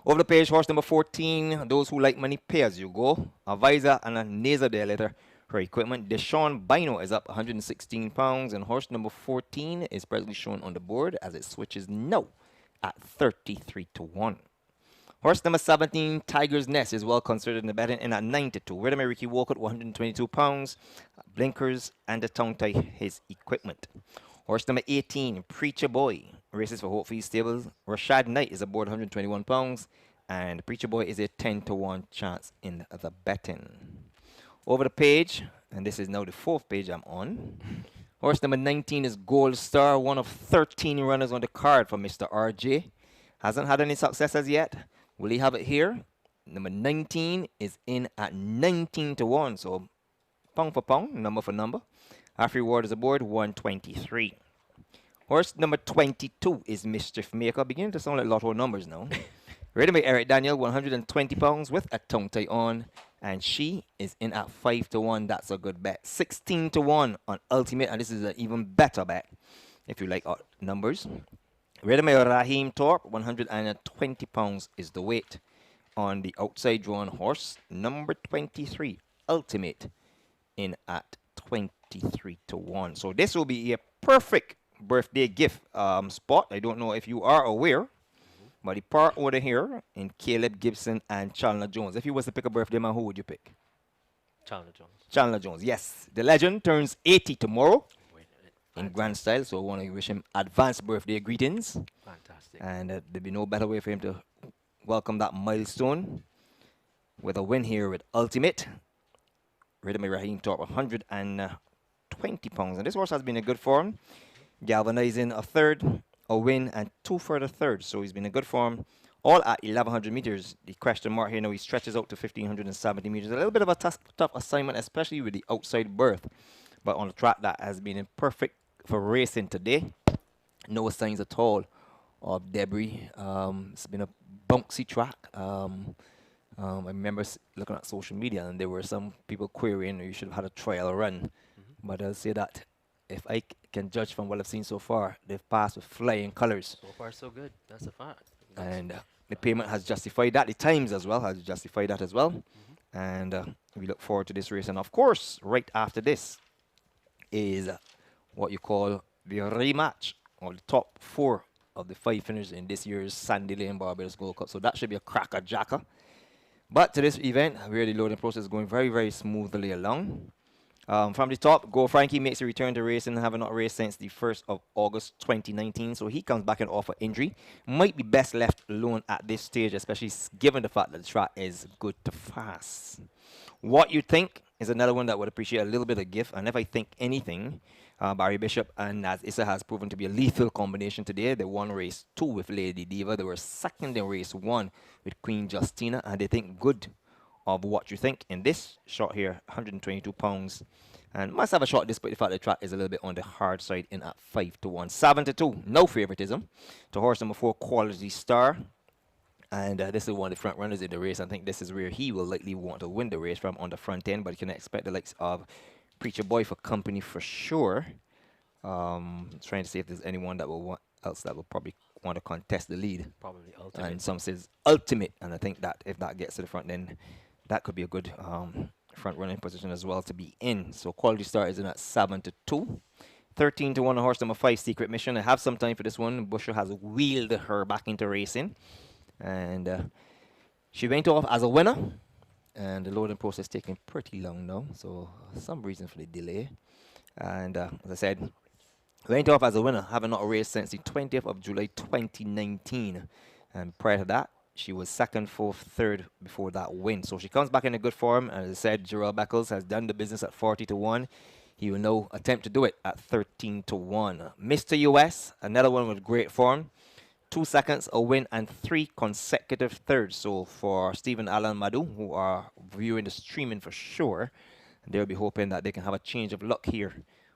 Over the page, horse number 14, those who like money, pay as you go. A visor and a nasal dilator for equipment. Deshaun Bino is up 116 pounds, and horse number 14 is presently shown on the board as it switches now at 33 to 1. Horse number 17, Tiger's Nest, is well considered in the betting and at 9 to 2. Rhythm Ricky Walcott, 122 pounds, blinkers and the tongue tie, his equipment. Horse number 18, Preacher Boy, races for Hope Feast Stables. Rashad Knight is aboard 121 pounds, and Preacher Boy is a 10 to 1 chance in the betting. Over the page, and this is now the 4th page I'm on. Horse number 19 is Gold Star, one of 13 runners on the card for Mr. RJ. Hasn't had any success as yet. Will he have it here? Number 19 is in at 19 to 1, so pound for pound, number for number. Half reward is aboard 123. Horse number 22 is Mischief Maker. Beginning to sound like lotto numbers now. Ready by Eric Daniel, 120 pounds with a tongue tie on. And she is in at 5 to 1. That's a good bet. 16 to 1 on Ultimate. And this is an even better bet if you like numbers. Ready by Raheem Torp, 120 pounds is the weight on the outside drawn horse. Number 23, Ultimate, in at 23 to 1. So this will be a perfect birthday gift spot. I don't know if you are aware, but the part over here in Caleb Gibson and Chandler Jones. If you was to pick a birthday man, who would you pick? Chandler Jones. Chandler Jones, yes. The legend turns 80 tomorrow in grand style, so I want to wish him advanced birthday greetings. Fantastic. And there'd be no better way for him to welcome that milestone with a win here with Ultimate. Ready by Raheem Torp, 120 pounds. And this horse has been in good form, galvanizing a third, a win, and 2 further thirds. So he's been in good form, all at 1,100 meters. The question mark here now, he stretches out to 1,570 meters. A little bit of a tough assignment, especially with the outside berth. But on the track that has been in perfect for racing today. No signs at all of debris. It's been a bouncy track. I remember looking at social media and there were some people querying you should have had a trial run. But I'll say that if I can judge from what I've seen so far, they've passed with flying colors. So far, so good. That's a fact. And the payment has justified that. The times as well has justified that as well. And we look forward to this race. And of course, right after this is what you call the rematch or the top 4 of the 5 finishers in this year's Sandy Lane Barbados Gold Cup. So that should be a cracker jacker. But to this event, where the loading process is going very, very smoothly along. From the top, Go Frankie makes a return to racing, having not raced since the 1st of August 2019. So he comes back and off an injury. Might be best left alone at this stage, especially given the fact that the track is good to fast. What you think is another one that would appreciate a little bit of gift. And if I think anything, Barry Bishop and Naz Issa has proven to be a lethal combination today. They won race 2 with Lady Diva. They were second in race 1 with Queen Justina. And they think good of what you think in this shot here, 122 pounds. And must have a shot despite the fact the track is a little bit on the hard side in at 5 to 1. 7 to 2, no favoritism. To horse number 4, Quality Star. And this is one of the front runners in the race. I think this is where he will likely want to win the race from on the front end. But you can expect the likes of Preacher Boy for company for sure. Trying to see if there's anyone that will else that will probably want to contest the lead. Probably Ultimate. And some says Ultimate. And I think that if that gets to the front, then that could be a good front running position as well to be in. So Quality Star is in at 7 to 2. 13 to 1 on horse number 5, Secret Mission. I have some time for this one. Busher has wheeled her back into racing. And she went off as a winner. And the loading process taking pretty long now. So some reason for the delay. And as I said, went off as a winner, having not raced since the 20th of July 2019. And prior to that, she was 2nd, 4th, 3rd before that win. So she comes back in a good form. And as I said, Gerald Beckles has done the business at 40 to 1. He will now attempt to do it at 13 to 1. Mr. US, another one with great form. 2 seconds, a win, and 3 consecutive thirds. So for Stephen Allen Madu, who are viewing the streaming for sure, they'll be hoping that they can have a change of luck here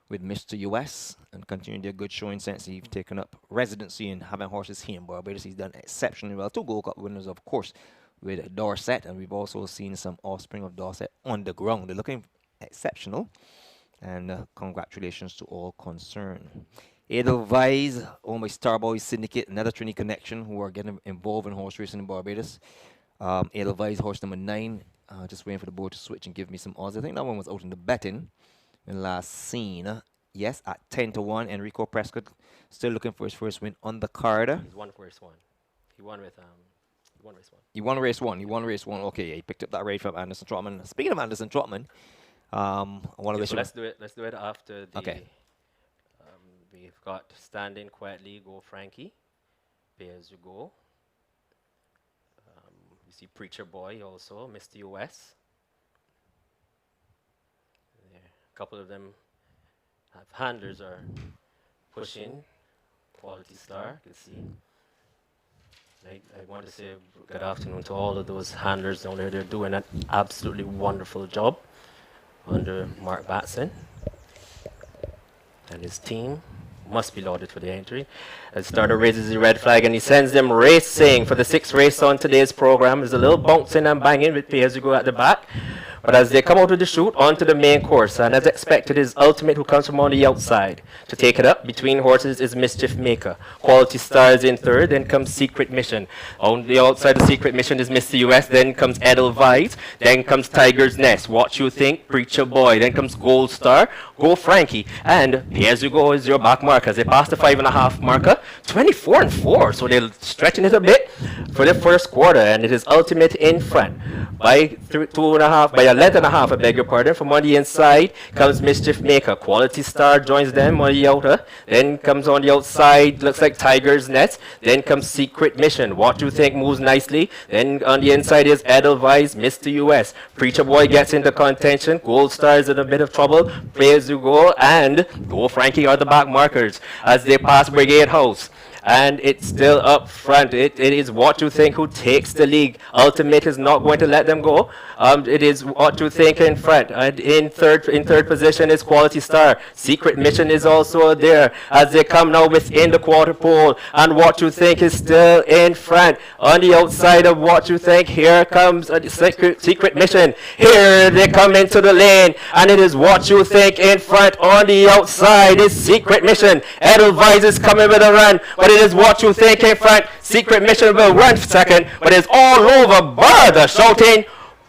with Mr. US and continue their good showing since he's taken up residency and having horses here in Barbados. He's done exceptionally well. 2 Gold Cup winners, of course, with Dorset, and we've also seen some offspring of Dorset on the ground. They're looking exceptional, and congratulations to all concerned. Edelweiss, owned by Starboy Syndicate, another Trinity connection who are getting involved in horse racing in Barbados. Edelweiss, horse number 9, just waiting for the board to switch and give me some odds. I think that one was out in the betting in last seen. Yes, at 10 to 1. Enrico Prescott still looking for his first win on the card. He's won race 1. He won with he won race 1. He won race 1. He won race 1. Okay, yeah, he picked up that race from Anderson Trotman. Speaking of Anderson Trotman, I want to so let's do it. Let's do it after the. Okay. We've got Standing Quietly, Go Frankie, Pay As You Go. You see Preacher Boy also, Mr. US. There. A couple of them have handlers are pushing. Quality Star, you can see. I want to say good afternoon to all of those handlers down there. They're doing an absolutely wonderful job. under Mark Batson and his team. Must be lauded for the entry. The starter raises the red flag and he sends them racing for the sixth race on today's program. There's a little bouncing and banging with pay as you go at the back. But as they come out of the chute onto the main course, and as expected is Ultimate, who comes from on the outside. To take it up between horses is Mischief Maker. Quality Stars in third, then comes Secret Mission. On the outside of Secret Mission is Mr. US, then comes Edelweiss, then comes Tiger's Nest. What You Think, Preacher Boy, then comes Gold Star, Go Frankie, and Pay As You Go is your back marker. As they pass the 5.5 marker, 24-4, so they're stretching it a bit for the first quarter, and it is Ultimate in front. By 2.5, by a length and a half, I beg your pardon. From on the inside comes Mischief Maker. Quality Star joins them on the outer. Then comes on the outside, looks like Tiger's Nest. Then comes Secret Mission. What You Think moves nicely. Then on the inside is Edelweiss, Mr. US. Preacher Boy gets into contention. Gold Star is in a bit of trouble. Play As You Go and Go Frankie are the back markers as they pass Brigade House. And it's still up front. It is What You Think who takes the lead. Ultimate is not going to let them go. It is What You Think in front. And in third position is Quality Star. Secret Mission is also there as they come now within the quarter pole. And What You Think is still in front. On the outside of What You Think, here comes a Secret Mission. Here they come into the lane. And it is What You Think in front. On the outside is Secret Mission. Edelweiss is coming with a run. But it is What You Think in front. Secret Mission will run second, but it's all over Barbados shouting,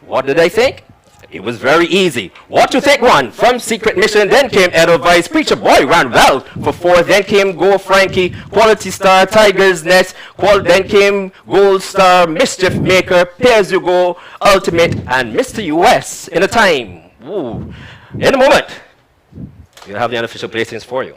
what did I think? It was very easy. What You Think won from Secret Mission, then came Edelweiss. Preacher Boy ran well for fourth, then came Go Frankie, Quality Star, Tiger's Nest, then came Gold Star, Mischief Maker, Pay As You Go, Ultimate, and Mr. US in a time. Ooh. In a moment, we'll have the unofficial placings for you.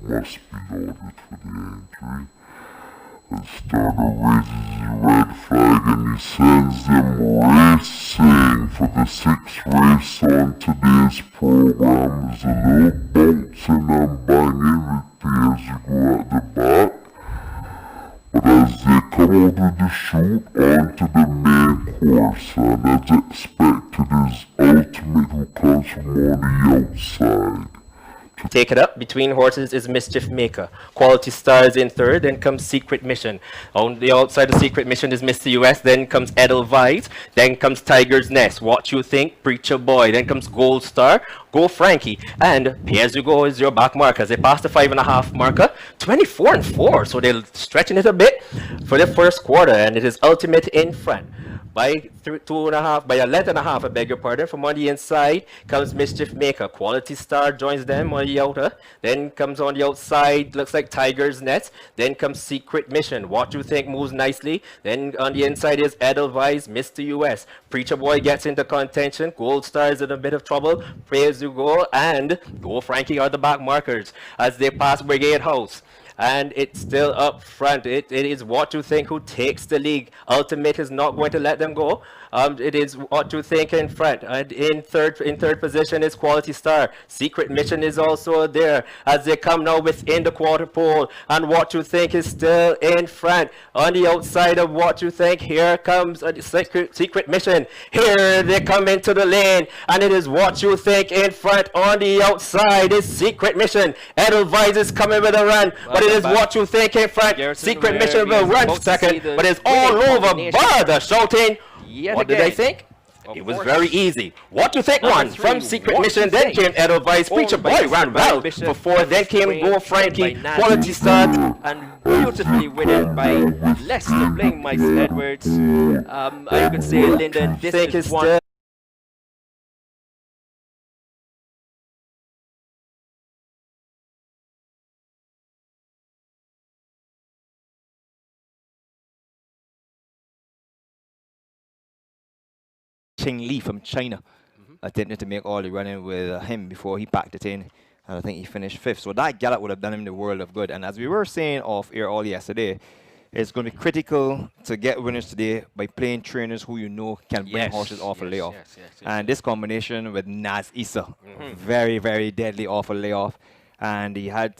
Must be loaded for the entry. The starter raises his red flag and he sends them racing for the sixth race on today's program. There's a little bouncing and banging with Pay As You Go at the back. But as they come out of the chute onto the main course, and as expected is Ultimate who comes from on the outside. To take it up between horses is Mischief Maker. Quality Stars in third, then comes Secret Mission. On the outside of Secret Mission is Mr. US, then comes Edelweiss, then comes Tiger's Nest. What You Think, Preacher Boy, then comes Gold Star, Go Frankie, and Pay As You Go is your back marker. As they pass the 5.5 marker, 24-4, so they're stretching it a bit for the first quarter, and it is Ultimate in front. By 2.5, by a length and a half, I beg your pardon. From on the inside comes Mischief Maker. Quality Star joins them on the outer. Then comes on the outside, looks like Tiger's Nest. Then comes Secret Mission. What You Think moves nicely. Then on the inside is Edelweiss, Mr. US. Preacher Boy gets into contention. Gold Star is in a bit of trouble. Pay As You Go and Go Frankie are the back markers as they pass Brigade House. And it's still up front. It is What You Think who takes the lead. Ultimate is not going to let them go. It is What You Think in front. And in third position is Quality Star. Secret Mission is also there as they come now within the quarter pole. And What You Think is still in front. On the outside of What You Think, here comes a Secret Mission. Here they come into the lane. And it is What You Think in front. On the outside is Secret Mission. Edelweiss is coming with a run. But it is What You Think in front. Secret Mission will run second. But it's all over Barbados shouting, what did I think? It was very easy. What you think one from Secret Mission, then came Edelweiss, Preacher Boy ran well for 4, then came Go Frankie, Quality Start, and beautifully winning by Lester playing Mice Edwards. I could say, Lyndon, this is one. Ching Lee from China attempted to make all the running with him before he packed it in. And I think he finished 5th. So that gallop would have done him the world of good. And as we were saying off air all yesterday, it's going to be critical to get winners today by playing trainers who you know can bring horses off a layoff. And this combination with Naz Issa, very, very deadly off a layoff. And he had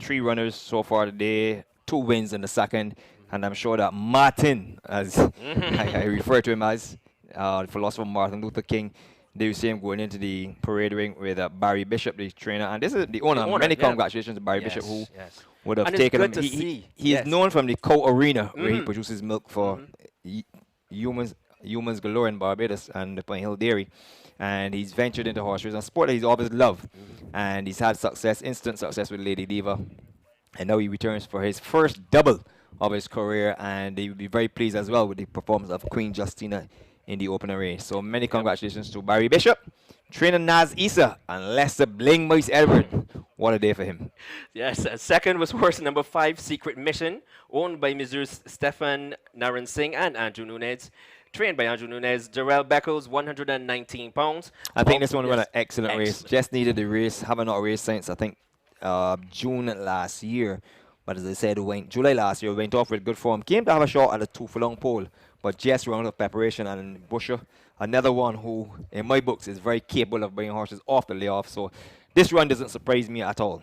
3 runners so far today, 2 wins in the second. And I'm sure that Martin, as I refer to him as, the philosopher Martin Luther King, they will see him going into the parade ring with Barry Bishop, the trainer. And this is the owner. Many congratulations to Barry Bishop, who would have taken him. He is known from the cow arena, where he produces milk for humans galore in Barbados and the Pine Hill Dairy. And he's ventured into horse racing, a sport that he's always loved. And he's had success, instant success with Lady Diva. And now he returns for his first double of his career. And he will be very pleased as well with the performance of Queen Justina in the opener race. So many congratulations to Barry Bishop, trainer Naz Issa, and Lester Bling Mice Edward. What a day for him. Yes, second was horse number 5, Secret Mission, owned by Messrs. Stefan Naran Singh and Andrew Nunez. Trained by Andrew Nunez, Jarrell Beckles, 119 pounds. I think this one ran an excellent race. Just needed the race. Haven't not raced since, I think, June last year. But as I said, July last year, went off with good form. Came to have a shot at a 2-furlong pole, but just round of preparation. And Busher, another one who, in my books, is very capable of bringing horses off the layoff. So this run doesn't surprise me at all.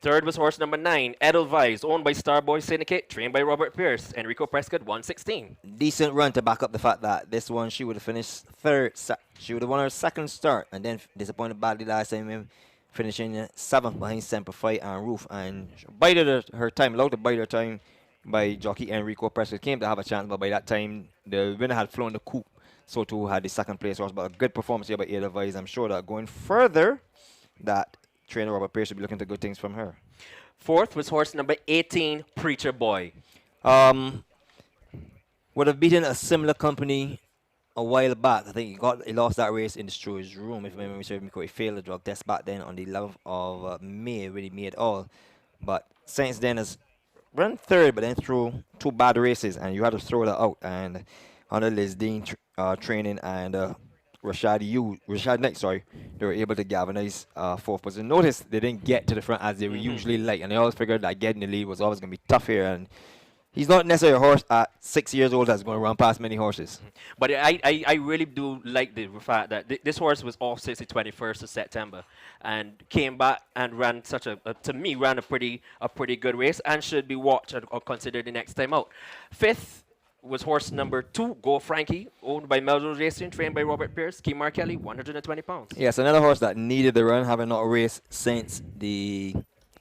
Third was horse number 9, Edelweiss, owned by Starboy Syndicate, trained by Robert Pierce. Enrico Prescott, 116. Decent run to back up the fact that this one, she would have finished 3rd. She would have won her 2nd start, and then disappointed badly last time, finishing 7th behind Semper Fi and Roof. And bided her time, allowed to bide her time by jockey Enrico Prescott. Came to have a chance, but by that time, the winner had flown the coop. So too had the 2nd place horse. But a good performance here by Edelweiss. I'm sure that going further, that trainer Robert Pierce should be looking to good things from her. Fourth was horse number 18, Preacher Boy. Would have beaten a similar company a while back. I think he lost that race in the Stewards room, if memory serves me correct. He failed the drug test back then on the 11th of May, really made all. But since then has run 3rd, but then threw 2 bad races, and you had to throw that out. And under Liz Dean training and Rashad Knight, they were able to galvanize 4th position. Notice they didn't get to the front as they were usually like, and they always figured that getting the lead was always going to be tough here. And he's not necessarily a horse at 6 years old that's going to run past many horses. But I really do like the fact that this horse was off since the 21st of September and came back and ran ran a pretty good race and should be watched or considered the next time out. 5th was horse number 2, Go Frankie, owned by Melrose Racing, trained by Robert Pierce. Key Mark Kelly, 120 pounds. Yes, another horse that needed the run, having not raced since the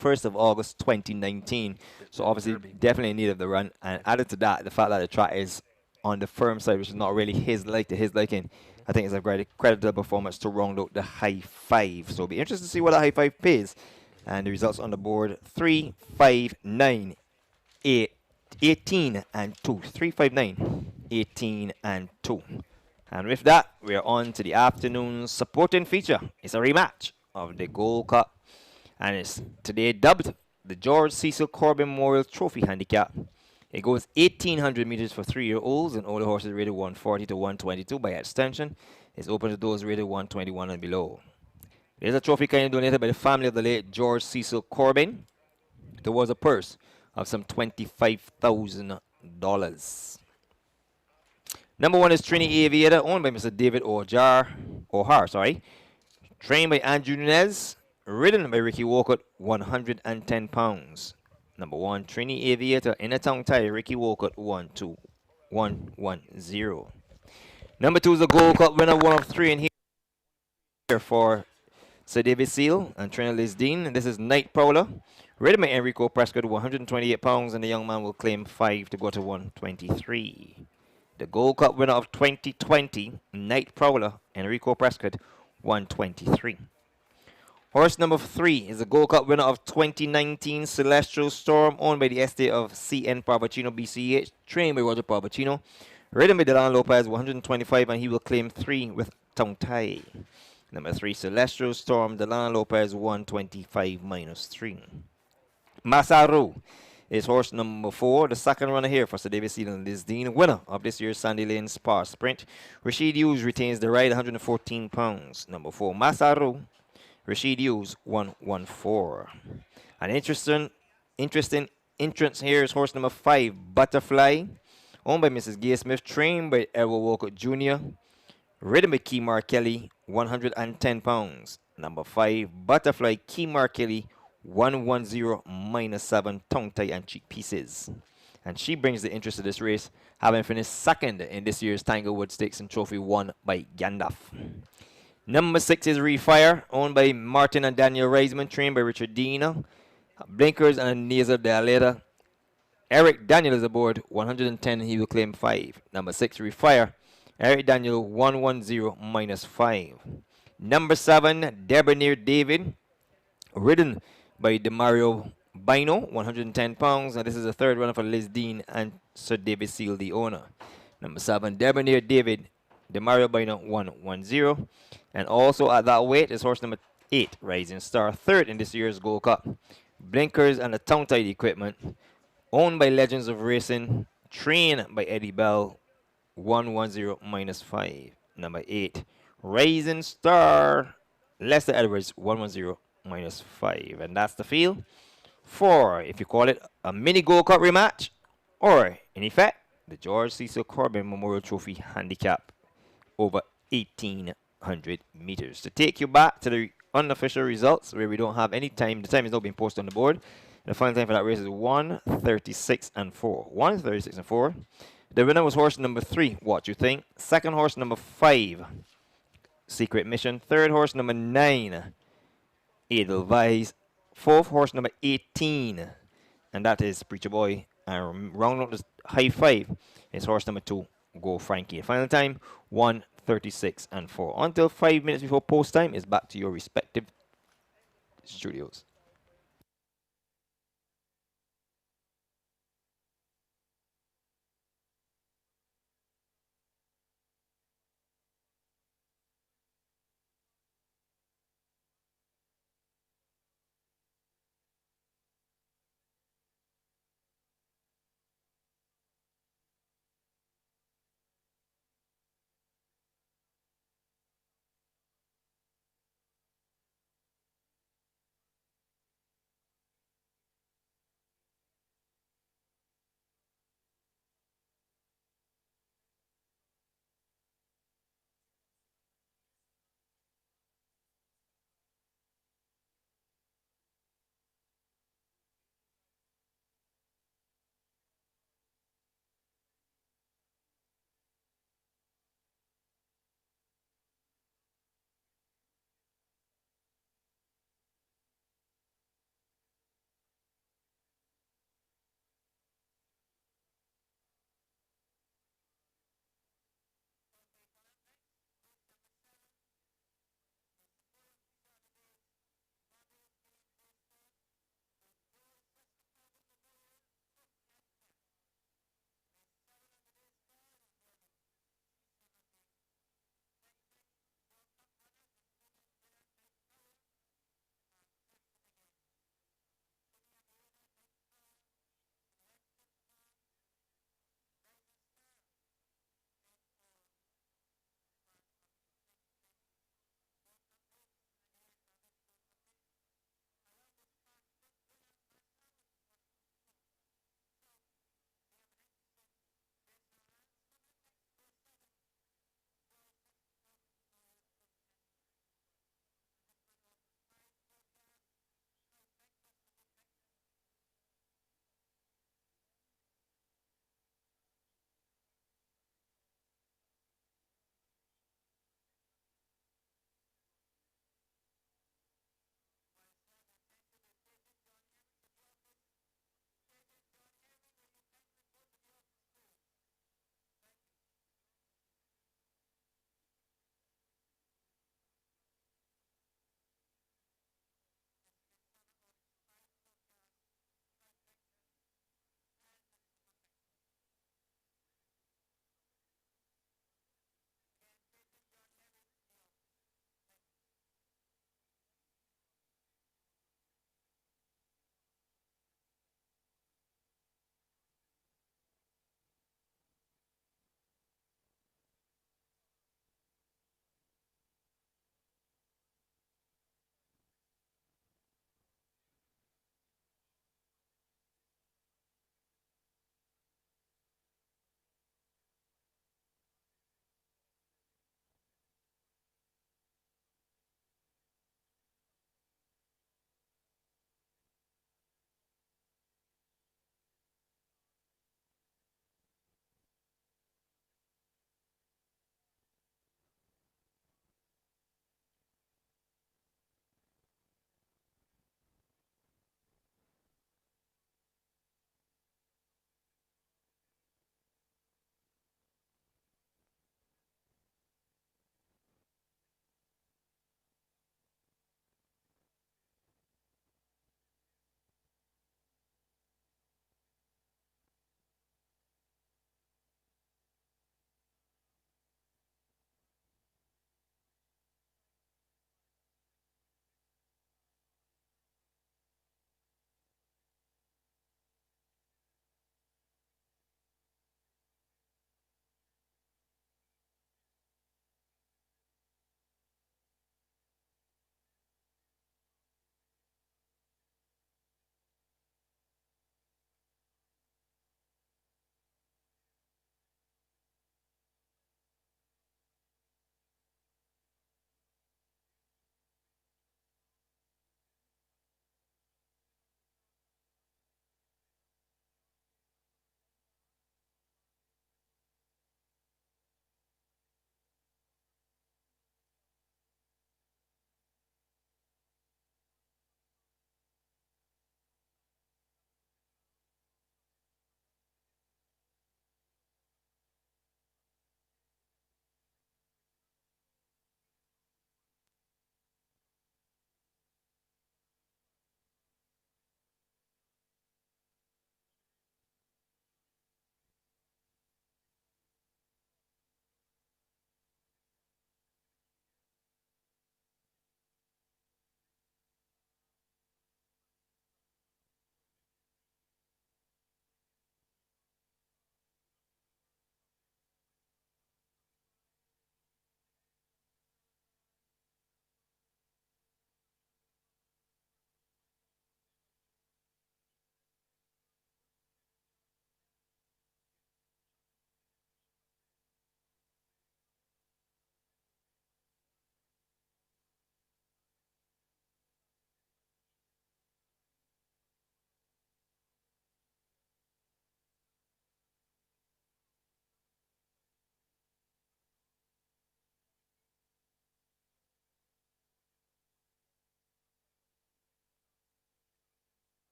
1st of August 2019. So obviously definitely needed the run. And added to that, the fact that the track is on the firm side, which is not really his liking, I think it's a great creditable performance to round out the high 5. So it'll be interesting to see what the high 5 pays. And the results on the board: 3, 5, 9, 8. 18 and 2. 3, 5, 9, 18 and 2. And with that, we're on to the afternoon's supporting feature. It's a rematch of the Gold Cup, and it's today dubbed the George Cecil Corbin Memorial Trophy Handicap. It goes 1,800 meters for 3-year-olds and older horses rated 140 to 122 by extension. It's open to those rated 121 and below. There's a trophy kindly donated by the family of the late George Cecil Corbin. There was a purse of some $25,000. Number 1 is Trini Aviator, owned by Mr. David O'Hare, trained by Andrew Nunez, ridden by Ricky Walcott, 110 pounds. Number 1, Trini Aviator, in a tongue tie, Ricky Walcott, 12110. Number 2 is the Gold Cup winner, 1 of 3 in here for Sir David Seal and trainer Liz Dean. And this is Night Prowler, ridden by Enrico Prescott, 128 pounds, and the young man will claim 5 to go to 123. The Gold Cup winner of 2020, Night Prowler, Enrico Prescott, 123. Horse number 3 is the Gold Cup winner of 2019, Celestial Storm, owned by the estate of CN Parvacino BCH, trained by Roger Parvacino. Ridden by Delano Lopez, 125, and he will claim 3 with Tongue Tie. Number 3, Celestial Storm, Delano Lopez, 125 minus 3. Masaru is horse number 4, the second runner here for Sir David Seal and Liz Dean, winner of this year's Sandy Lane Spa Sprint. Rashid Hughes retains the ride, 114 pounds. Number 4, Masaru. Rashid Hughes, 114. An interesting entrance here is horse number 5, Butterfly, owned by Mrs. Gay Smith, trained by Edward Walcott Jr., ridden by Kemar Kelly, 110 pounds. Number 5, Butterfly, Kemar Kelly, 110 minus 7, tongue tie and cheek pieces. And she brings the interest of this race, having finished second in this year's Tanglewood Stakes and trophy won by Gandalf. Number 6 is Refire, owned by Martin and Daniel Reisman, trained by Richard Dean. Blinkers and a nasal dilator. Eric Daniel is aboard, 110, he will claim 5. Number 6, Refire. Eric Daniel, 110 minus 5. Number 7, Debonair David, ridden by Demario Bino, 110 pounds. And this is the third runner for Liz Dean and Sir David Seal, the owner. Number 7, Debonair David, Demario Bino, 110. And also at that weight is horse number 8, Rising Star, third in this year's Gold Cup. Blinkers and the tongue-tied equipment, owned by Legends of Racing, trained by Eddie Bell, 110 minus 5. Number 8, Rising Star, Lester Edwards, 110 minus 5. And that's the field for, if you call it, a mini Gold Cup rematch, or, in effect, the George Cecil Corbin Memorial Trophy Handicap over 1,800 meters. To take you back to the unofficial results, where we don't have any time, the time is now being posted on the board. The final time for that race is 1:36 and 4. 1:36 and 4. The winner was horse number 3, What You Think. Second horse number 5, Secret Mission. Third horse number 9, Edelweiss. Fourth horse number 18, and that is Preacher Boy. And round out the high 5 is horse number 2, Go Frankie. Final time 1:36 and 4. Until 5 minutes before post time is back to your respective studios.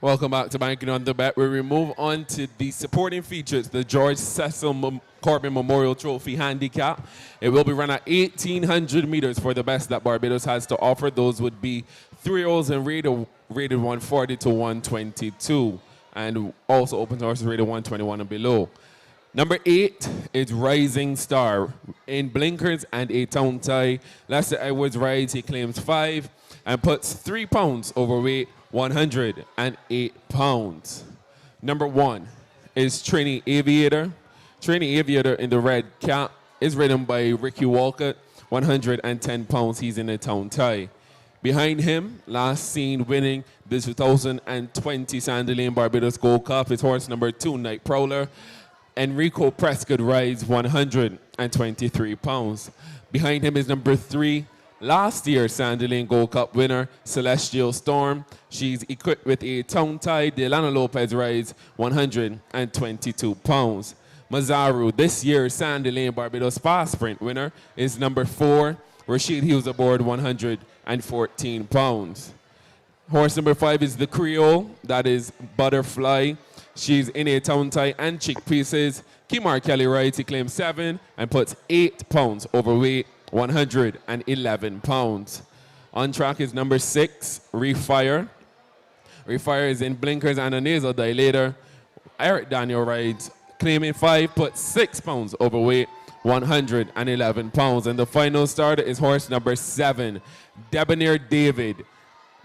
Welcome back to Banking on the Bet, where we move on to the supporting features, the George Cecil Corbin Memorial Trophy Handicap. It will be run at 1,800 meters for the best that Barbados has to offer. Those would be 3-year-olds and rated 140 to 122, and also open to horses rated 121 and below. Number 8 is Rising Star. In blinkers and a tongue tie, Lester Edwards rides, he claims 5 and puts 3 pounds overweight, 108 pounds. Number 1 is Trini Aviator. Trini Aviator in the red cap is ridden by Ricky Walcott, 110 pounds. He's in a tongue tie. Behind him, last seen winning the 2020 Sandy Lane Barbados Gold Cup is horse number 2, Night Prowler. Enrico Prescott rides, 123 pounds. Behind him is number 3, last year's Sandy Lane Gold Cup winner, Celestial Storm. She's equipped with a tongue tie. Delano Lopez rides, 122 pounds. Mazaru, this year's Sandy Lane Barbados Fast Sprint winner, is number 4, Rashid Hughes aboard, 114 pounds. Horse number 5 is the Creole, that is Butterfly. She's in a tongue tie and chick pieces. Kimar Kelly rides, he claims 7 and puts 8 pounds overweight, 111 pounds. On track is number 6, Refire. Refire is in blinkers and a nasal dilator. Eric Daniel rides, claiming 5, puts 6 pounds overweight, 111 pounds. And the final starter is horse number 7, Debonair David.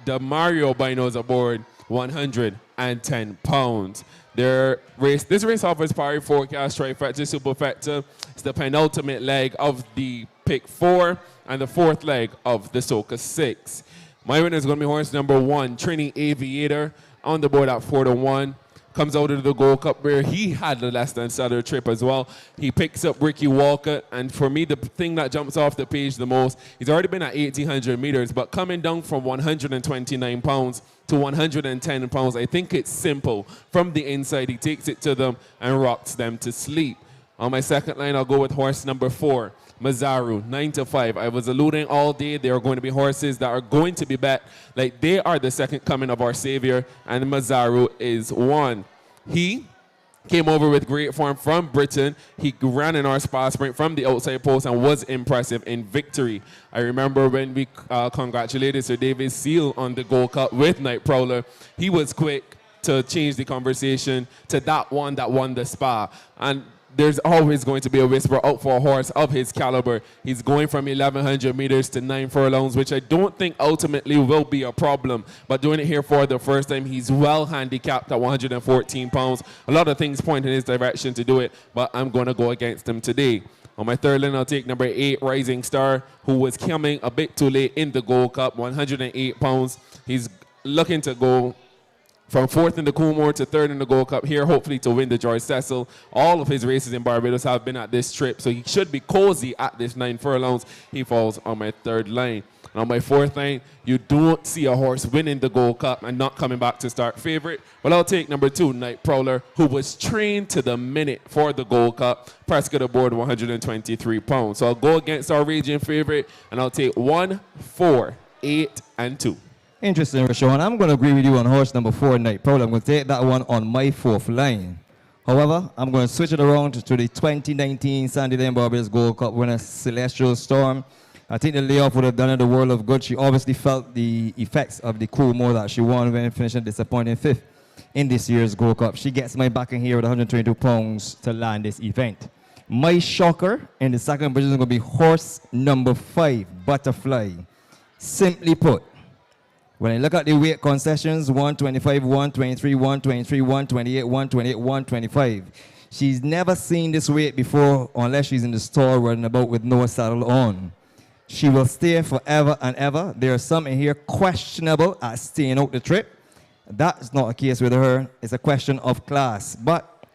The Mario Binos aboard, 110 pounds. This race offers pari forecast, trifecta, superfecta. It's the penultimate leg of the pick 4 and the 4th leg of the Soca 6. My winner is going to be horse number 1, Trini Aviator, on the board at 4-1. Comes out of the Gold Cup where he had the less than stellar trip as well. He picks up Ricky Walker, and for me, the thing that jumps off the page the most, he's already been at 1,800 meters, but coming down from 129 pounds to 110 pounds, I think it's simple. From the inside, he takes it to them and rocks them to sleep. On my second line, I'll go with horse number 4, Mazaru, 9-5. I was alluding all day, there are going to be horses that are going to be bet like they are the second coming of our Savior, and Mazaru is one. He came over with great form from Britain. He ran in our spa sprint from the outside post and was impressive in victory. I remember when we congratulated Sir David Seal on the Gold Cup with Night Prowler, he was quick to change the conversation to that one that won the spa. And there's always going to be a whisper out for a horse of his caliber. He's going from 1,100 meters to 9 furlongs, which I don't think ultimately will be a problem. But doing it here for the first time, he's well handicapped at 114 pounds. A lot of things point in his direction to do it, but I'm going to go against him today. On my third line, I'll take number 8, Rising Star, who was coming a bit too late in the Gold Cup, 108 pounds. He's looking to go from 4th in the Coolmore to 3rd in the Gold Cup here, hopefully to win the George Cecil. All of his races in Barbados have been at this trip, so he should be cozy at this 9 furlongs. He falls on my third line. And on my fourth line, you don't see a horse winning the Gold Cup and not coming back to start favorite. Well, I'll take number 2, Night Prowler, who was trained to the minute for the Gold Cup. Prescott aboard, 123 pounds. So I'll go against our raging favorite, and I'll take 1, 4, 8, and 2. Interesting, Rashawn. I'm going to agree with you on horse number 4, Night Prowler. I'm going to take that one on my 4th line. However, I'm going to switch it around to the 2019 Sandy Lane Barbados Gold Cup winner, Celestial Storm. I think the layoff would have done her the world of good. She obviously felt the effects of the Coolmore that she won when finishing disappointing 5th in this year's Gold Cup. She gets my backing here with 122 pounds to land this event. My shocker in the second position is going to be horse number 5, Butterfly. Simply put, when I look at the weight concessions, 125, 123, 123, 128, 128, 125. She's never seen this weight before unless she's in the store running about with no saddle on. She will stay forever and ever. There are some in here questionable at staying out the trip. That's not a case with her. It's a question of class. But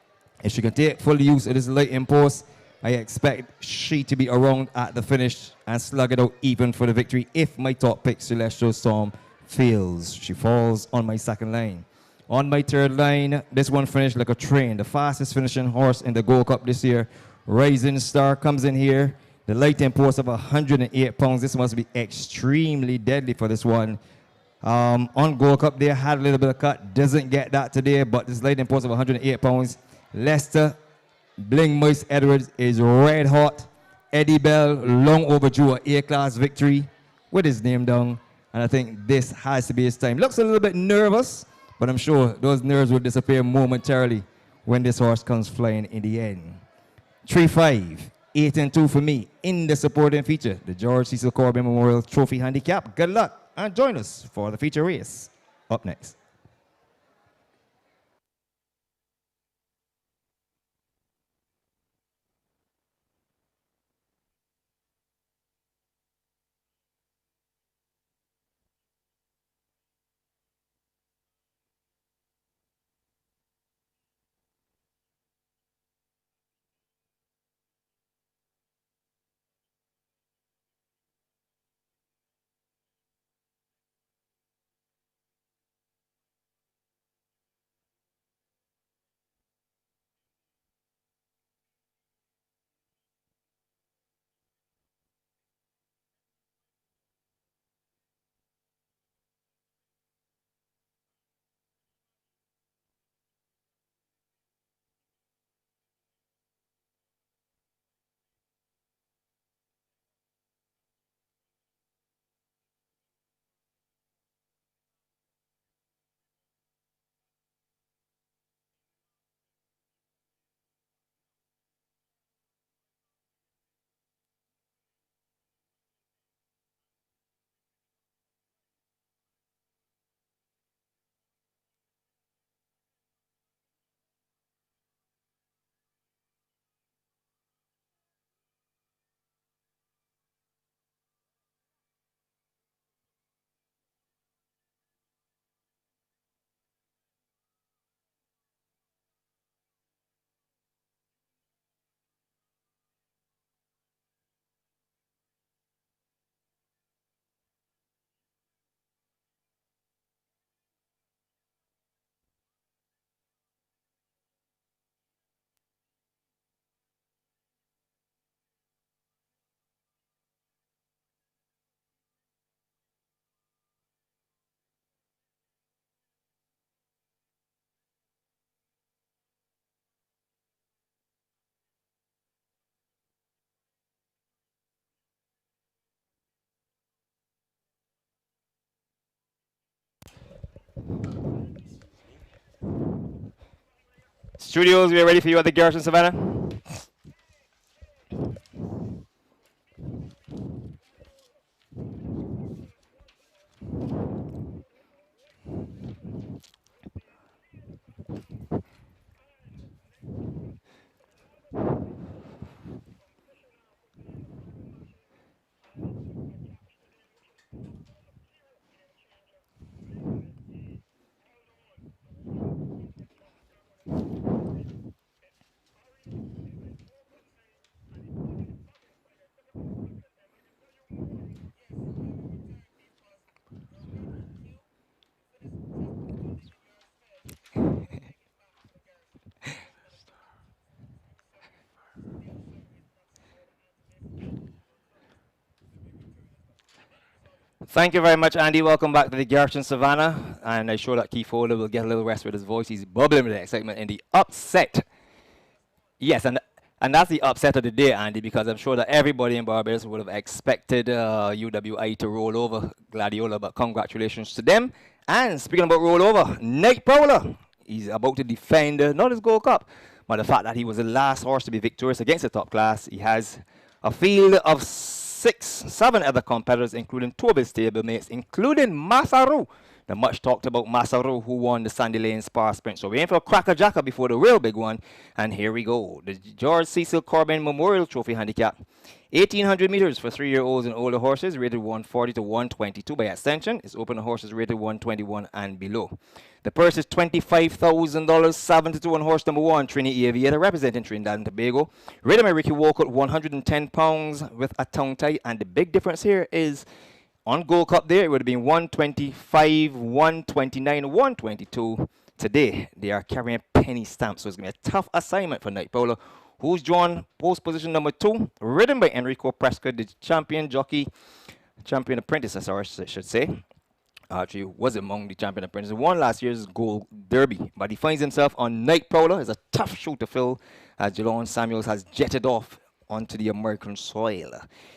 if she can take full use of this light impulse, I expect she to be around at the finish and slug it out even for the victory if my top pick, Celestial Storm, fails. She falls on my second line. On my third line, this one finished like a train. The fastest finishing horse in the Gold Cup this year. Rising Star comes in here. The light impulse of 108 pounds. This must be extremely deadly for this one. On Gold Cup, they had a little bit of cut. Doesn't get that today, but this lightning post of 108 pounds. Leicester, Bling Moise Edwards is red hot. Eddie Bell, long overdue a A-class victory with his name down. And I think this has to be his time. Looks a little bit nervous, but I'm sure those nerves will disappear momentarily when this horse comes flying in the end. 3-5, 8-2 for me in the supporting feature, the George Cecil Corbin Memorial Trophy Handicap. Good luck and join us for the feature race. Up next. Studios, we are ready for you at the Garrison Savannah. Thank you very much, Andy. Welcome back to the Garrison Savannah. And I'm sure that Keith Fowler will get a little rest with his voice. He's bubbling with excitement in the upset. Yes, and that's the upset of the day, Andy, because I'm sure that everybody in Barbados would have expected UWI to roll over Gladiola, but congratulations to them. And speaking about roll over, Night Prowler, he's about to defend not his Gold Cup, but the fact that he was the last horse to be victorious against the top class. He has a field of 7 other competitors, including 2 of his stablemates, including Masaru, the much talked about Masaru, who won the Sandy Lane Spar Sprint. So we're in for a cracker jacker before the real big one. And here we go. The George Cecil Corbin Memorial Trophy Handicap. 1,800 meters for 3-year-olds and older horses, rated 140 to 122 by extension. It's open to horses rated 121 and below. The purse is $25,000, 72 on horse number 1, Trini Aviator, representing Trinidad and Tobago. Rated by Ricky Walcott, 110 pounds with a tongue tie. And the big difference here is on Gold Cup there, it would have been 125, 129, 122. Today, they are carrying penny stamps, so it's going to be a tough assignment for Night Prowler, who's drawn post position number 2, ridden by Enrico Prescott, the champion jockey, champion apprentice, I should say. Archie was among the champion apprentices. Won last year's Gold Derby, but he finds himself on Night Prowler. It's a tough shoe to fill as Jelon Samuels has jetted off onto the American soil.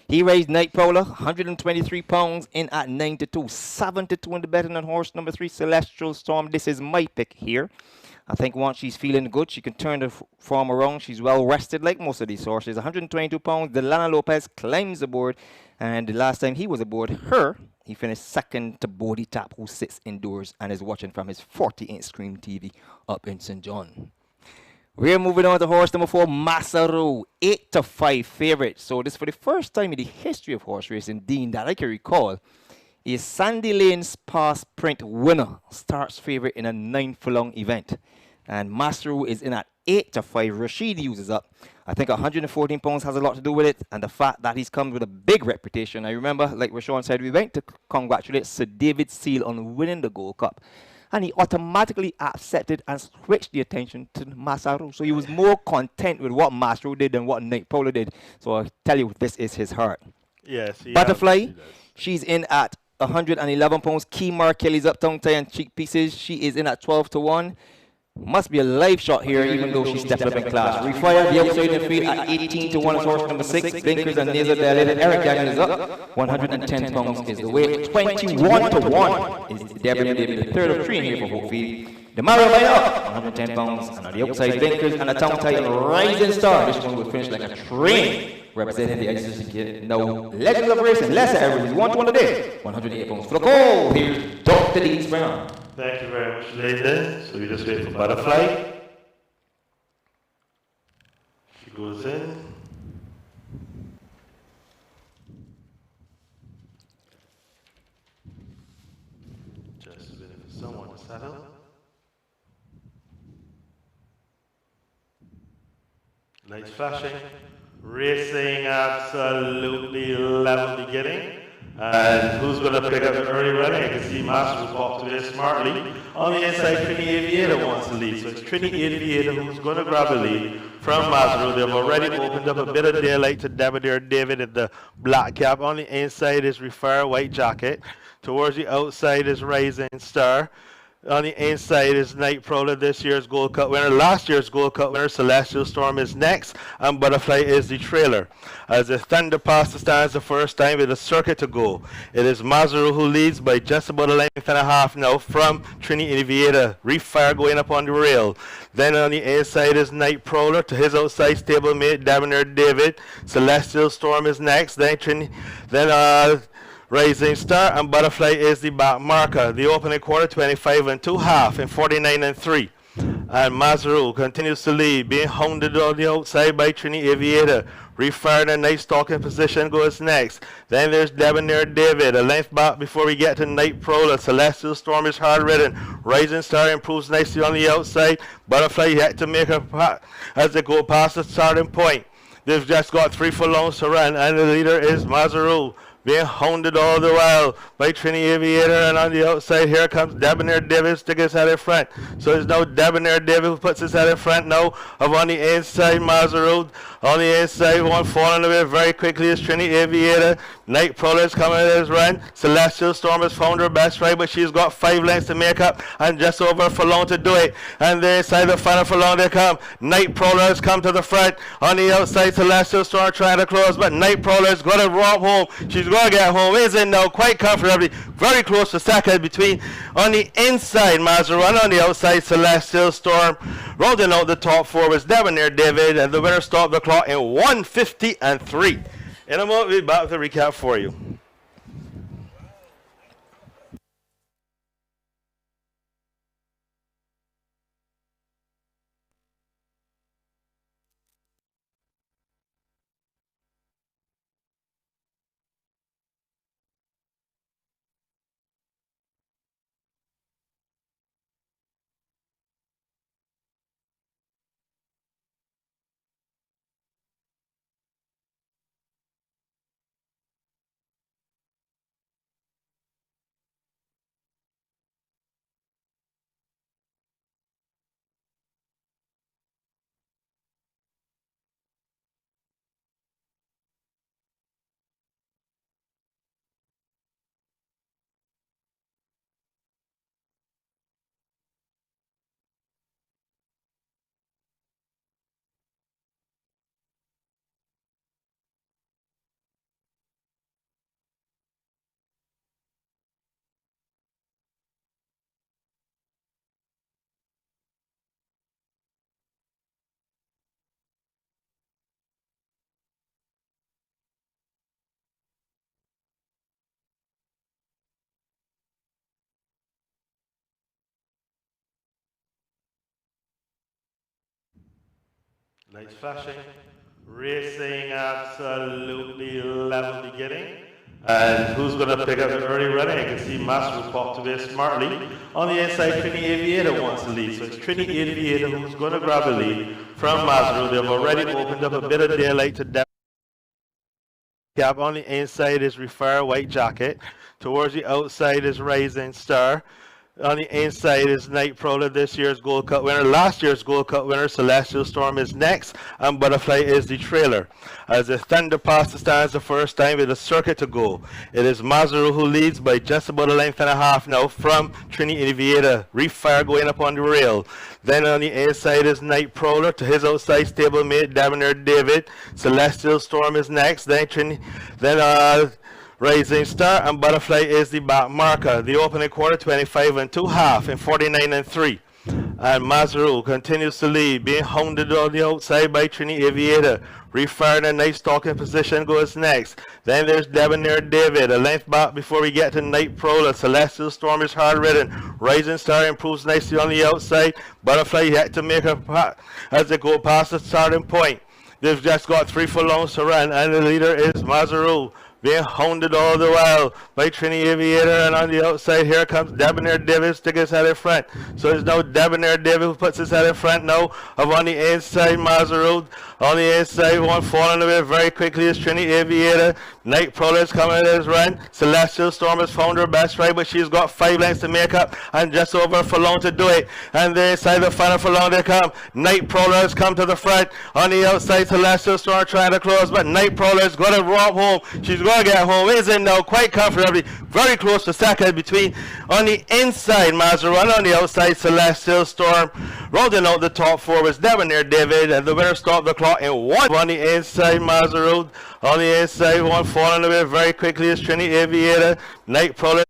He raised Night Prowler, 123 pounds in at 92, 72 in the betting on horse number 3, Celestial Storm. This is my pick here. I think once she's feeling good, she can turn the form around. She's well rested, like most of these horses. 122 pounds. Delana Lopez climbs aboard, and the last time he was aboard her, he finished second to Bodie Tap, who sits indoors and is watching from his 40-inch screen TV up in St. John. We're moving on to horse number 4, Masaru, 8-5 favorite. So this for the first time in the history of horse racing, Dean, that I can recall, is Sandy Lane's past print winner, starts favorite in a 9-furlong event. And Masaru is in at 8-5. Rashid uses up. I think 114 pounds has a lot to do with it, and the fact that he's come with a big reputation. I remember, like Rashawn said, we went to congratulate Sir David Seal on winning the Gold Cup, and he automatically accepted and switched the attention to Masaru. So he was more content with what Masaru did than what Nick Polo did. So I tell you, this is his heart. Yes. Butterfly, she's in at 111 pounds. Key Kelly's up tongue tie and cheek pieces. She is in at 12-1. Must be a live shot here, even though she stepped up in class. Refire the outside in field at 18-1 is horse number 6. Blinkers and nasal dilated. Eric Daniel is up. 110 pounds is the weight. 21-1 is Devin David, the third of 3 in here for Hopefield. The Mario line up, 110 pounds. And on the outside, Blinkers and a tongue tie and Rising Star. This one will finish like a train, representing the ICC. Now, Legends of Racing, Lesser Everett, 1-1 a day. 108 pounds for the goal. Here's Dr. Dean Brown. Thank you very much, Layden. So we just wait for Butterfly. She goes in. Just waiting for someone to settle. Lights flashing. Racing absolutely level beginning. And who's going to pick up the early running? I can see Masters walk through there smartly. On the inside, Trini Aviator wants to lead. So it's Trini Aviator who's going to grab the lead from Masro. They've already opened up a bit of daylight to Debonair David at the black cap. On the inside is Refer White Jacket. Towards the outside is Rising Star. On the inside is Night Prowler, this year's Gold Cup winner. Last year's Gold Cup winner, Celestial Storm, is next, and Butterfly is the trailer. As the Thunder past the stands the first time with a circuit to go. It is Masaru who leads by just about a length and a half now from Trini Aviator. Refire going up on the rail. Then on the inside is Night Prowler. To his outside stablemate, Debonair David. Celestial Storm is next. Then Rising Star and Butterfly is the back marker. The opening quarter, 25 and 2 half and 49 and 3. And Masaru continues to lead, being hounded on the outside by Trini Aviator. Refire in a nice stalking position goes next. Then there's Debonair David, a length back before we get to Night Prowler. Celestial Storm is hard ridden. Rising Star improves nicely on the outside. Butterfly yet to make a as they go past the starting point. They've just got 3 furlongs to run, and the leader is Masaru, being hounded all the while by Trini Aviator, and on the outside here comes Debonair David, sticking his head in front. So it's now Debonair David who puts his head in front now of on the inside Masaru. On the inside, one falling away very quickly is Trini Aviator. Night Prowler is coming at his run. Celestial Storm has found her best ride, but she's got 5 lengths to make up and just over a furlong to do it. And there inside the final furlong they come. Night Prowler has come to the front. On the outside, Celestial Storm trying to close, but Night Prowler is going to romp home. She's going to get home. Is in now quite comfortably. Very close to second between on the inside Masaru and on the outside Celestial Storm. Rounding out the top 4 was Debonair David, and the winner stopped the clock in 150 and 3. In a moment, we'll be back with a recap for you. Lights flashing. Racing absolutely level beginning. And who's going to pick up the early running? I can see Master popped away smartly. On the inside, Trini Aviator wants the lead. So it's Trini Aviator who's going to grab the lead from Master. They've already opened up a bit of daylight to depth. Cap on the inside is Refire White Jacket. Towards the outside is Rising Star. On the inside is Night Prowler, this year's Gold Cup winner. Last year's Gold Cup winner, Celestial Storm, is next, and Butterfly is the trailer. As the Thunder Pasta stands the first time with a circuit to go. It is Masaru who leads by just about a length and a half now from Trini Aviator. Refire going up on the rail. Then on the inside is Night Prowler. To his outside stablemate, Debonair David. Celestial Storm is next. Then Rising Star and Butterfly is the back marker. The opening quarter, 25 and 2 half and 49 and 3. And Masaru continues to lead, being hounded on the outside by Trini Aviator. Refire in a nice stalking position goes next. Then there's Debonair David, a length back before we get to Night Prowler. Celestial Storm is hard ridden. Rising Star improves nicely on the outside. Butterfly yet to make a as they go past the starting point. They've just got 3 furlongs to run, and the leader is Masaru, being hounded all the while by Trini Aviator, and on the outside here comes Debonair David, sticking his head in front. So it's now Debonair David who puts his head in front now of on the inside Masaru. On the inside, one falling away very quickly is Trini Aviator. Night Prowler is coming at his run. Celestial Storm has found her best ride, but she's got 5 lengths to make up and just over for long to do it. And the inside the final for long they come. Night Prowler has come to the front. On the outside, Celestial Storm trying to close, but Night Prowler is going to romp home. She's going to get home. Is in now quite comfortably. Very close to second between on the inside Masaru and on the outside Celestial Storm. Rounding out the top 4 was Debonair David, and the winner stopped the clock in 1 on the inside Masaru. On the inside, one falling away very quickly is Trini Aviator. Night Prowler.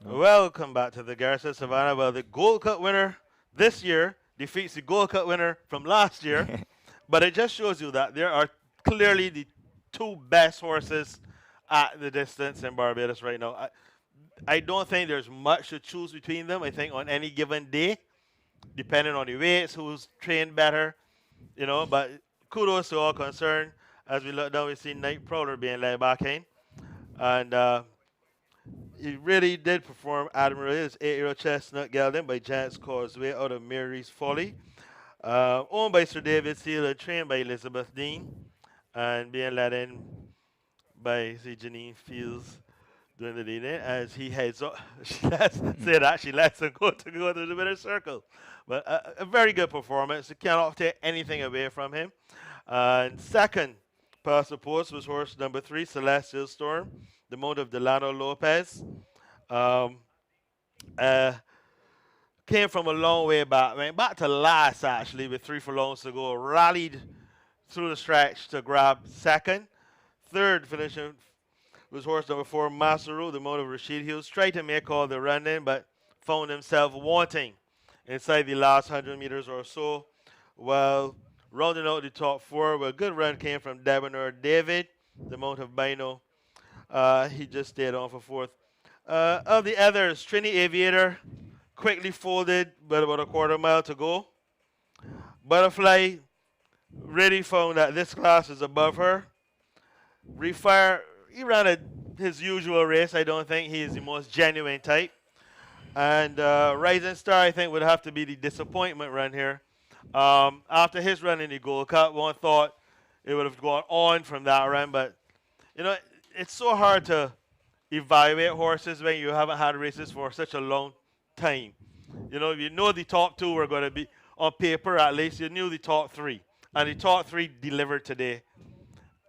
Welcome back to the Garrison Savannah. Well, the Gold Cup winner this year defeats the Gold Cup winner from last year. But it just shows you that there are clearly the 2 best horses at the distance in Barbados right now. I don't think there's much to choose between them. I think on any given day, depending on the weights, who's trained better, but kudos to all concerned. As we look down, we see Night Prowler being led back in. And he really did perform admirably. It's 8-year-old Chestnut Gelding by Giant's Causeway out of Mary's Folly. Owned by Sir David Seal and trained by Elizabeth Dean. And being led in by, see, Janine Fields doing the leading as he heads up. She lets him go to the winner's circle. But a very good performance. You cannot take anything away from him. And second past the post was horse number 3, Celestial Storm, the mount of Delano Lopez. Um, uh, Came from a long way back, man. Back to last, actually, with 3 furlongs to go. Rallied through the stretch to grab second. Third finishing was horse number 4, Masaru, the mount of Rashid Hughes. Tried to make all the run in, but found himself wanting inside the last 100 meters or so. Well, rounding out the top 4, a good run came from Debonair David, the mount of Bino. He just stayed on for 4th. Of the others, Trini Aviator quickly folded with about a quarter mile to go. Butterfly really found that this class is above her. Refire, he ran his usual race. I don't think he is the most genuine type. And Rising Star, I think, would have to be the disappointment run here. After his run in the Gold Cup, one thought it would have gone on from that run. But, you know, it's so hard to evaluate horses when you haven't had races for such a long time. You know the top 2 were going to be, on paper at least, you knew the top 3. And the top 3 delivered today.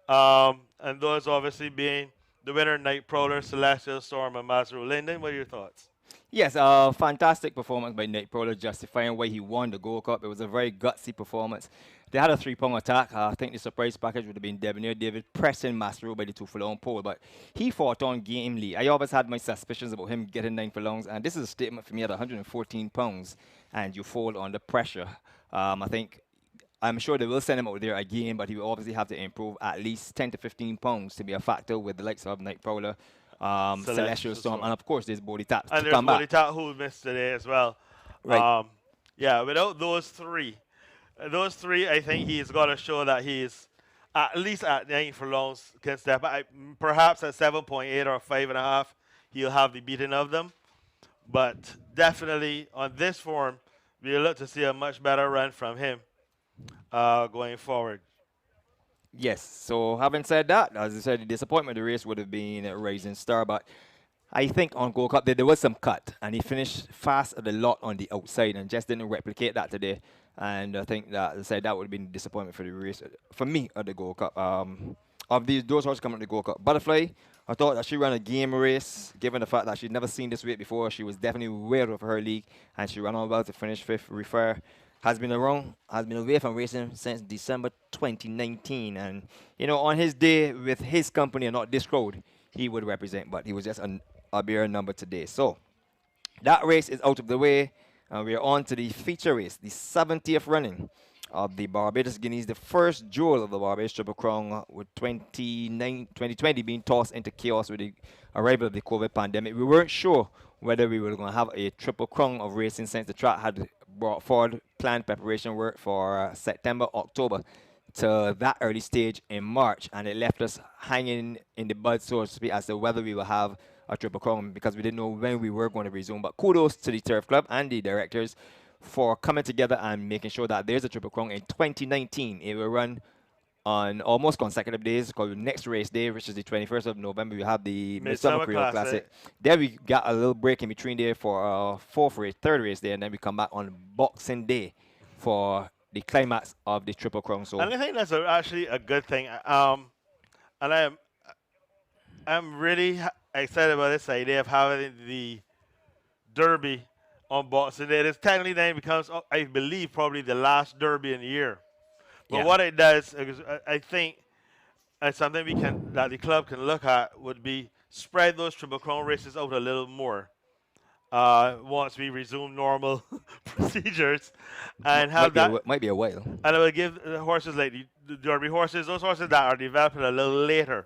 And those obviously being the winner, Night Prowler, Celestial Storm, and Masaru. Lyndon, what are your thoughts? Yes, fantastic performance by Nick Prowler, justifying why he won the Gold Cup. It was a very gutsy performance. They had a 3-prong attack. I think the surprise package would have been Debonair David pressing Masaru by the 2 furlong pole, but he fought on gamely. I always had my suspicions about him getting 9 furlongs, and this is a statement for me at 114 pounds, and you fold under pressure. I'm sure they will send him out there again, but he will obviously have to improve at least 10 to 15 pounds to be a factor with the likes of Night Prowler, Celestial Storm, and of course there's Bodhi Taps and to come there's back. Bodhi Tap who missed today as well. Right. Yeah, without those three, I think he's got to show that he's at least at 9 furlongs can step. Perhaps at 7.8 or 5.5, he'll have the beating of them. But definitely on this form, we'll look to see a much better run from him going forward. Yes, so having said that, as I said, the disappointment of the race would have been a Rising Star, but I think on Gold Cup there was some cut, and he finished fast at the lot on the outside and just didn't replicate that today. And I think that, as I said, that would have been a disappointment for the race, for me, at the Gold Cup. Of those horses coming to the Gold Cup, Butterfly, I thought that she ran a game race, given the fact that she'd never seen this weight before. She was definitely aware of her league, and she ran on well to finish 5th. Refer has been away from racing since December 2019, and on his day with his company and not this crowd, he would represent, but he was just a bare number today. So that race is out of the way, and we're on to the feature race, the 70th running of the Barbados Guineas, the first jewel of the Barbados Triple Crown, with 2020 being tossed into chaos with the arrival of the COVID pandemic. We weren't sure whether we were going to have a Triple Crown of racing since the track had brought forward planned preparation work for September, October to that early stage in March, and it left us hanging in the bud, so to speak, as to whether we will have a Triple Crown, because we didn't know when we were going to resume. But kudos to the Turf Club and the directors for coming together and making sure that there's a Triple Crown in 2019. It will run on almost consecutive days, because the next race day, which is the 21st of November, we have the Midsummer Creole Classic. Then we got a little break in between there for third race day, and then we come back on Boxing Day for the climax of the Triple Crown. So, and I think that's actually a good thing. And I'm really excited about this idea of having the Derby on Boxing Day. It technically then becomes, I believe, probably the last Derby in the year. But what it does, I think, and something that the club can look at, would be spread those Triple Crown races out a little more once we resume normal procedures, and have might be a while. And it will give the horses like the Derby horses, those horses that are developing a little later,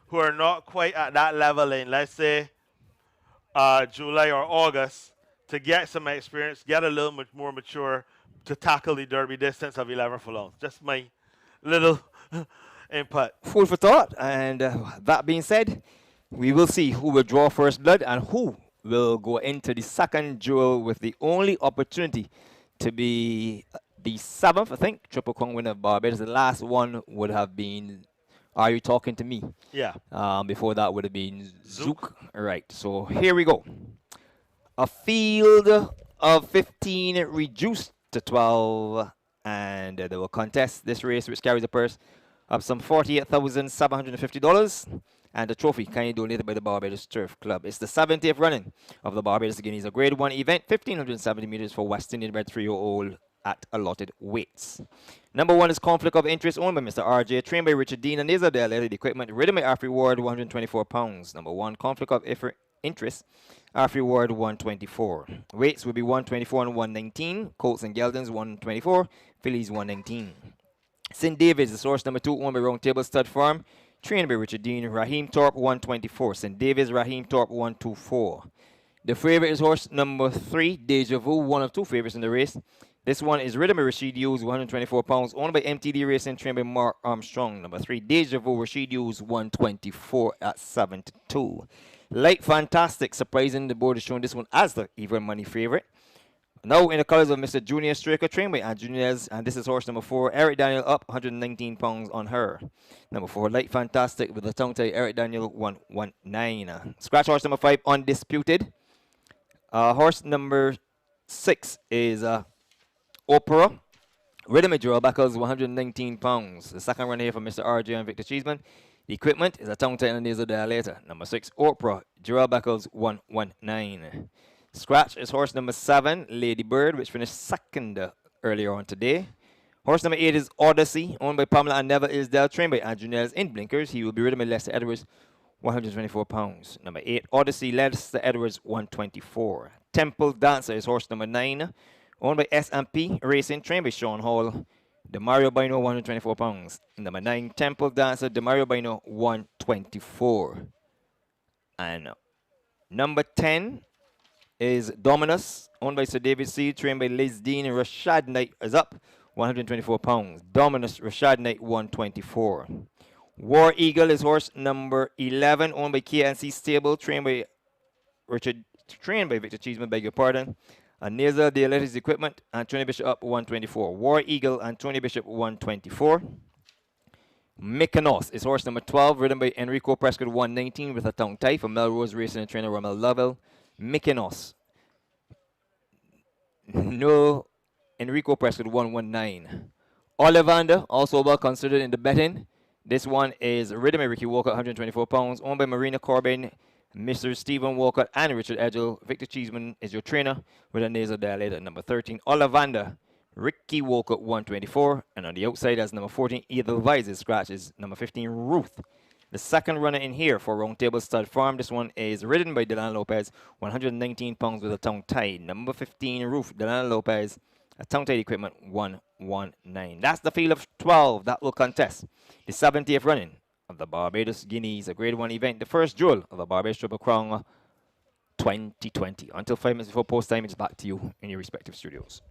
who are not quite at that level in, let's say, July or August, to get some experience, get a little more mature, to tackle the Derby distance of 11 furlongs. Just my little input. Food for thought. And that being said, we will see who will draw first blood and who will go into the second duel with the only opportunity to be the 7th, I think, Triple Crown winner of Barbados. The last one would have been Are You Talking to Me? Yeah. Before that would have been Zouk. Right. So here we go. A field of 15 reduced to 12, and they will contest this race, which carries a purse of some $48,750. And the trophy kindly donated by the Barbados Turf Club. It's the 70th running of the Barbados Guineas, a Grade 1 event, 1,570 meters for West Indian bred 3-year-old at allotted weights. Number 1 is Conflict of Interest, owned by Mr. RJ, trained by Richard Dean and Nazar Dilated Equipment, ridden by Afri Ward, 124 pounds. Number 1, Conflict of Interest, Afri Ward, 124. Weights will be 124 and 119, Colts and Geldings, 124, Fillies, 119. St. David's is source number 2, owned by Round Table Stud Farm, trained by Richard Dean, Raheem Thorpe, 124. St. David's, Raheem Thorpe, 124. The favorite is horse number 3, Deja Vu, one of 2 favorites in the race. This one is ridden by Rashid Hughes, 124 pounds, owned by MTD Racing, trained by Mark Armstrong. Number 3, Deja Vu, Rashid Hughes, 124 at 72. Light Fantastic, surprising, the board is showing this one as the even money favorite. Now in the colors of Mr. Junior Straker, trained by Juniors, and this is horse number 4, Eric Daniel, up 119 pounds on her. Number 4, Light Fantastic with the tongue tie, Eric Daniel, 119. Scratch horse number 5, Undisputed. Horse number 6 is Opera. Rhythm Draw Backles, 119 pounds. The second runner here for Mr. RJ and Victor Cheeseman. The equipment is a tongue tie and a nasal dilator. Number 6, Opera. Draw Backles, 119. Scratch is horse number 7, Lady Bird, which finished second earlier on today. Horse number 8 is Odyssey, owned by Pamela and Never Isdale, trained by Andrew Nels in blinkers. He will be ridden by Lester Edwards, 124 pounds. Number 8, Odyssey, Lester Edwards, 124. Temple Dancer is horse number 9, owned by S&P Racing, trained by Sean Hall. Demario Bino, 124 pounds. Number 9, Temple Dancer, Demario Bino, 124. And number 10 is Dominus, owned by Sir David C., trained by Liz Dean, and Rashad Knight is up, 124 pounds. Dominus, Rashad Knight, 124. War Eagle is horse number 11, owned by KNC Stable, trained by Victor Cheeseman, beg your pardon. And Nazar, the latest equipment, and Tony Bishop up 124. War Eagle and Tony Bishop 124. Mykonos is horse number 12, ridden by Enrico Prescott 119 with a tongue tie for Melrose Racing and trainer Rommel Lovell. Mykonos. No, Enrico Prescott 119. Ollivander, also well considered in the betting. This one is ridden by Ricky Walker, 124 pounds, owned by Marina Corbin, Mr. Stephen Walcott, and Richard Edgell. Victor Cheeseman is your trainer with a nasal dilator. Number 13, Ollivander, Ricky Walcott, 124. And on the outside, as number 14, Edelweiss scratches. Number 15, Ruth. The second runner in here for Round Table Stud Farm. This one is ridden by Dylan Lopez, 119 pounds with a tongue tied. Number 15, Ruth, Dylan Lopez, a tongue tied equipment, 119. That's the field of 12 that will contest the 70th running of the Barbados Guineas, a Grade 1 event, the first jewel of the Barbados Triple Crown 2020. Until 5 minutes before post time, it's back to you in your respective studios.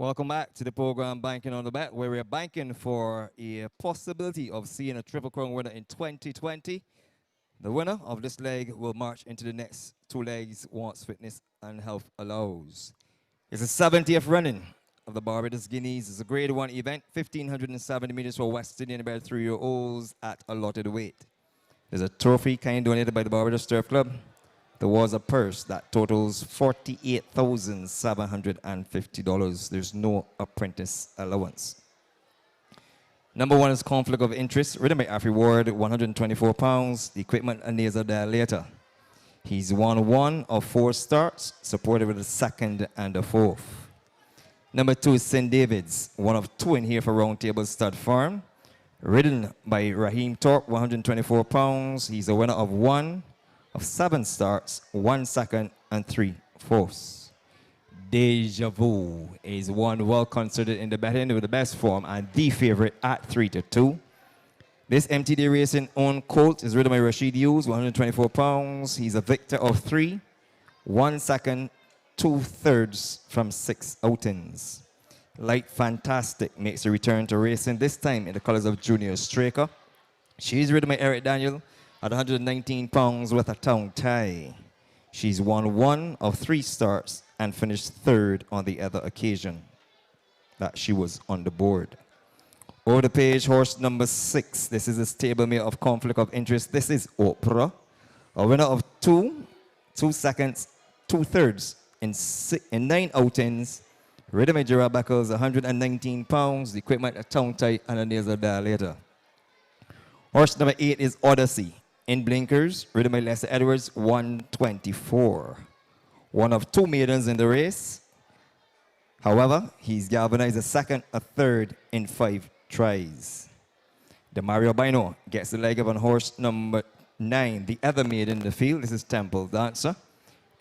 Welcome back to the program Banking on the Bet, where we're banking for a possibility of seeing a Triple Crown winner in 2020. The winner of this leg will march into the next two legs once fitness and health allows. It's the 70th running of the Barbados Guineas. It's a grade 1 event, 1,570 meters for West Indian about 3-year-olds at allotted weight. There's a trophy kind donated by the Barbados Turf Club. There was a purse that totals $48,750. There's no apprentice allowance. Number 1 is conflict of interest. Ridden by Afri Ward, 124 pounds. The equipment a nasal dilator. He's won 1 of 4 starts, supported with a second and a fourth. Number 2 is St. David's, 1 of 2 in here for Round Table Stud Farm. Ridden by Raheem Torp, 124 pounds. He's a winner of 1 of 7 starts, 1 second, and 3 fourths. Deja Vu is one well considered in the betting with the best form and the favorite at 3-2. This MTD Racing owned colt is ridden by Rashid Hughes, 124 pounds. He's a victor of 3, 1 second, 2/3 from 6 outings. Light Fantastic makes a return to racing, this time in the colors of Junior Straker. She's ridden by Eric Daniel at 119 pounds with a tongue tie. She's won 1 of 3 starts and finished 3rd on the other occasion that she was on the board. Over the page, horse number 6. This is a stablemate of conflict of interest. This is Oprah, a winner of 2 seconds, 2/3 in 9 outings. Ridden by Gerard Beckles, 119 pounds. The equipment a tongue tie and a nasal dilator. Horse number 8 is Odyssey. In blinkers, ridden by Lester Edwards, 124. 1 of 2 maidens in the race. However, he's galvanized a second, a third in 5 tries. The Mario Bino gets the leg of on horse number 9, the other maiden in the field. This is Temple Dancer.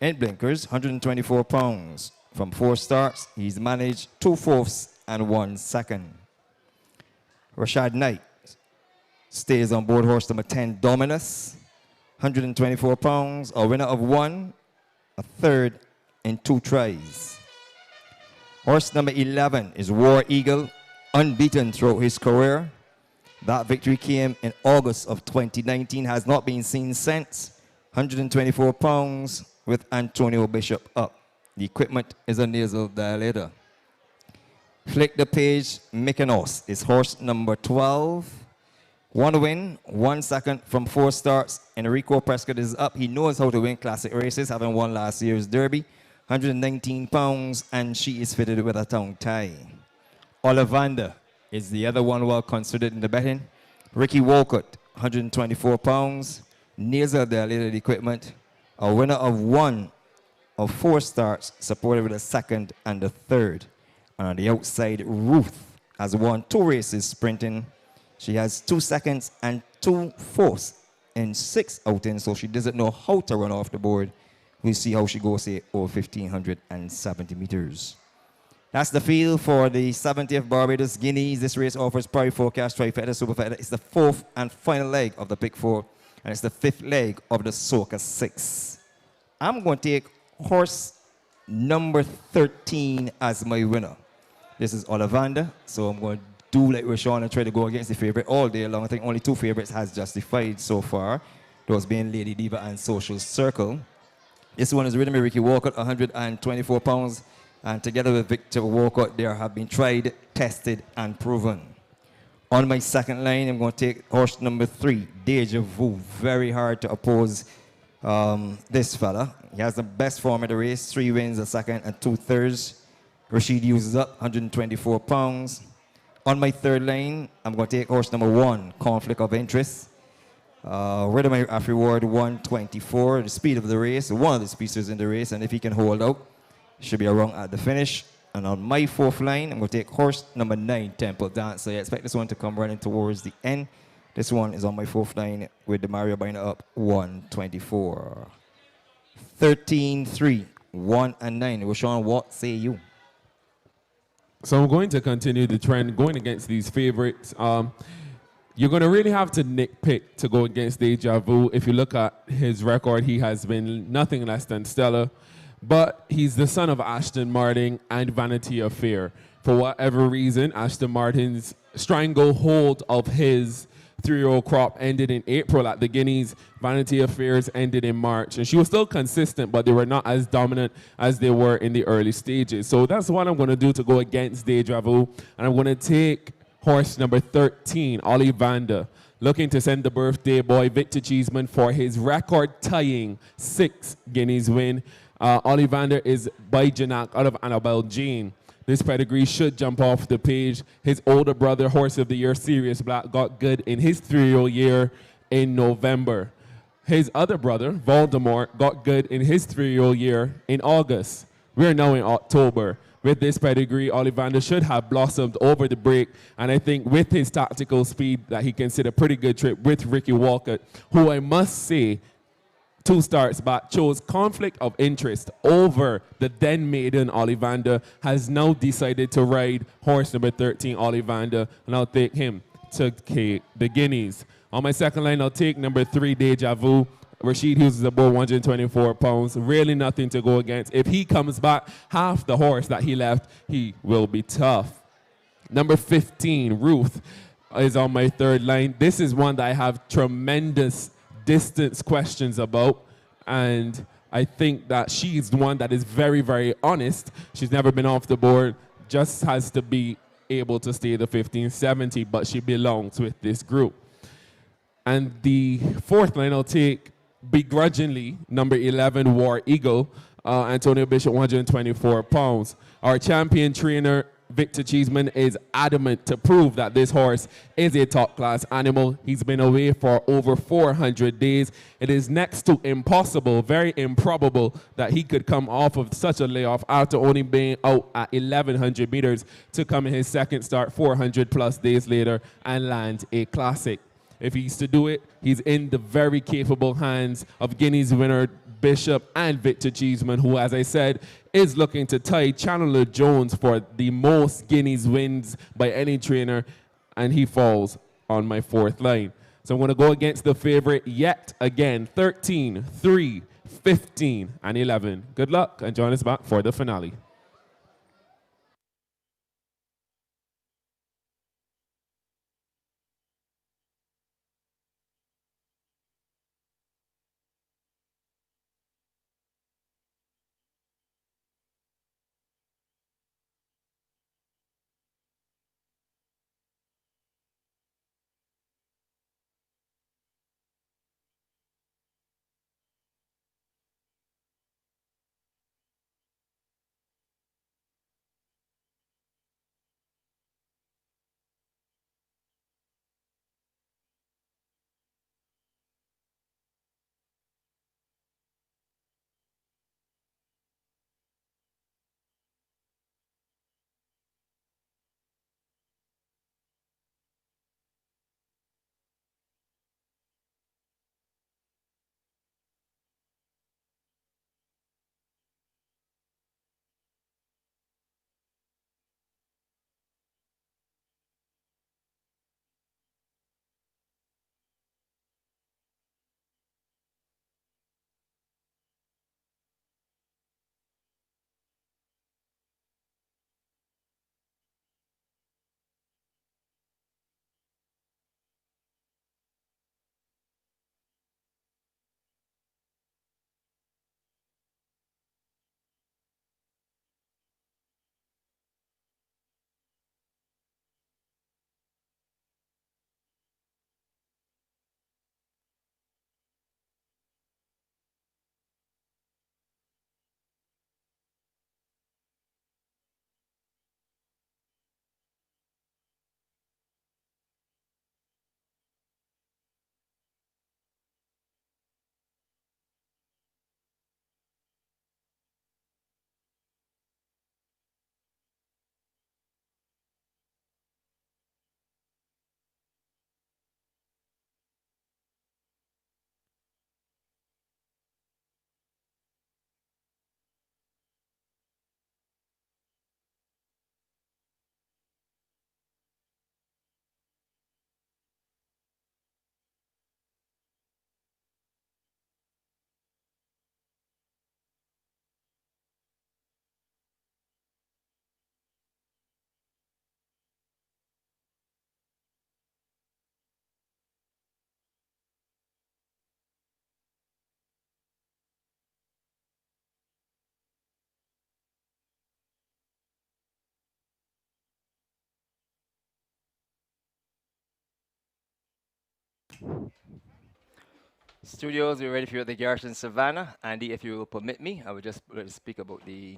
In blinkers, 124 pounds. From 4 starts, he's managed 2 fourths and 1 second. Rashad Knight stays on board horse number 10, Dominus, 124 pounds, a winner of 1, a third in 2 tries. Horse number 11 is War Eagle, unbeaten throughout his career. That victory came in August of 2019, has not been seen since. 124 pounds with Antonio Bishop up. The equipment is a nasal dilator. Flick the page, Mykonos is horse number 12. 1 win, 1 second from 4 starts. Enrico Prescott is up. He knows how to win classic races, having won last year's Derby. 119 pounds, and she is fitted with a tongue tie. Ollivander is the other one well considered in the betting. Ricky Walcott, 124 pounds. Nasal dilated equipment. A winner of 1 of 4 starts, supported with a second and a third. And on the outside, Ruth has won 2 races sprinting. She has 2 seconds and 2 fourths in 6 outings, so she doesn't know how to run off the board. We'll see how she goes, say, over 1,570 meters. That's the field for the 70th Barbados Guineas. This race offers Prairie Forecast Trifecta Superfecta. It's the 4th and final leg of the Pick 4, and it's the 5th leg of the Soca 6. I'm going to take horse number 13 as my winner. This is Ollivander, so I'm going to do like Rashawn and try to go against the favorite all day long. I think only 2 favorites has justified so far, those being Lady Diva and Social Circle. This one is ridden by Ricky Walcott, 124 pounds, and together with Victor Walcott, they have been tried, tested, and proven. On my second line, I'm going to take horse number 3, Deja Vu. Very hard to oppose this fella. He has the best form of the race, 3 wins, a second, and 2/3. Rashid uses up, 124 pounds. On my third line, I'm going to take horse number 1, Conflict of Interest. Ridden by Afri Ward, 124. The speed of the race, one of the speedsters in the race, and if he can hold out, should be around at the finish. And on my 4th line, I'm going to take horse number 9, Temple Dancer. I expect this one to come running towards the end. This one is on my 4th line with the Mario Biner up, 124. 13, 3, 1, and 9. Rashawn, what say you? So I'm going to continue the trend going against these favorites. You're going to really have to nitpick to go against Deja Vu. If you look at his record, he has been nothing less than stellar. but he's the son of Ashton Martin and Vanity Affair. For whatever reason, Ashton Martin's stranglehold of his 3-year-old crop ended in April at the Guineas. Vanity Affairs ended in March. And she was still consistent, but they were not as dominant as they were in the early stages. So that's what I'm going to do to go against Deja Vu. And I'm going to take horse number 13, Ollivander, looking to send the birthday boy Victor Cheeseman for his record-tying 6 Guineas win. Ollivander is by Janak out of Annabelle Jean. This pedigree should jump off the page. His older brother, Horse of the Year, Sirius Black, got good in his 3-year-old year in November. His other brother, Voldemort, got good in his 3-year-old year in August. We're now in October. With this pedigree, Ollivander should have blossomed over the break, and I think with his tactical speed that he can sit a pretty good trip with Ricky Walcott, who I must say 2 starts back chose conflict of interest over the then maiden Ollivander, has now decided to ride horse number 13 Ollivander, and I'll take him to the Guineas. On my second line, I'll take number 3 Deja Vu. Rashid Hughes is about 124 pounds, really nothing to go against. If he comes back half the horse that he left, he will be tough. Number 15, Ruth, is on my third line. This is one that I have tremendous distance questions about, and I think that she's the one that is very, very honest. She's never been off the board, just has to be able to stay the 1570, but she belongs with this group. And the fourth line I'll take begrudgingly, number 11, War Eagle, Antonio Bishop, 124 pounds. Our champion trainer, Victor Cheeseman, is adamant to prove that this horse is a top-class animal. He's been away for over 400 days. It is next to impossible, very improbable, that he could come off of such a layoff after only being out at 1,100 meters to come in his second start 400-plus days later and land a classic. If he's to do it, he's in the very capable hands of Guineas winner Bishop and Victor Cheeseman, who, as I said, is looking to tie Chandler Jones for the most Guineas wins by any trainer, and he falls on my fourth line. So I'm going to go against the favorite yet again, 13, 3, 15, and 11. Good luck, and join us back for the finale. Studios, we're ready for you at the Garrison Savannah. Andy, if you will permit me, I would just speak about the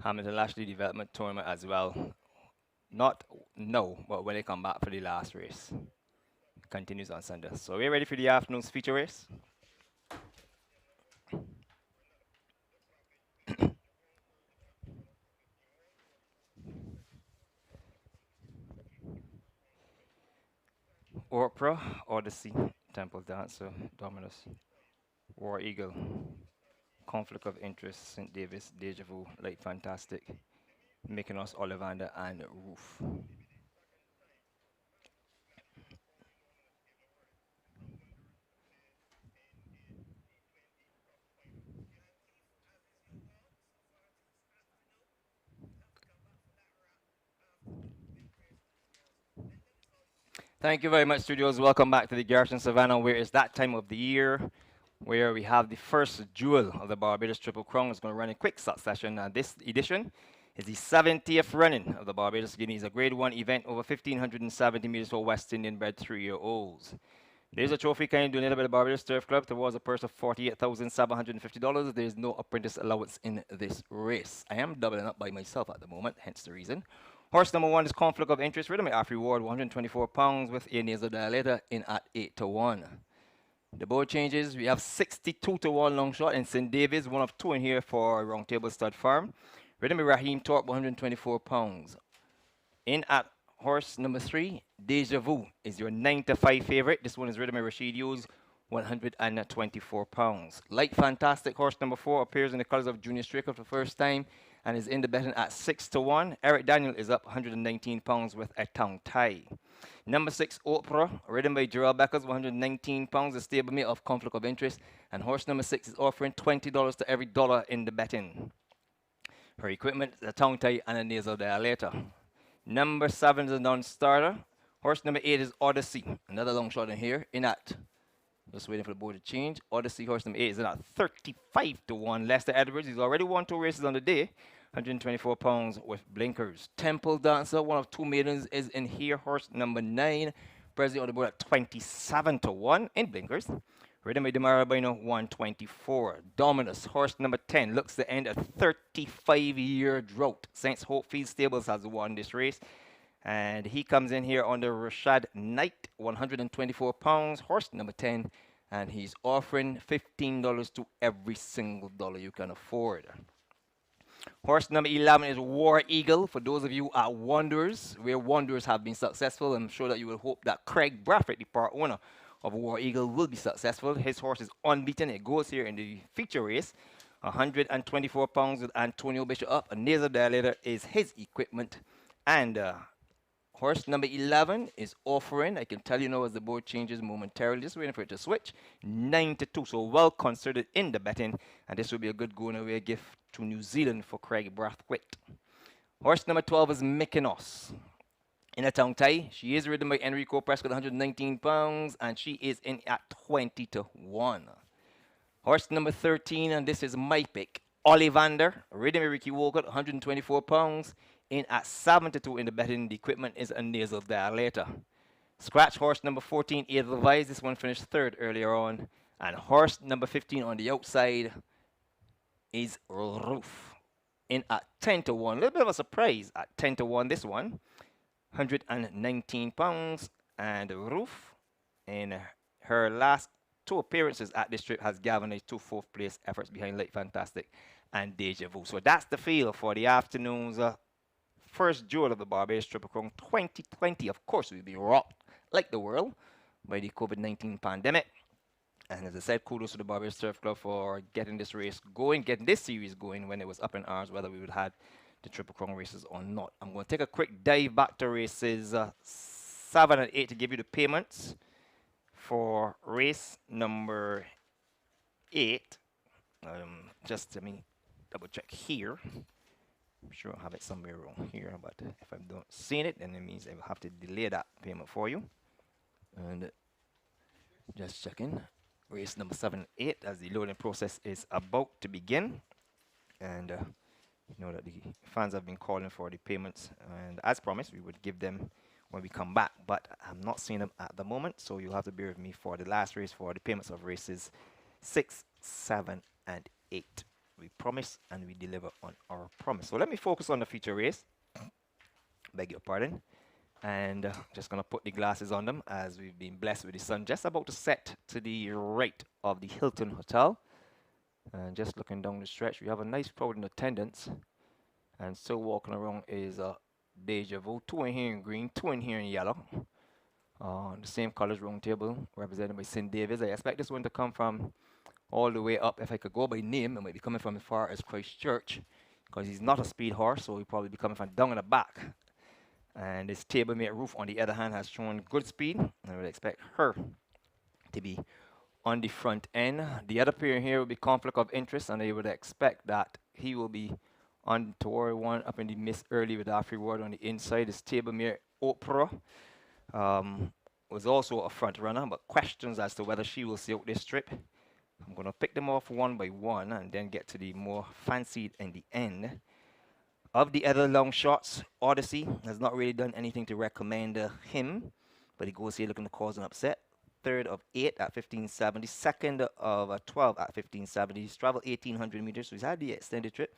Hamilton Lashley Development Tournament as well. Not no, but when they come back for the last race. Continues on Sunday. So we're ready for the afternoon's feature race. Opera, Odyssey, Temple Dancer, Dominus, War Eagle, Conflict of Interest, St. Davis, Deja Vu, Light Fantastic, Mykonos, Ollivander, and Roof. Thank you very much, studios. Welcome back to the Garrison Savannah, where it's that time of the year where we have the first jewel of the Barbados Triple Crown. It's going to run in quick succession. This edition is the 70th running of the Barbados Guineas, a Grade 1 event over 1,570 meters for West Indian bred 3-year-olds. There's a trophy kind donated by the Barbados Turf Club towards a purse of $48,750. There's no apprentice allowance in this race. I am doubling up by myself at the moment, hence the reason. Horse number 1 is Conflict of Interest, Rhythm Half Reward, £124 with a nasal dilator in at 8-1. The board changes. We have 62-1 long shot and St. Davis, one of 2 in here for Round Table Stud Farm. Rhythm Raheem Torp, £124. In at horse number 3, Deja Vu is your 9-5 favorite. This one is Rhythm Rashid Hughes, £124. Light Fantastic, horse number 4, appears in the colors of Junior Straker for the first time and is in the betting at 6-1. Eric Daniel is up £119 with a tongue tie. Number 6, Opera, ridden by Gerald Beckers, £119, a stablemate of Conflict of Interest. And horse number 6 is offering $20 to every dollar in the betting. Her equipment is a tongue tie and a nasal dilator. Number 7 is a non-starter. Horse number 8 is Odyssey, another long shot in here, in at, just waiting for the board to change. Odyssey, horse number 8 is in at 35-1. Lester Edwards, he's already won 2 races on the day. £124 with blinkers. Temple Dancer, one of 2 maidens, is in here. Horse number 9, presently on the board at 27-1 in blinkers. Rhythm by Demara Bino, 124. Dominus, horse number 10, looks to end a 35-year drought. Saints Hopefield Stables has won this race. And he comes in here under Rashad Knight, £124. Horse number 10, and he's offering $15 to every single dollar you can afford. Horse number 11 is War Eagle. For those of you at Wanderers, where Wanderers have been successful, I'm sure that you will hope that Craig Braffett, the part owner of War Eagle, will be successful. His horse is unbeaten. It goes here in the feature race. £124 with Antonio Bishop up. A nasal dilator is his equipment. And horse number 11 is offering, I can tell you now as the board changes momentarily, just waiting for it to switch, 9-2. So well considered in the betting. And this will be a good going away gift to New Zealand for Craig Brathwaite. Horse number 12 is Mykonos. In a tongue tie, she is ridden by Enrico Prescott, £119, and she is in at 20-1. Horse number 13, and this is my pick, Ollivander, ridden by Ricky Walcott, £124, in at 7-2 in the betting. The equipment is a nasal dilator. Scratch horse number 14, Edelweiss. This one finished 3rd earlier on. And horse number 15 on the outside is Roof, in at 10-1. A little bit of a surprise at 10-1, this one. £119. And Roof, in her last 2 appearances at this trip, has galvanized 2 4th place efforts behind Light Fantastic and Deja Vu. So that's the feel for the afternoon's first jewel of the Barbados Triple Crown 2020. Of course, will be rocked like the world by the COVID-19 pandemic. And as I said, kudos to the Barbados Turf Club for getting this race going, getting this series going when it was up in arms, whether we would have had the Triple Crown races or not. I'm going to take a quick dive back to races 7 and 8 to give you the payments for race number 8. Just let me double check here. I'm sure I have it somewhere around here, but if I don't see it, then it means I will have to delay that payment for you. And just checking. Race number 7 and 8 as the loading process is about to begin. And you know that the fans have been calling for the payments. And as promised, we would give them when we come back. But I'm not seeing them at the moment, so you'll have to bear with me for the last race for the payments of races 6, 7, and 8. We promise and we deliver on our promise. So let me focus on the feature race. Beg your pardon. And just going to put the glasses on them as we've been blessed with the sun just about to set to the right of the Hilton Hotel. And just looking down the stretch, we have a nice crowd in attendance. And still walking around is Deja Vu. 2 in here in green, 2 in here in yellow. The same colors round table represented by St. David's. I expect this one to come from all the way up. If I could go by name, it might be coming from as far as Christchurch, because he's not a speed horse, so he'll probably be coming from down in the back. And this table-mate Roof, on the other hand, has shown good speed. I would expect her to be on the front end. The other pair here will be Conflict of Interest, and I would expect that he will be on toward one up in the mist early with Afri Ward on the inside. This table-mate Oprah was also a front runner, but questions as to whether she will see out this trip. I'm going to pick them off one by one and then get to the more fancied in the end. Of the other long shots, Odyssey has not really done anything to recommend him, but he goes here looking to cause an upset. Third of 8 at 1570, second of 12 at 1570. He's traveled 1,800 meters, so he's had the extended trip,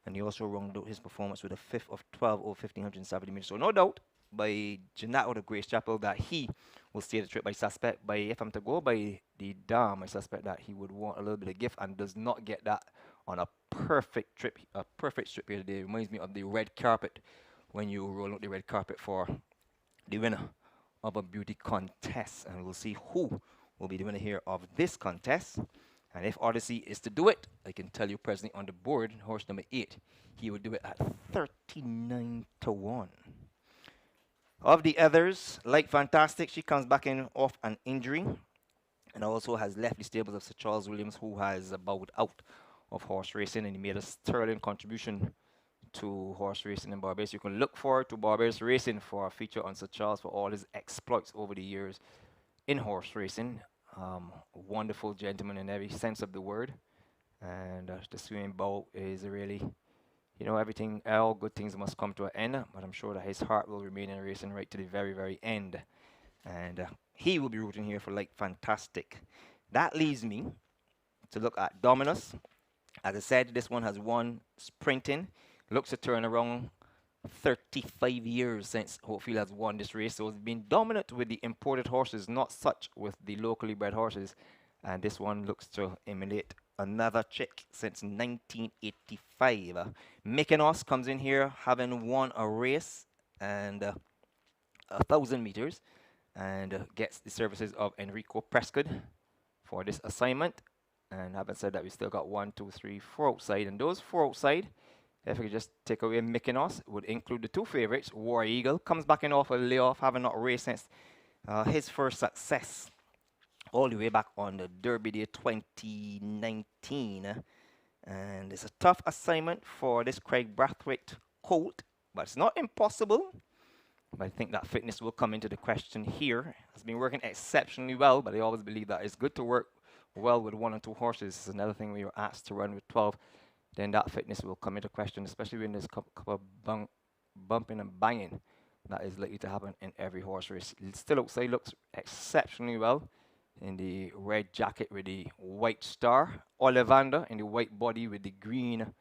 and he also rounded out his performance with a fifth of 12 over 1,570 meters. So no doubt by Jeanette out of Grace Chapel that he will stay the trip. I suspect if I'm to go by the dam, I suspect that he would want a little bit of gift and does not get that on a perfect trip here today. It reminds me of the red carpet when you roll out the red carpet for the winner of a beauty contest, and we'll see who will be the winner here of this contest. And if Odyssey is to do it, I can tell you presently on the board, horse number 8, he would do it at 39 to 1. Of the others, like Fantastic, she comes back in off an injury and also has left the stables of Sir Charles Williams, who has bowed out of horse racing, and he made a sterling contribution to horse racing in Barbados. You can look forward to Barbados Racing for a feature on Sir Charles for all his exploits over the years in horse racing. Wonderful gentleman in every sense of the word, and the swimming bow is really, everything, all good things must come to an end, but I'm sure that his heart will remain in racing right to the very, very end, and he will be rooting here for Like Fantastic. That leaves me to look at Dominus. As I said, this one has won sprinting. Looks to turn around 35 years since Hopefield has won this race. So it's been dominant with the imported horses, not such with the locally bred horses. And this one looks to emulate another chick since 1985. Mykonos comes in here having won a race and 1,000 meters and gets the services of Enrico Prescott for this assignment. And having said that, we still got 1, 2, 3, 4 outside. And those 4 outside, if we could just take away Mykonos, would include the 2 favorites. War Eagle comes back in off a layoff, having not raced since his first success all the way back on the Derby Day 2019. And it's a tough assignment for this Craig Brathwaite colt, but it's not impossible. But I think that fitness will come into the question here. It's been working exceptionally well, but I always believe that it's good to work well with 1 and 2 horses. This is another thing when you're asked to run with 12, then that fitness will come into question, especially when there's a couple of bumping and banging that is likely to happen in every horse race. Still outside looks exceptionally well in the red jacket with the white star. Ollivander in the white body with the green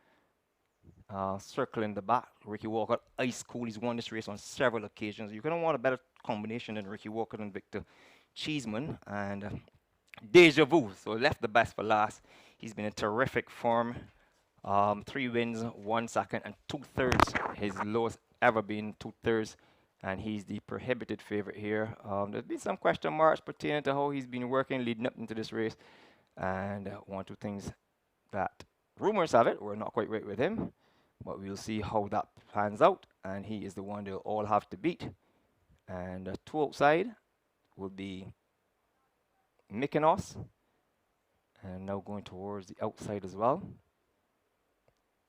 circle in the back. Ricky Walker, ice cool. He's won this race on several occasions. You couldn't want a better combination than Ricky Walker and Victor Cheeseman. And Deja Vu, so left the best for last. He's been in terrific form. 3 wins, 1 second, and 2/3. His lowest ever been 2/3, and he's the prohibited favorite here. There's been some question marks pertaining to how he's been working leading up into this race, and 1 or 2 things that rumors have it were not quite right with him, but we'll see how that pans out, and he is the one they'll all have to beat. And 2 outside will be Mykonos, and now going towards the outside as well.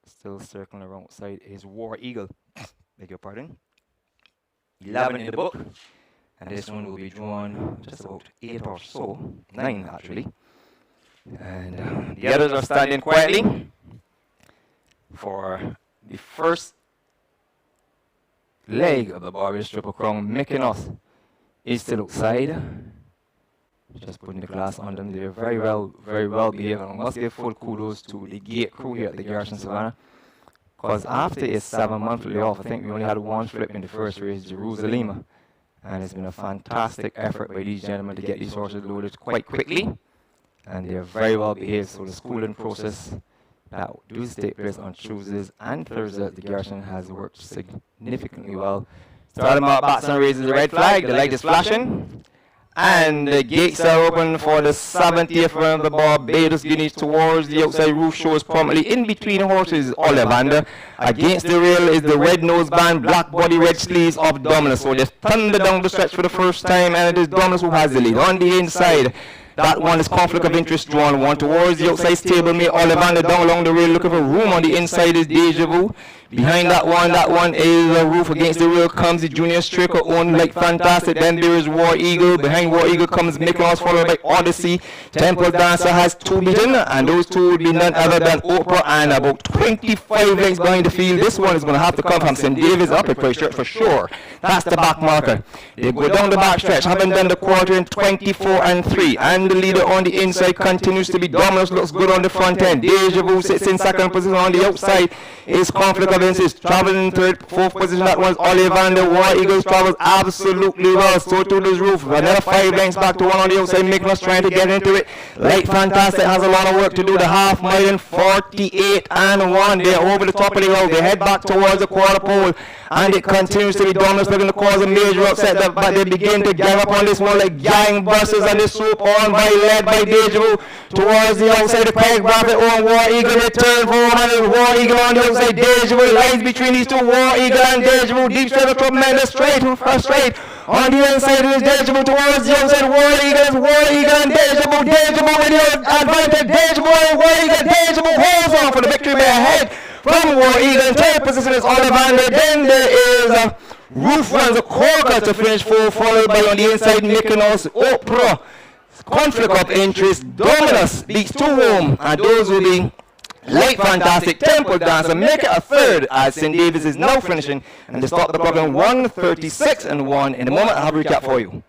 Still circling around outside is War Eagle. Beg your pardon. 11 in the book, and this one will be drawn just about 8 or so, 9 actually. And the others are standing quietly for the first leg of the Barbados Triple Crown. Mykonos is still outside. Just putting the glass on them. They're very well behaved. And I must give full kudos to the gate crew here at the Garrison Savannah. Because after its 7-month layoff, I think we only had one flip in the first race, Jerusalem. And it's been a fantastic effort by these gentlemen to get these horses loaded quite quickly. And they're very well behaved. So the schooling process that does take place on Tuesdays and Thursdays at the Garrison has worked significantly well. Starting out bats and raises the red flag. The light is flashing. And the gates are open for the 70th round of the Barbados Guineas towards the outside roof. Shows prominently in between the horses Ollivander. Against the rail is the red nose band, black body, red sleeves of Dominus. So they thunder down the stretch for the first time, and it is Dominus who has the lead. On the inside, that one is conflict of interest drawn one towards the outside stablemate. Ollivander down along the rail looking for room. On the inside is Deja Vu. Behind that one is a roof. Against the rail comes the Junior Striker, owned like Fantastic. Then there is War Eagle. Behind War Eagle comes Mykonos, followed by Odyssey. Temple Dancer has 2 beaten, and those 2 will be none other than Oprah, and about 25 lengths behind the field. This one is going to have to come from St. David's Upper Price Church for sure. That's the back marker. They go down the back stretch, haven't done the quarter in 24-3, and the leader on the inside continues to be Dominus, looks good on the front end. Deja Vu sits in second position. On the outside is Conflict of Interest, traveling in third, 4th position. That one's Ollivander. War Eagles travels absolutely well. So too does Roof. Another 5 lengths back to one on the outside. Mykonos trying to get into it. Light Fantastic has a lot of work to do. The half mile in 48-1. They're over the top of the hill. They head back towards the quarter pole, and it continues to be Dominus looking to cause a major upset. But they begin to gang up on this one like gangbusters, and they swoop on led by Deja Vu towards the outside. The Peg Bracket on War Eagle. They turn forward, and there's War Eagle on the outside. Deja Vu lies between these two. War Eagle and Deja Vu. Deep straight, a tremendous straight. On the inside is Deja Vu towards the outside. War Eagle and Deja Vu. Deja Vu with the advantage. Deja Vu and War Eagle. Deja Vu holds on for the victory by a head from War Eagle. In third position is Ollivander. Then there is Roof runs a corker to finish 4, followed by on the inside Mykonos, Oprah. Conflict of Interest, Dominus beats 2 home, and those will be Light Fantastic, Temple Dancer, make it a third as St. Davis is now finishing, and they stop the clock on 1:36-1. In a moment, I'll have a recap for you.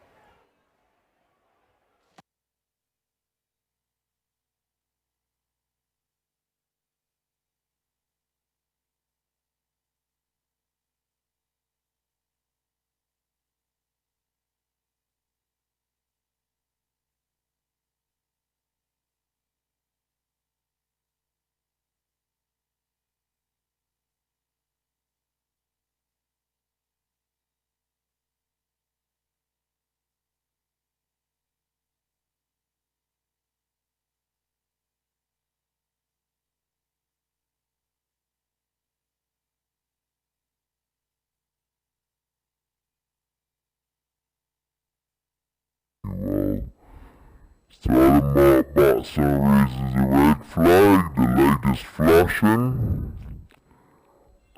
Starting out bats and raises the red flag. The light is flashing,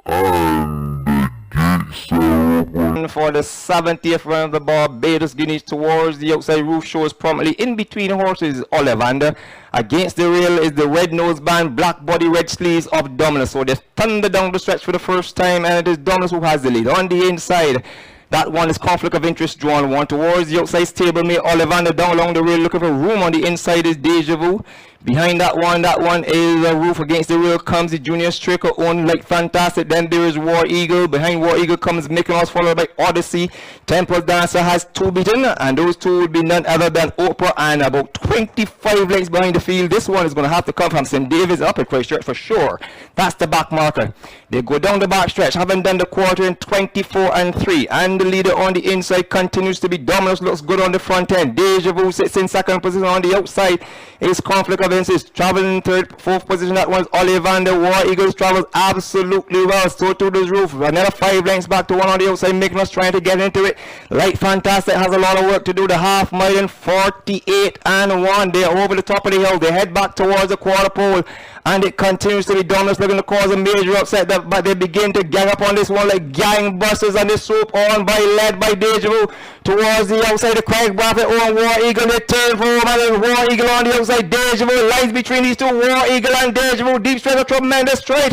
and the gates are open for the 70th round of the Barbados Guineas towards the outside roof. Shows prominently in between the horses Ollivander. Against the rail is the red nose band, black body, red sleeves of Dominus. So they thunder down the stretch for the first time, and it is Dominus who has the lead. On the inside, that one is Conflict of Interest drawn one towards the outside stablemate. Ollivander down along the rail looking for room. On the inside is Deja Vu. Behind that one is a Roof. Against the rail comes the Junior Striker, owned like Fantastic. Then there is War Eagle. Behind War Eagle comes Mykonos, followed by Odyssey. Temple Dancer has 2 beaten, and those 2 will be none other than Oprah, and about 25 lengths behind the field. This one is going to have to come from St. David's Upper Price Church for sure. That's the back marker. They go down the back stretch, haven't done the quarter in 24-3, and the leader on the inside continues to be Dominus, looks good on the front end. Deja Vu sits in second position. On the outside is Conflict of Interest, traveling in third, 4th position. That one's Ollivander. War Eagles travels absolutely well. So too does Roof. Another 5 lengths back to one on the outside. Mykonos trying to get into it. Light Fantastic has a lot of work to do. The half mile in 48-1. They're over the top of the hill. They head back towards the quarter pole, and it continues to be Dominus looking to cause a major upset. But they begin to gang up on this one like gangbusters, and they swoop on led by Deja Vu towards the outside. The Craig Bracket on War Eagle. They turn forward, and there's War Eagle on the outside. Deja Vu lies between these two. War Eagle and Deja Vu. Deep straight, a tremendous straight.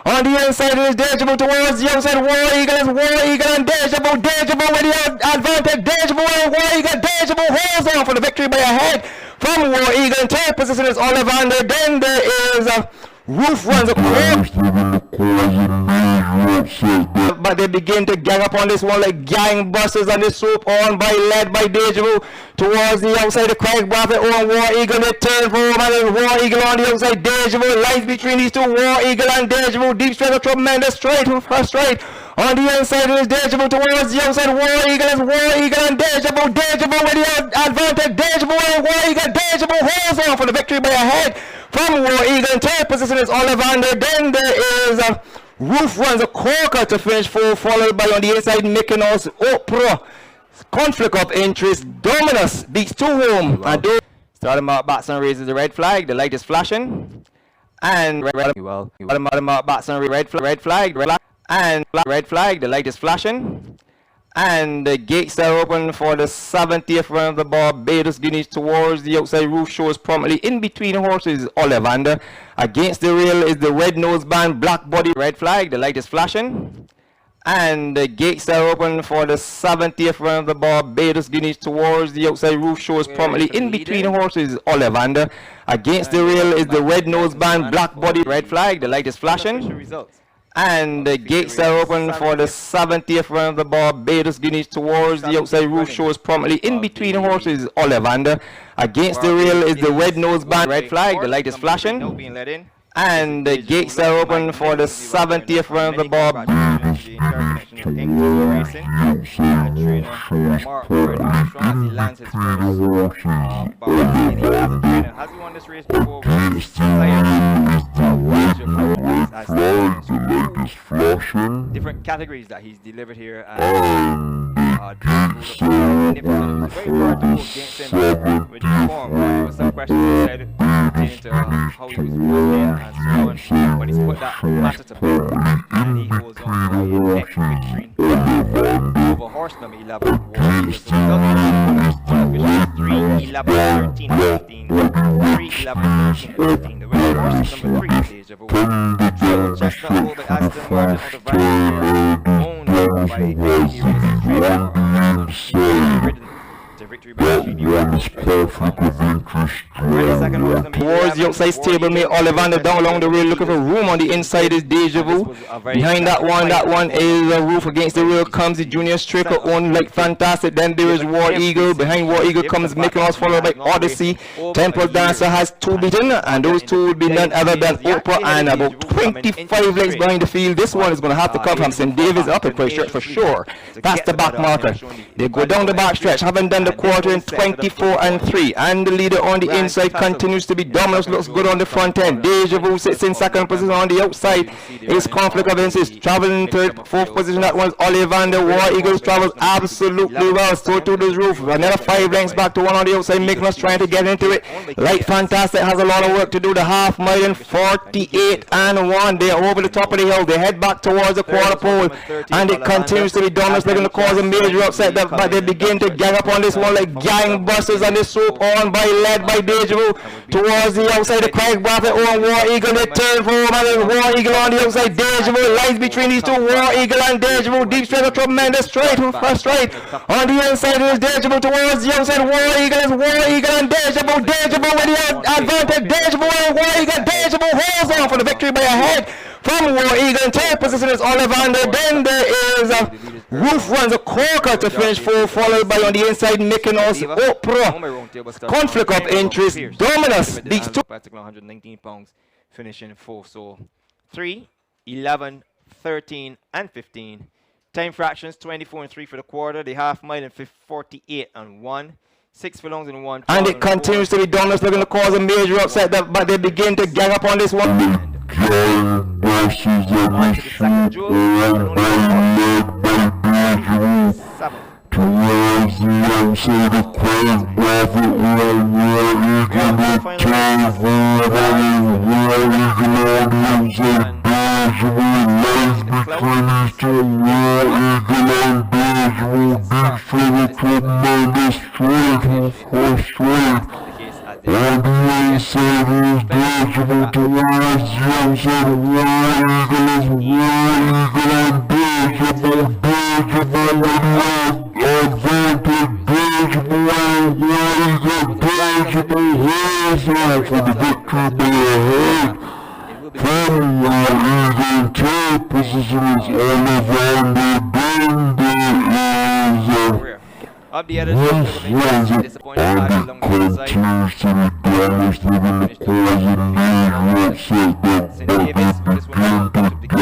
On the inside it is Deja Vu towards the outside. War Eagle and Deja Vu. Deja Vu with the advantage. Deja Vu and War Eagle. Deja Vu holds on for the victory by a head from War Eagle. In third position is Ollivander. Then there is Roof runs a but they begin to gang up on this one like gangbusters, and this swoop on by led by Deja Vu towards the outside. The Craig Buffett on War Eagle. They turn for him, and there's War Eagle on the outside. Deja Vu lies between these two. War Eagle and Deja Vu. Deep straight, a tremendous straight. First straight. On the inside it is Deja Vu towards the outside. War Eagle and Deja Vu. Deja Vu with the advantage. Deja Vu and War Eagle. Deja Vu holds on for the victory by a head from War Eagle. In third position is Ollivander. Then there is Roof runs a corker to finish fourth, followed by on the inside Mykonos Oprah. Conflict of interest. Dominus beats two home. And starting mark Batson raises the red flag. The light is flashing. And Batson red flag. And red flag. The light is flashing. And the gates are open for the 70th round of the Barbados Guineas towards the outside. Roof shows promptly in between horses Ollivander. Against the rail is the red nose band, black body, red flag. The light is flashing. And the gates are open for the 70th round of the Barbados Guineas towards the outside. Roof shows promptly in between horses Ollivander. Against the rail is the red nose band, black body, red flag. The light is flashing. And the gates are open for the 70th round of the Barbados Guineas towards the outside. Roof shows promptly in between horses Ollivander. Against the rail is the red nose band, red flag. The light is flashing. And the gates are open for the 70th round of the Barbados. Has he won this race before? Different categories that he's delivered here, and very hard to go against him with his form. There was some questions said pertaining to how he was playing and so on, but he's put that matter to bed, and he holds on to a next victory over horse number 11. War 3, 11, 13, 15. 3, 11, 13, 15. The winner horse number 3, Deja Vu. Chestnut over Aston Martin on the right, owned by Eddie Racing. To victory by towards the outside stablemate Ollivander down along the rail looking for room. On the inside is Deja Vu. Behind that one is a Roof. Against the rail comes the Junior Striker on like fantastic. Then there is War Eagle. Behind War Eagle comes Mykonos, followed by Odyssey. Temple Dancer has 2 beaten, and those 2 will be none other than Oprah, and about 25 legs behind the field. This one is going to have to come from St. David's upper price stretch for sure. That's the back marker. They go down the back stretch, haven't done the quarter in 24 and 3, and the leader on the inside continues to be Dominus. Looks good on the front end. Deja Vu sits in second position. On the outside is Conflict of Interest traveling in third. Fourth position, that one's Ollivander. War Eagles travels absolutely well. So to this Roof, another 5 lengths back to one on the outside. Mykonos trying to get into it. Light Fantastic has a lot of work to do. The half mile in 48 and 1. They're over the top of the hill. They head back towards the quarter pole, and it continues to be Dominus looking to cause a major upset, but they begin to gang up on this one like gangbusters, and they swoop on by led by Deja Vu towards the outside. The Craig Buffett on War Eagle. They turn for him, and there's War Eagle on the outside. Deja Vu lies between these two. War Eagle and Deja Vu. Deep straight, a tremendous straight. First straight. On the inside it is Deja Vu towards the outside. War Eagle and Deja Vu. Deja Vu with the advantage. Deja Vu and War Eagle. Deja Vu holds on for the victory by a head from War Eagle. In third position is Ollivander. Then there is Roof runs a corker to finish fourth, followed by on the inside Mykonos Oprah. Conflict of interest. Dominus beats 2. 119 pounds, finishing fourth. So 3, 11, 13, and 15. Time fractions 24 and 3 for the quarter. The half mile in 48 and 1. 6 furlongs in 1. And it continues to be Dominus looking to cause a major upset, but they begin to gang up on this one. Towards the outside of Craig Buffett, on the inside is Benjamin towards Johnson, War Eagle is War Eagle and Benjamin, advantage Benjamin, War Eagle, Benjamin, hands off for the victory by a head. From War Eagle, third position is Oliver Bender. Up the other side, disappointed pass along the inside. St. David's, this one took the keys,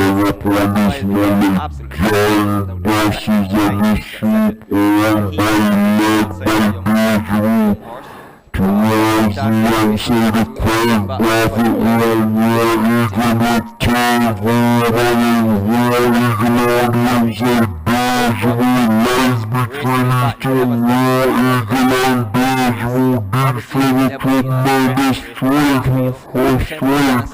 towards the outside of Craig Buffett, War Eagle with time, War Eagle on the outside, Benjamin lies between these two, War Eagle and Benjamin, big favorite tremendous strength, horse strength.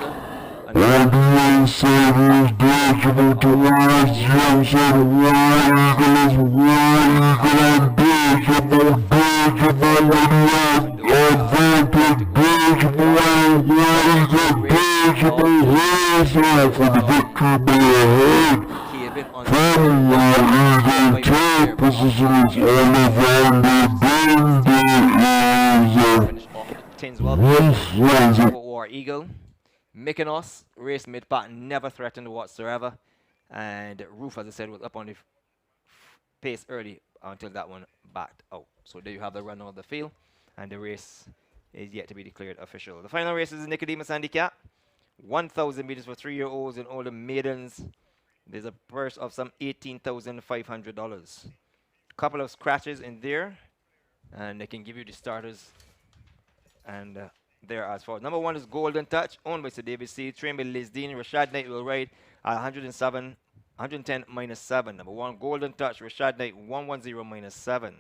On the inside is Benjamin towards the outside, War Eagle is War Eagle and Benjamin, advantage Benjamin, War Eagle, Benjamin, hands off for the victory by a head. From War Eagle, third position is Oliver Bender. War Eagle. Mykonos, race mid-pack, never threatened whatsoever. And Roof, as I said, was up on the pace early until that one backed out. So there you have the runner of the field. And the race is yet to be declared official. The final race is Nicodemus Handicap. 1,000 meters for 3-year-olds and older maidens. There's a purse of some $18,500. Couple of scratches in there. And they can give you the starters. And there as far. Number 1 is Golden Touch, owned by Sir David C. Trained by Liz Dean. Rashad Knight will ride at 110 minus 7. Number 1, Golden Touch, Rashad Knight, 110 minus 7.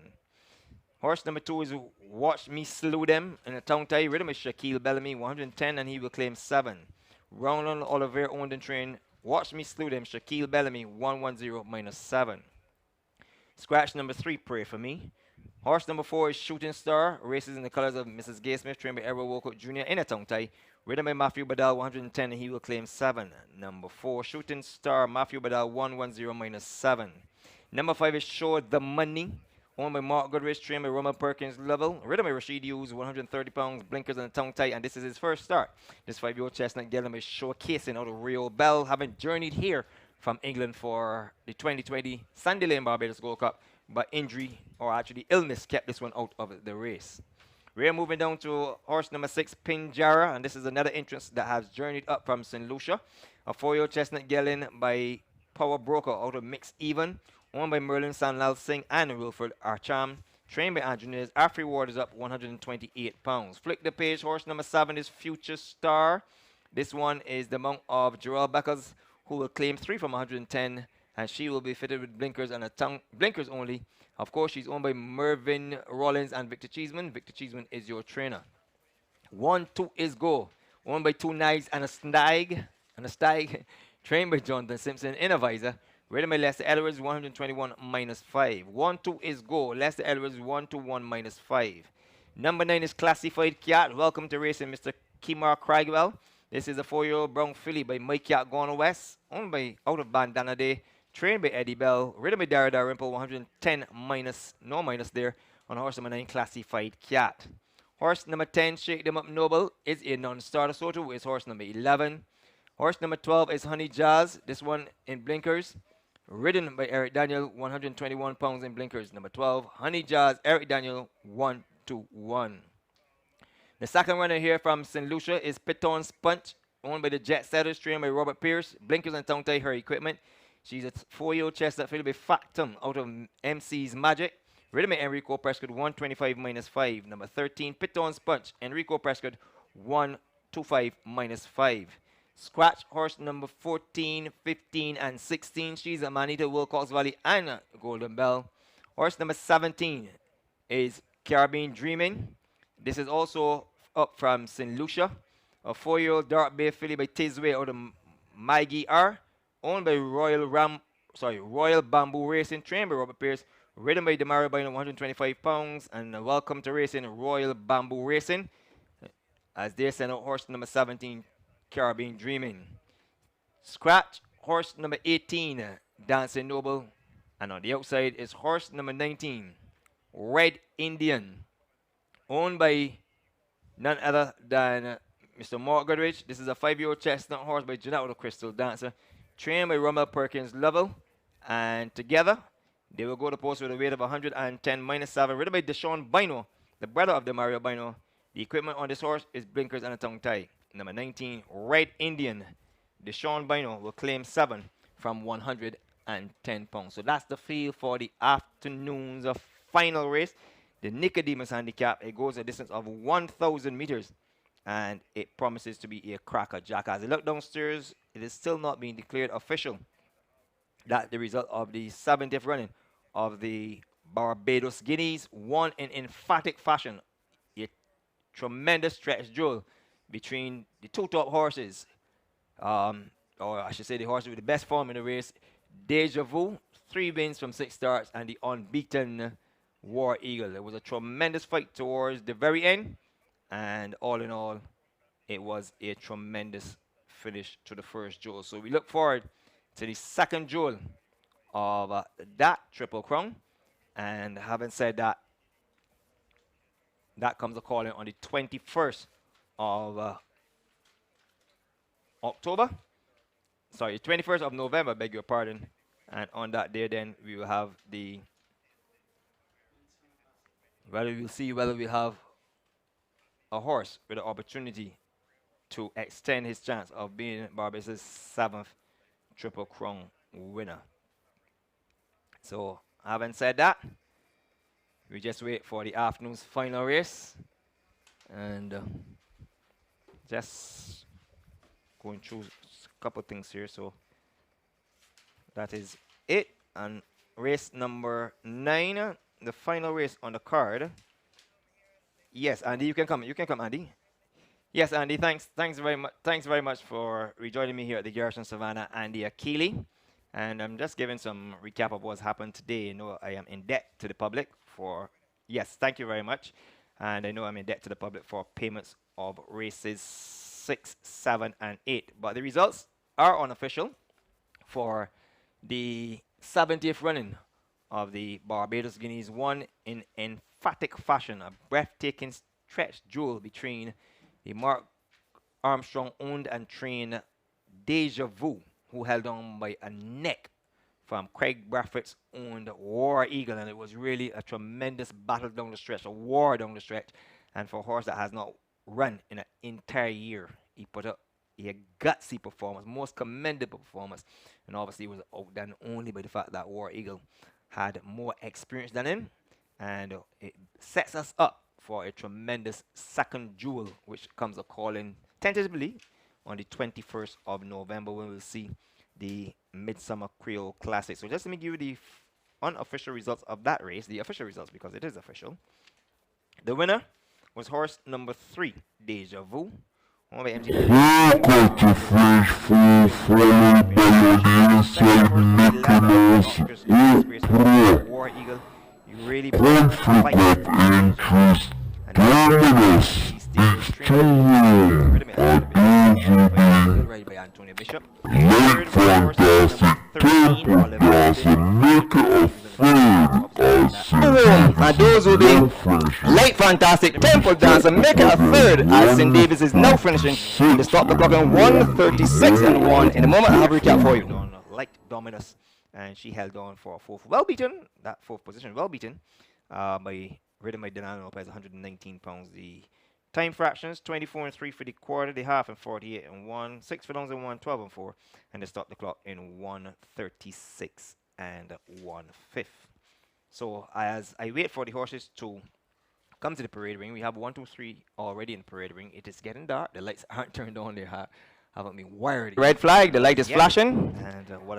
Horse number 2 is Watch Me Slew Them in a town tie. Rhythm is Shaquille Bellamy, 110, and he will claim 7. Roland Oliver, owned and trained. Watch Me Slew Them, Shaquille Bellamy, 110 minus 7. Scratch number 3, Pray For Me. Horse number 4 is Shooting Star, races in the colors of Mrs. Gay Smith, trained by Errol Walcott Jr. in a tongue tie. Ridden by Matthew Badal, 110, and he will claim 7. Number 4, Shooting Star, Matthew Badal, 110 minus 7. Number 5 is Show The Money, owned by Mark Goodrich, trained by Roman Perkins Level. Ridden by Rashid Hughes, 130 pounds, blinkers and a tongue tie, and this is his first start. This 5-year-old chestnut gelding is showcasing out of Rio Bell, having journeyed here from England for the 2020 Sandy Lane Barbados Gold Cup, but injury, or actually illness, kept this one out of the race. We are moving down to horse number 6, Pinjara, and this is another entrance that has journeyed up from St. Lucia. A 4-year-old chestnut gelding by Power Broker out of Mixed Even, owned by Merlin Sanlal Singh and Wilfred Archam. Trained by engineers, Afri Ward is up 128 pounds. Flick the page, horse number 7 is Future Star. This one is the mount of Gerald Beckers, who will claim 3 from 110, and she will be fitted with blinkers and a tongue, blinkers only. Of course, she's owned by Mervyn Rollins and Victor Cheeseman. Victor Cheeseman is your trainer. 1, 2 is Go, owned by 2 Knights and a Stag, trained by Jonathan Simpson in a visor. Ridden by Lester Edwards, 121 minus 5. 1, 2 is Go, Lester Edwards, 121 minus 5. Number 9 is Classified Cat. Welcome to racing, Mr. Kimar Craigbell. This is a 4-year-old brown filly by Mike Cat Gone West, owned by out of Bandana Day, trained by Eddie Bell. Ridden by Dara Rimple, 110 minus, no minus there, on horse number 9, Classified Cat. Horse number 10, Shake Them Up Noble, is a non-starter. So too is horse number 11. Horse number 12 is Honey Jazz. This one in blinkers. Ridden by Eric Daniel, 121 pounds in blinkers. Number 12, Honey Jazz, Eric Daniel, 1-1. The second runner here from St. Lucia is Piton Sponge, owned by the Jet Setters, trained by Robert Pierce. Blinkers and tongue tie, her equipment. She's a 4-year-old chestnut filly by Factum out of MC's Magic. Ridden by Enrico Prescott, 125 minus 5. Number 13, Piton Sponge, Enrico Prescott, 125 minus 5. Scratch horse number 14, 15, and 16. She's a Manita, Wilcox Valley, and Golden Bell. Horse number 17 is Caribbean Dreaming. This is also up from St. Lucia. A 4-year-old Dark Bay filly by Tizway out of Maggie R. Owned by Royal Bamboo Racing, trained by Robert Pierce. Ridden by Demario Bino, 125 pounds. And welcome to racing, Royal Bamboo Racing. as they send out horse number 17, Caribbean Dreaming. Scratch horse number 18, Dancing Noble. And on the outside is horse number 19, Red Indian, owned by none other than Mr. Mark Goodrich. This is a 5-year-old chestnut horse by Janelle Crystal Dancer, trained by Rommel Perkins Lovell. And together, they will go to post with a weight of 110 minus 7, ridden by Deshaun Bino, the brother of Demario Bino. The equipment on this horse is blinkers and a tongue tie. Number 19, Red Indian. Deshaun Bino will claim 7 from 110 pounds. So that's the field for the afternoon's final race. The Nicodemus handicap, it goes a distance of 1,000 meters. And it promises to be a cracker jack. As I look downstairs, it is still not being declared official that the result of the 70th running of the Barbados Guineas won in emphatic fashion. A tremendous stretch duel between the two top horses, or I should say the horses with the best form in the race. Deja Vu, 3 wins from 6 starts, and the unbeaten War Eagle. It was a tremendous fight towards the very end, and all in all, it was a tremendous finish to the first duel. So we look forward to the second duel of that Triple Crown. And having said that, that comes a calling on the 21st of October. Sorry, 21st of November, beg your pardon. And on that day, then, we will have the... Well, we'll see whether we have a horse with the opportunity to extend his chance of being Barbados' 7th Triple Crown winner. So, having said that, we just wait for the afternoon's final race. And just going through a couple things here. So, that is it. And race number 9, the final race on the card. Yes, Andy, you can come. You can come, Andy. Yes, Andy, thanks very much. Thanks very much for rejoining me here at the Garrison Savannah, Andy Akili. And I'm just giving some recap of what's happened today. You know, I am in debt to the public for, yes, thank you very much. And I know I'm in debt to the public for payments of races 6, 7, and 8. But the results are unofficial for the 70th running of the Barbados Guineas, won in emphatic fashion, a breathtaking stretch duel between the Mark Armstrong owned and trained Deja Vu, who held on by a neck, from Craig Bradford's owned War Eagle. And it was really a tremendous battle down the stretch, a war down the stretch. And for a horse that has not run in an entire year, he put up a gutsy performance, most commendable performance. And obviously, it was outdone only by the fact that War Eagle had more experience than him. And it sets us up for a tremendous second duel, which comes a calling tentatively on the 21st of November, when we'll see the Midsummer Creole Classic. So just let me give you the unofficial results of that race, the official results, because it is official. The winner was horse number 3, Deja Vu. War Eagle, you really ready by Antonio Bishop. And those will be Light Fantastic, Temple Dancer, make it a third, as St. Davis is now finishing. They stop the clock in 1:36 and 1. In a moment, I have a recap for you. Light Dominus, and she held on for a 4th. Well beaten, that 4th position, well beaten by ridden by Denano Lopez, 119 pounds. The time fractions, 24 and 3 for the quarter, the half, and 48 and 1, 6 furlongs and 1, 12 and 4, and they stop the clock in 1:36 and 1/5. So as I wait for the horses to come to the parade ring, we have 1, 2, 3 already in the parade ring. It is getting dark. The lights aren't turned on. They haven't been wired. Red flag, the light is flashing.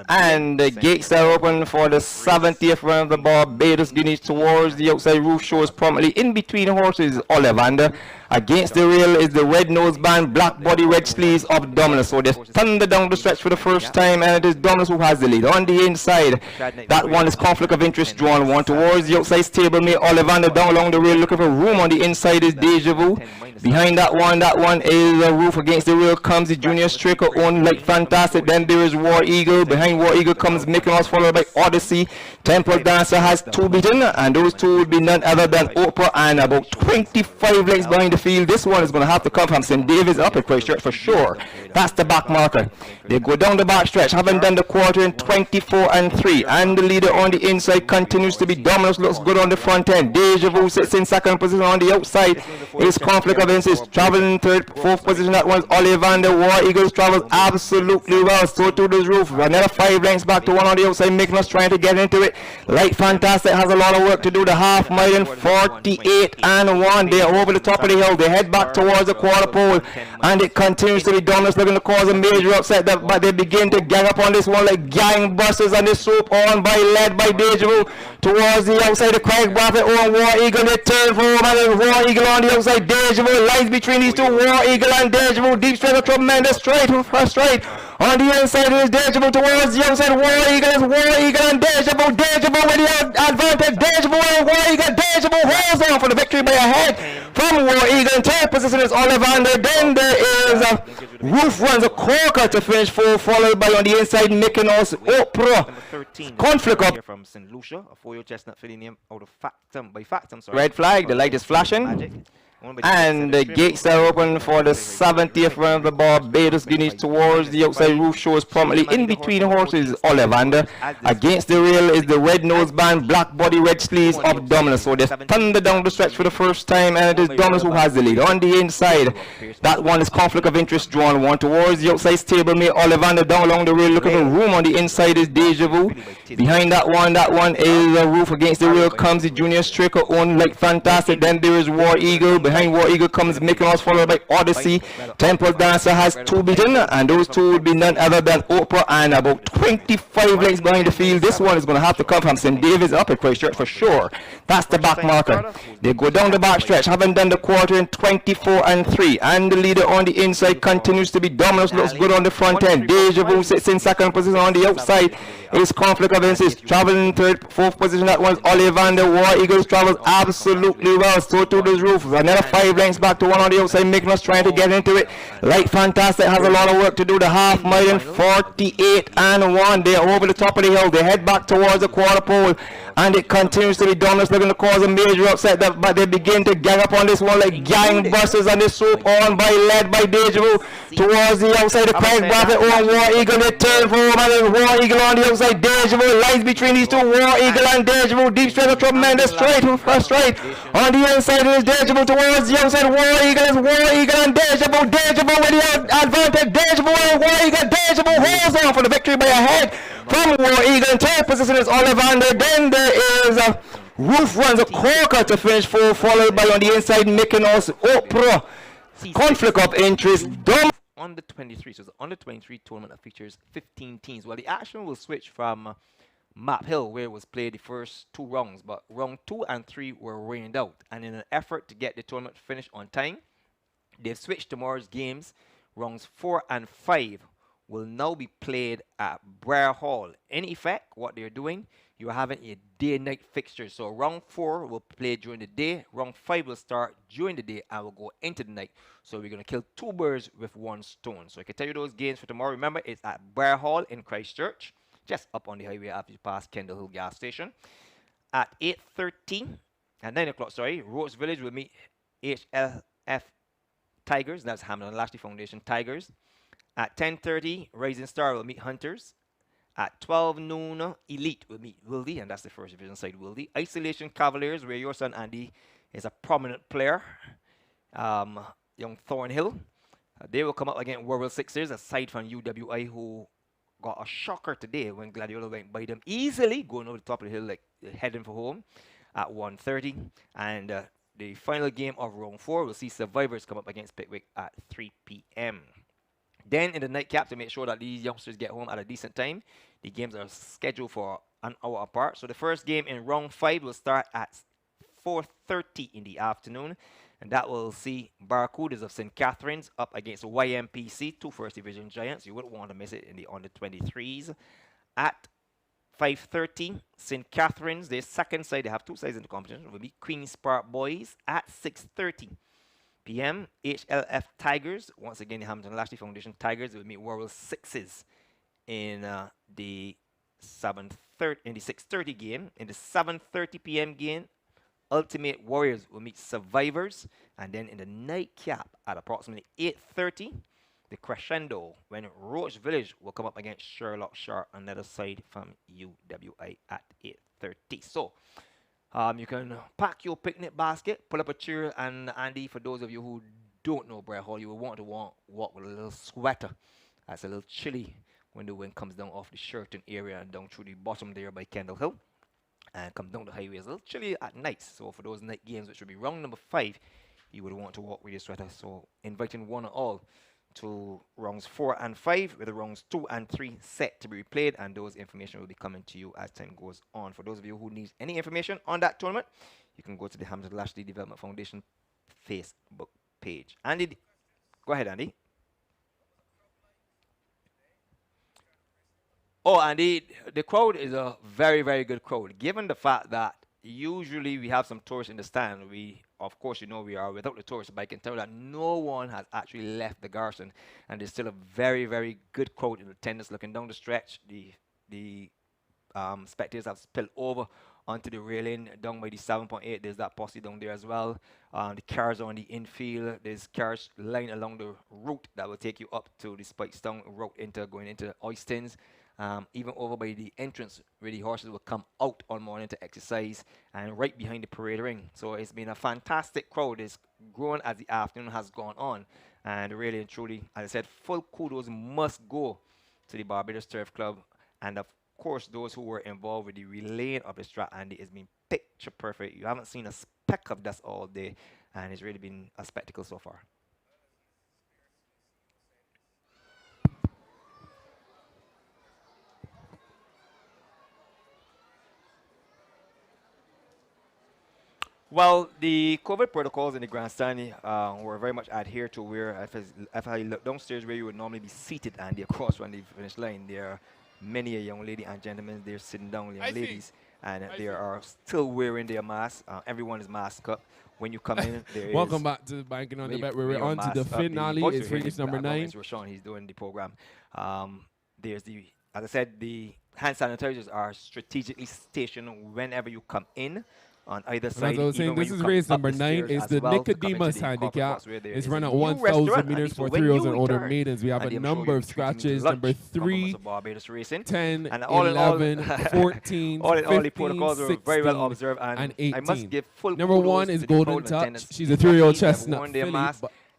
And the gates are open for the 70th run of the Barbados Guineas towards the outside roof. Shows prominently in between horses, Ollivander. Against the rail is the red nose band, black body, red sleeves of Dominus. So there's thunder down the stretch for the first time, and it is Dominus who has the lead. On the inside, that one is conflict of interest drawn one towards the outside stablemate. Ollivander down along the rail looking for room. On the inside is Deja Vu. Behind that one is a Roof Against the Rail comes the Junior Striker owned like Fantastic. Then there is War Eagle. Behind War Eagle comes Mickey Mouse, followed by Odyssey. Temple Dancer has 2 beaten, and those 2 will be none other than Oprah, and about 25 lengths behind the field. This one is going to have to come from St. David's up at Christchurch for sure. That's the back marker. They go down the back stretch, haven't done the quarter in 24-3, and the leader on the inside continues to be Dominus, looks good on the front end. Deja Vu sits in second position on the outside. His Conflict of Interest traveling in third, fourth position. That one's Ollivander. War Eagles travels absolutely well. So too does Roof. Another 5 lengths back to one on the outside, making us trying to get into it. Light Fantastic has a lot of work to do. The half mile in 48-1. They are over the top of the hill. They head back towards the quarter pole, and it continues to be Dominus looking to cause a major upset. But they begin to gang up on this one like gangbusters, and they swoop on led by Deja Vu towards the outside. The Craig Braffett on War Eagle. They turn for home, and then War Eagle on the outside. Deja Vu lies between these two. War Eagle and Deja Vu. Deep straight, a tremendous straight. On the inside is Deja Vu towards the outside. War Eagle is War Eagle and Deja Vu. Deja Vu with the advantage. Deja Vu and War Eagle. Deja Vu holds on for the victory by a head from War Eagle. In third position is Ollivander. Then there is Roof runs a corker to finish 4, followed by on the inside Mickey Mouse, Oprah. Conflict up from St. Lucia, a 4-year chestnut filly named out of Factum, sorry. Red flag, the light is flashing. And the gates are open for the 70th round of the Barbados Guineas towards the outside. Roof shows prominently in between horses Ollivander. Against the rail is the red nose band, black body, red sleeves of Dominus. So they thunder down the stretch for the first time, and it is Dominus who has the lead. On the inside, that one is Conflict of Interest drawn one towards the outside stablemate Ollivander. Down along the rail looking for room. On the inside is Deja Vu. Behind that one is a Roof Against the Rail comes the Junior Striker owned like Fantastic. Then there is War Eagle. Behind War Eagle comes Mickey Mouse, followed by Odyssey. Temple Dancer has 2 beaten, and those 2 will be none other than Oprah, and about 25 lengths behind the field. This one is going to have to come from St. David's up at Christchurch for sure. That's the back marker. They go down the back stretch, haven't done the quarter in 24-3, and the leader on the inside continues to be Dominus, looks good on the front end. Deja Vu sits in second position on the outside. His Conflict of Interest traveling in third, fourth position. That one's Ollivander. War Eagles travels absolutely well. So too does Roof. Another 5 lengths back to one on the outside, making us trying to get into it. Light Fantastic has a lot of work to do. The half mile in 48-1. They are over the top of the hill. They head back towards the quarter pole, and it continues to be Dominus looking to cause a major upset. But they begin to gang up on this one like gangbusters, and they swoop on led by Deja Vu towards the outside. The Craig Braffett on War Eagle. They turn for home, and then War Eagle on the outside. Deja Vu lies between these two. War Eagle and Deja Vu. Deep straight, a tremendous straight. On the inside is Deja Vu towards the outside. War Eagle is War Eagle and Deja Vu. Deja Vu with the advantage. Deja Vu and War Eagle. Deja Vu holds on for the victory by a head from War Eagle. In third position is Ollivander. Then there is Roof runs a corker to finish 4, followed by on the inside Mickey Mouse, Oprah. Conflict of Interest. Under 23, so it's the under 23 tournament that features 15 teams. Well, the action will switch from Map Hill, where it was played the first 2 rounds, but round 2 and 3 were rained out. And in an effort to get the tournament finished on time, they've switched tomorrow's games. Rounds 4 and 5 will now be played at Briar Hall. In effect, what they're doing, you're having a day-night fixture. So round 4 will play during the day. Round 5 will start during the day and will go into the night. So we're going to kill 2 birds with 1 stone. So I can tell you those games for tomorrow. Remember, it's at Briar Hall in Christchurch, just up on the highway after you pass Kendall Hill gas station. At 8:30, at 9 o'clock, sorry, Rhodes Village will meet HLF Tigers. That's Hamlin and Lashley Foundation Tigers. At 10:30, Rising Star will meet Hunters. At 12 noon, Elite will meet Wildy, and that's the first division side, Wildy. Isolation Cavaliers, where your son Andy is a prominent player. Young Thornhill. They will come up against Warwell Sixers, aside from UWI, who got a shocker today when Gladiola went by them easily, going over the top of the hill, like heading for home at 1:30. And the final game of round 4 will see Survivors come up against Pickwick at 3 p.m. Then in the nightcap, to make sure that these youngsters get home at a decent time, the games are scheduled for an hour apart. So the first game in round 5 will start at 4:30 in the afternoon, and that will see Barracudas of St. Catharines up against YMPC, 2 first division giants. You wouldn't want to miss it in the under 23s. At 5:30, St. Catharines, their second side, they have 2 sides in the competition, will be Queen's Park Boys. At 6:30, p.m. HLF Tigers, once again the Hamilton Lashley Foundation Tigers will meet Warriors Sixes in the 6:30 game. In the 7:30 p.m. game, Ultimate Warriors will meet Survivors, and then in the nightcap at approximately 8:30, the crescendo when Roach Village will come up against Sherlock Sharp on the other side from UWI at 8:30. So you can pack your picnic basket, pull up a chair, and Andy, for those of you who don't know Brett Hall, you will want to walk with a little sweater. That's a little chilly when the wind comes down off the Sheraton area and down through the bottom there by Kendall Hill and come down the highway. It's a little chilly at night, so for those night games, which would be round number 5, you would want to walk with your sweater. So inviting one and all to rounds 4 and 5, with the rounds 2 and 3 set to be replayed, and those information will be coming to you as time goes on. For those of you who need any information on that tournament, you can go to the Hamilton Lashley Development Foundation Facebook page. Andy, go ahead, Andy. Oh, and the crowd is a very, very good crowd, given the fact that usually we have some tourists in the stand. Of course, we are without the tourists, but I can tell you that no one has actually left the garrison, and there's still a very, very good crowd in attendance. Looking down the stretch, the spectators have spilled over onto the railing down by the 7.8. There's that posse down there as well. The cars are on the infield. There's cars lying along the route that will take you up to the Spikestown route going into Oystons. Even over by the entrance where the horses will come out all morning to exercise, and right behind the parade ring. So it's been a fantastic crowd. It's grown as the afternoon has gone on, and really and truly, as I said, full kudos must go to the Barbados Turf Club, and of course those who were involved with the relaying of the strat. Andy, it's been picture perfect. You haven't seen a speck of dust all day, and it's really been a spectacle so far. Well, the COVID protocols in the grandstand were very much adhered to, where if I look downstairs where you would normally be seated, Andy, across from the finish line, there are many a young lady and gentlemen there sitting down, young ladies, and they are still wearing their masks. Everyone is masked up. When you come in, there is... Welcome back to Banking on the Bet, where we're on to the finale. It's race number 9. Rashawn, he's doing the program. There's as I said, the hand sanitizers are strategically stationed whenever you come in, on either side. As I was saying, this is race number 9. It's the Nicodemus handicap. It's run at 1,000 meters for 3-year-olds and older maidens. We have a number of scratches. Number 3, 10, 11, 14, 15, 16, and 18. Number 1 is Golden Touch. She's a 3-year-old chestnut filly.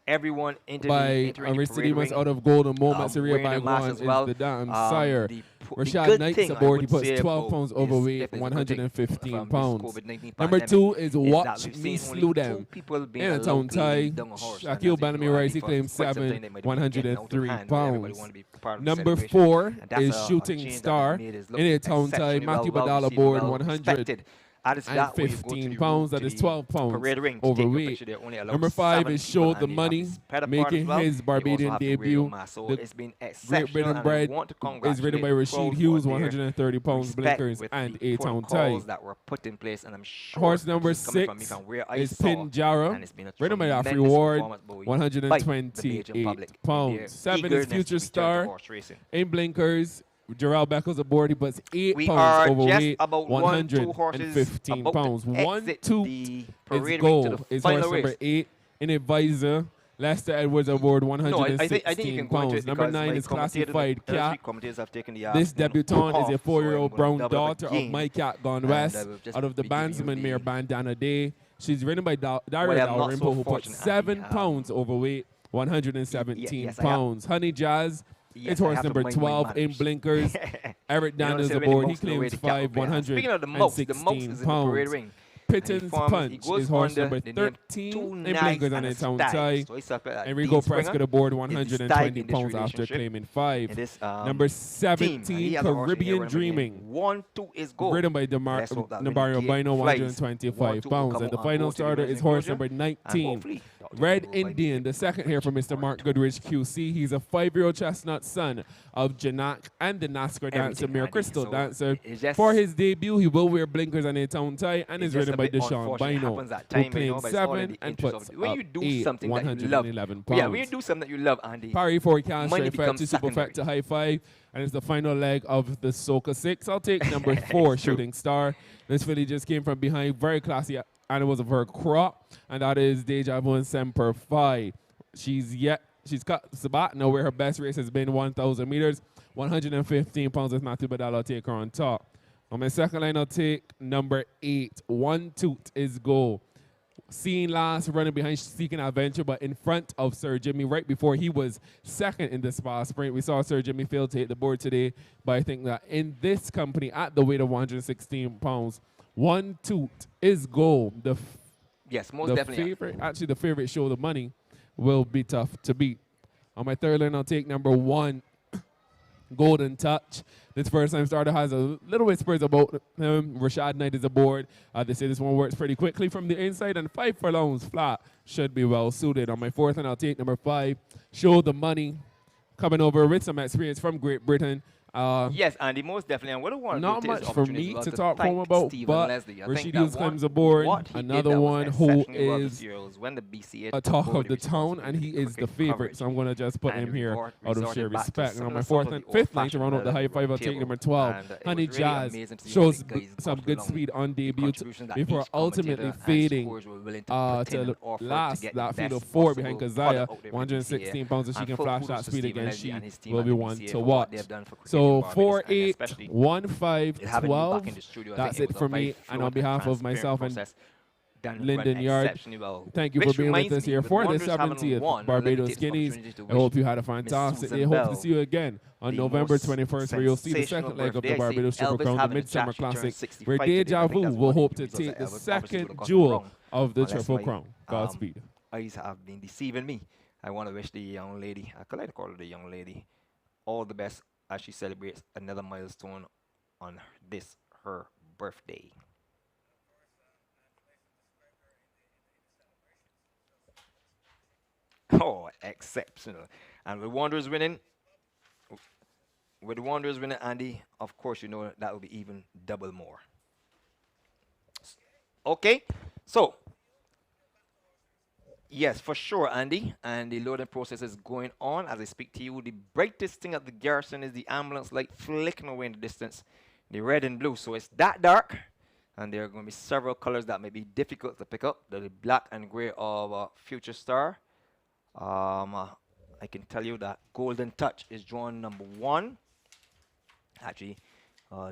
Everyone by Aristidemus out of Golden Moments. Area by 1 is the damn sire. Rashad Knight's aboard. He puts 12 pounds overweight, 115 pounds. Number 2 is Watch Me Slew Them. In a town tie, Shaquille Banami Rice, he claims 7, 103 pounds. Number 4 is Shooting Star. In a town tie, Matthew Badal aboard, 115 pounds. That is 12 pounds overweight. Number 5 is Show the Money, making his Barbadian debut. The Great Britain Bride is ridden by Rashid Hughes, 130 pounds blinkers and a town tie. Horse number 6 is Pin Jara, ridden by Afri Ward, 128 pounds. 7 is Future Star in blinkers. Gerald Beckles aboard. He puts 8 pounds overweight, 115 pounds. 1, 2 is goal. Is horse number 8 in Advisor. Lester Edwards aboard, 116 pounds. Number 9 is Classified Cat. This debutante is a 4-year-old brown daughter of My Cat Gone West, out of the Bandsman Mare Bandana Day. She's ridden by Daria Dalrymple, who puts 7 pounds overweight, 117 pounds. Honey Jazz. It's horse number 12 in blinkers. Eric Daniels aboard. He claims 5, 116 pounds. Pitton's Punch is horse number 13 in blinkers on its own tie. Enrico Prescott aboard, 120 pounds after claiming 5. Number 17, Caribbean Dreaming. Ridden by Namario Bino, 125 pounds. And the final starter is horse number 19, Red Indian, the second here from Mr. Mark Goodrich QC. He's a 5-year-old chestnut son of Janak and the NASCAR dancer Mir Crystal dancer. For his debut, he will wear blinkers and a tongue tie and is ridden by Deshaun Bino, who claims 7 and puts up when you do 8, something that you love, 111 pounds. yeah, when you do something that you love, Andy, Parry 4 cash, money straight fat to becomes super fat to high 5, and it's the final leg of the Soca 6. I'll take number 4, Shooting Star. This filly just came from behind, very classy animals of her crop, and that is Deja Vu and Semper Fi. She's cut Sabat now where her best race has been 1,000 meters, 115 pounds. That's not too bad. I'll take her on top. On my second line, I'll take number 8, One Toot is Go. Seen last running behind Seeking Adventure, but in front of Sir Jimmy right before he was second in the spa sprint. We saw Sir Jimmy fail to hit the board today, but I think that in this company at the weight of 116 pounds, One Toot is Go. Yes, most definitely. Actually, the favorite show, the money, will be tough to beat. On my third line, I'll take number 1, Golden Touch. This first-time starter has a little whispers about him. Rashad Knight is aboard. They say this one works pretty quickly from the inside, and 5 furlongs flat should be well suited. On my fourth line, I'll take number 5, Show the Money, coming over with some experience from Great Britain. Yes, Andy, most definitely. And what I want to Not do much for me to talk home about, but Rashid Rasheed Hughes comes aboard, another one who is a talk of the town, and he is the favorite, so I'm going to just put him here out of sheer respect. And on my fifth line to round out the high 5, I'll take number 12, Honey Jazz, shows some good speed on debut before ultimately fading to last that field of 4 behind Kazaya, 116 pounds, so she can flash that speed again. She will be one to watch. So 4, 8, 1, 5, 12. That's it for me. And on behalf of myself and Lyndon Yard, thank you for being with us here for the 70th Barbados Guineas. I hope you had a fantastic day. Hope to see you again on November 21st, where you'll see the second leg of the Barbados Triple Crown, the Midsummer Classic, where Deja Vu will hope to take the second jewel of the Triple Crown. Godspeed. Eyes have been deceiving me. I want to wish the young lady, I like to call her the young lady, all the best as she celebrates another milestone on this, her birthday. Oh, exceptional. And with Wanderers winning, Andy, of course, you know that will be even double more. Okay, so yes, for sure, Andy. And the loading process is going on as I speak to you. The brightest thing at the garrison is the ambulance light flicking away in the distance, the red and blue. So it's that dark, and there are going to be several colors that may be difficult to pick up. The black and gray of Future Star. I can tell you that Golden Touch is drawn number 1. Actually,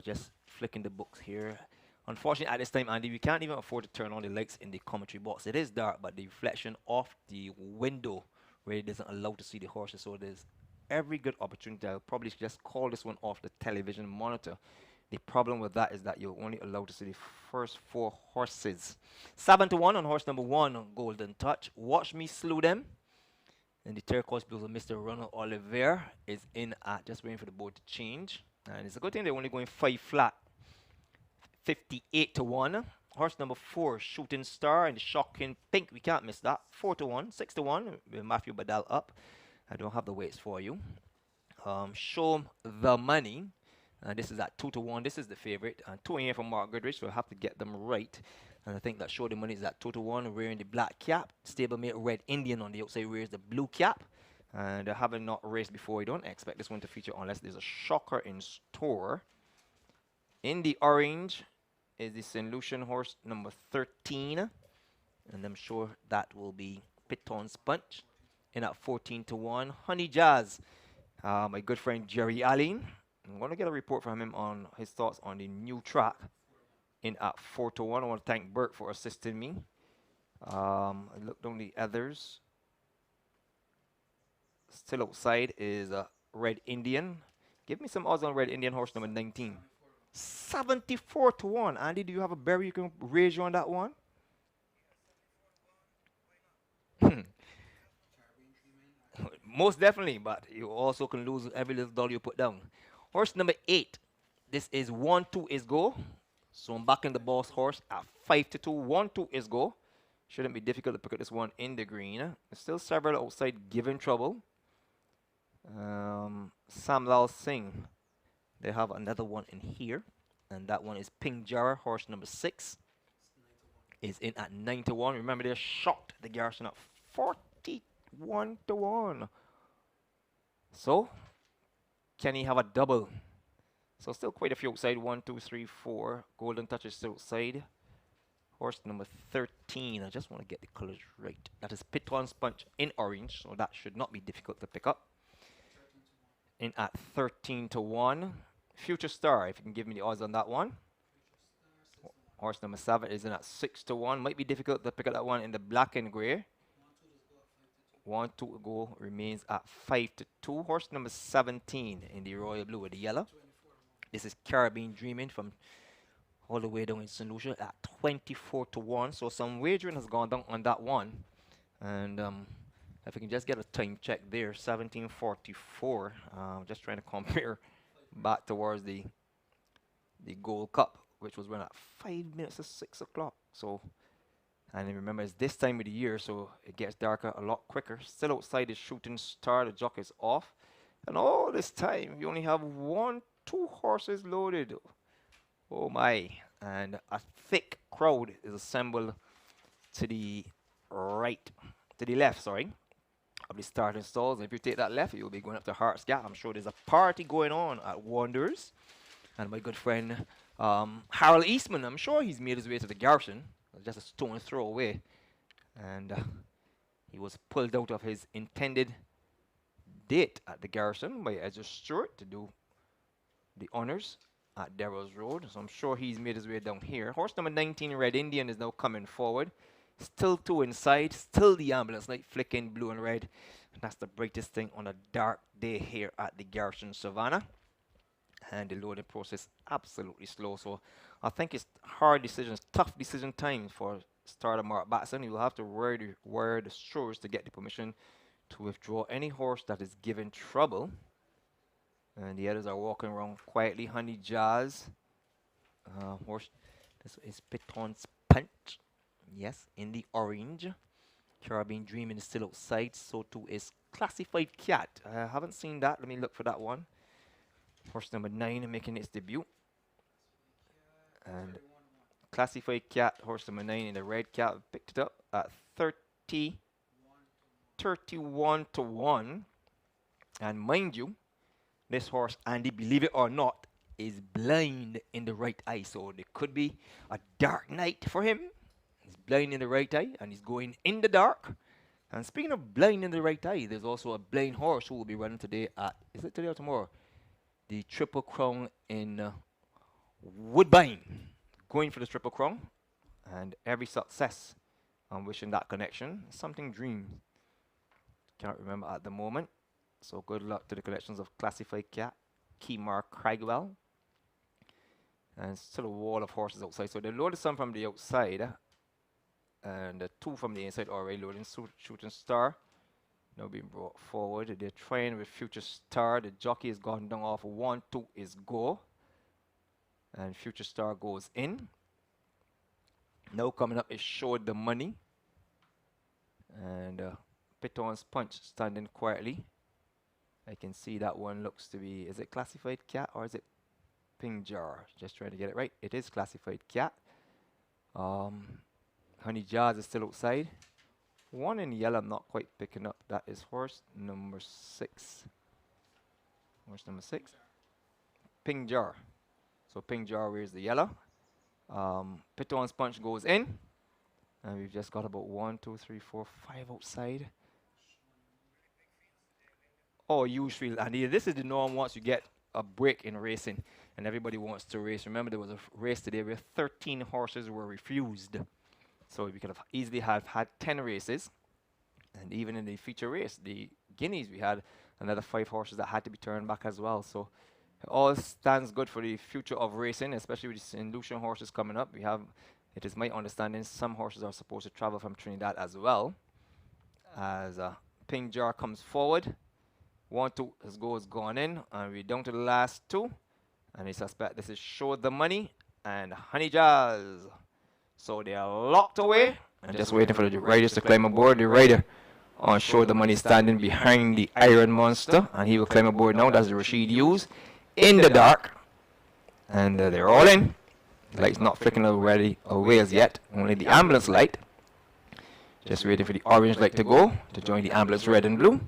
just flicking the books here. Unfortunately, at this time, Andy, we can't even afford to turn on the lights in the commentary box. It is dark, but the reflection off the window where it doesn't allow to see the horses. So there's every good opportunity. I'll probably just call this one off the television monitor. The problem with that is that you're only allowed to see the first 4 horses. 7-1 on horse number 1 on Golden Touch. Watch Me Slew Them. And the turquoise blue of Mr. Ronald Oliver is in at just waiting for the board to change. And it's a good thing they're only going 5 flat. 58-1. Horse number 4, Shooting Star, and the shocking pink. We can't miss that. 4-1, 6-1 with Matthew Badal up. I don't have the weights for you. Show the Money. This is at 2-1. This is the favorite. And 2 in here from Mark Goodrich, so we'll have to get them right. And I think that Show the Money is at 2-1, wearing the black cap. Stablemate Red Indian on the outside wears the blue cap. And having not raced before, you don't expect this one to feature unless there's a shocker in store. In the orange is the St. Lucian horse number 13. And I'm sure that will be Piton Sponge. In at 14-1, Honey Jazz. My good friend Jerry Allen. I'm going to get a report from him on his thoughts on the new track. In at 4-1. I want to thank Bert for assisting me. I looked on the others. Still outside is Red Indian. Give me some odds on Red Indian horse number 19. 74-1. Andy, do you have a berry you can raise you on that one? Most definitely, but you also can lose every little dollar you put down. Horse number 8. This is 1-2 is go. So I'm backing the boss horse at 5-2. 1-2 is go. Shouldn't be difficult to pick up this one in the green. There's still several outside giving trouble. Sam Lal Singh. They have another one in here. And that one is Pink Jara, horse number 6. Is in at 9 to 1. Remember, they shocked the Garrison at 41 to 1. So, can he have a double? So, still quite a few outside. 1, 2, 3, 4. Golden Touch is still outside. Horse number 13. I just want to get the colors right. That is Piton Sponge in orange. So, that should not be difficult to pick up. In at 13 to 1. Future Star, if you can give me the odds on that one. Horse number 7 is in at 6 to 1. Might be difficult to pick up that one in the black and grey. 1, 2 to go remains at 5 to 2. Horse number 17 in the royal blue with the yellow. This is Caribbean Dreaming from all the way down in St. Lucia at 24 to 1. So some wagering has gone down on that one. And if we can just get a time check there, 1744. Just trying to compare back towards the Gold Cup, which was run at 5 minutes to 6 o'clock. So, and then remember, it's this time of the year, so it gets darker a lot quicker. Still outside the Shooting Star, the jockey is off. And all this time, we only have 2 horses loaded. Oh my. And a thick crowd is assembled to the left, of the starting stalls. If you take that left, you'll be going up to Hearts Gap. I'm sure there's a party going on at Wanderers. And my good friend Harold Eastman, I'm sure he's made his way to the Garrison. Just a stone throw away. And he was pulled out of his intended date at the Garrison by Ezra Stewart to do the honors at Darrell's Road. So I'm sure he's made his way down here. Horse number 19, Red Indian, is now coming forward. Still 2 inside. Still the ambulance light flicking blue and red. And that's the brightest thing on a dark day here at the Garrison Savannah. And the loading process absolutely slow. So I think it's hard decisions, tough decision time for starter Mark Batson. He will have to wear the strores to get the permission to withdraw any horse that is given trouble. And the others are walking around quietly. Honey Jazz. Horse, this is Piton's Punch. Yes, in the orange. Caribbean Dreaming is still outside. So too is Classified Cat. I haven't seen that. Let me look for that one. Horse number 9 making its debut. And Classified Cat, horse number 9 in the red cap, picked it up at 31 to 1. And mind you, this horse, Andy, believe it or not, is blind in the right eye. So there could be a dark night for him. He's blind in the right eye and he's going in the dark. And speaking of blind in the right eye, there's also a blind horse who will be running today at, is it today or tomorrow? The Triple Crown in Woodbine. Going for the Triple Crown. And every success. I'm wishing that connection. Something Dream. Can't remember at the moment. So good luck to the collections of Classified Cat, Kemar Craigbell. And still a wall of horses outside. So they loaded some from the outside. And 2 from the inside already loading. Shooting Star. Now being brought forward. They're trying with Future Star. The jockey has gone down off 1, 2 is go. And Future Star goes in. Now coming up is Showed the Money. And Piton's Punch standing quietly. I can see that one looks to be, is it Classified Cat or is it Pink Jar? Just trying to get it right. It is Classified Cat. Honey Jazz is still outside. One in yellow I'm not quite picking up. That is horse number 6. Horse number 6. Pink Jar. So Pink Jar wears the yellow. Piton's Punch goes in. And we've just got about 1, 2, 3, 4, 5 outside. Oh, huge field. And this is the norm once you get a break in racing and everybody wants to race. Remember, there was a race today where 13 horses were refused. So we could have easily had 10 races. And even in the feature race, the Guineas, we had another 5 horses that had to be turned back as well. So it all stands good for the future of racing, especially with the St. Lucian horses coming up. It is my understanding, some horses are supposed to travel from Trinidad as well. As Pink Jar comes forward. 1, 2, his goal is gone in. And we're down to the last 2. And I suspect this is Show the Money and Honey Jazz. So they are locked away And just waiting for the riders to climb aboard. The rider on shore the money standing behind the Iron Monster, and he will climb aboard now. That's the Rashid Hughes in the dark. And they're all in. The light's not flicking already away as yet. Only the ambulance light. Just waiting for the orange light to go to join the ambulance red and blue.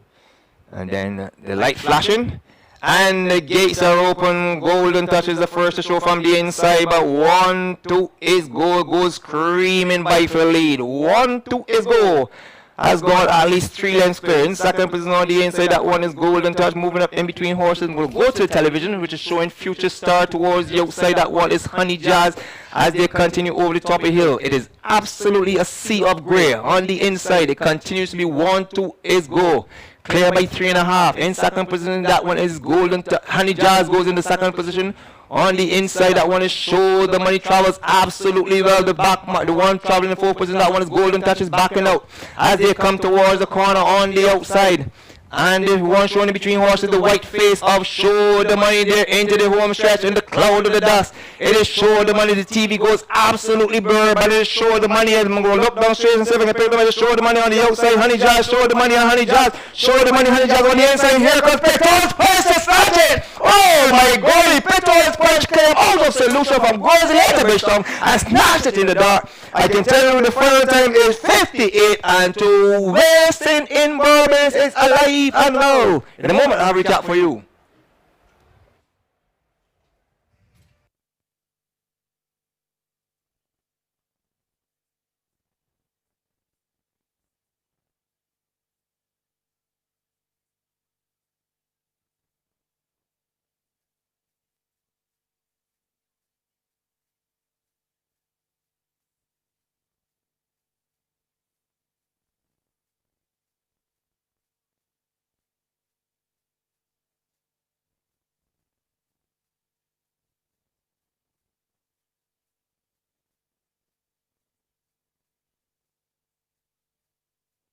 And then the light flashing. And the gates are open. Golden Touch is the first to show from the inside. But 1-2 is go. Goes screaming by for lead. 1-2 is go. Has got at least 3 lengths clear. In second position on the inside, that one is Golden Touch moving up in between horses. We'll go to the television, which is showing Future Star towards the outside. That one is Honey Jazz as they continue over the top of the hill. It is absolutely a sea of grey. On the inside, it continues to be 1-2 is go. Clear by 3.5. In second position, that one is Golden Touch. Honey Jazz goes in the second position. On the inside, that one is Show the Money travels absolutely well. The back, the one traveling in fourth position, that one is Golden Touch is backing out as they come towards the corner on the outside. And the one showing in between horses, the white face of Show the Money there into the home stretch in the cloud of the dust. It is Show the Money. The TV goes absolutely blurred, but it is Show the Money. I'm going to look down straight and see if I can pick them up. Show the Money on the outside. Honey Jazz, Show the Money on Honey Jazz. Show the Money, Honey Jazz on the inside. Here comes Petrol's Punch to snatch it. Oh my golly, Petrol's Punch came out of solution from Gorzy Later and snatched it in the dark. I can tell you the final time is 58 and 2. Western in Barbados is alive and well. In a moment, I'll reach out for you.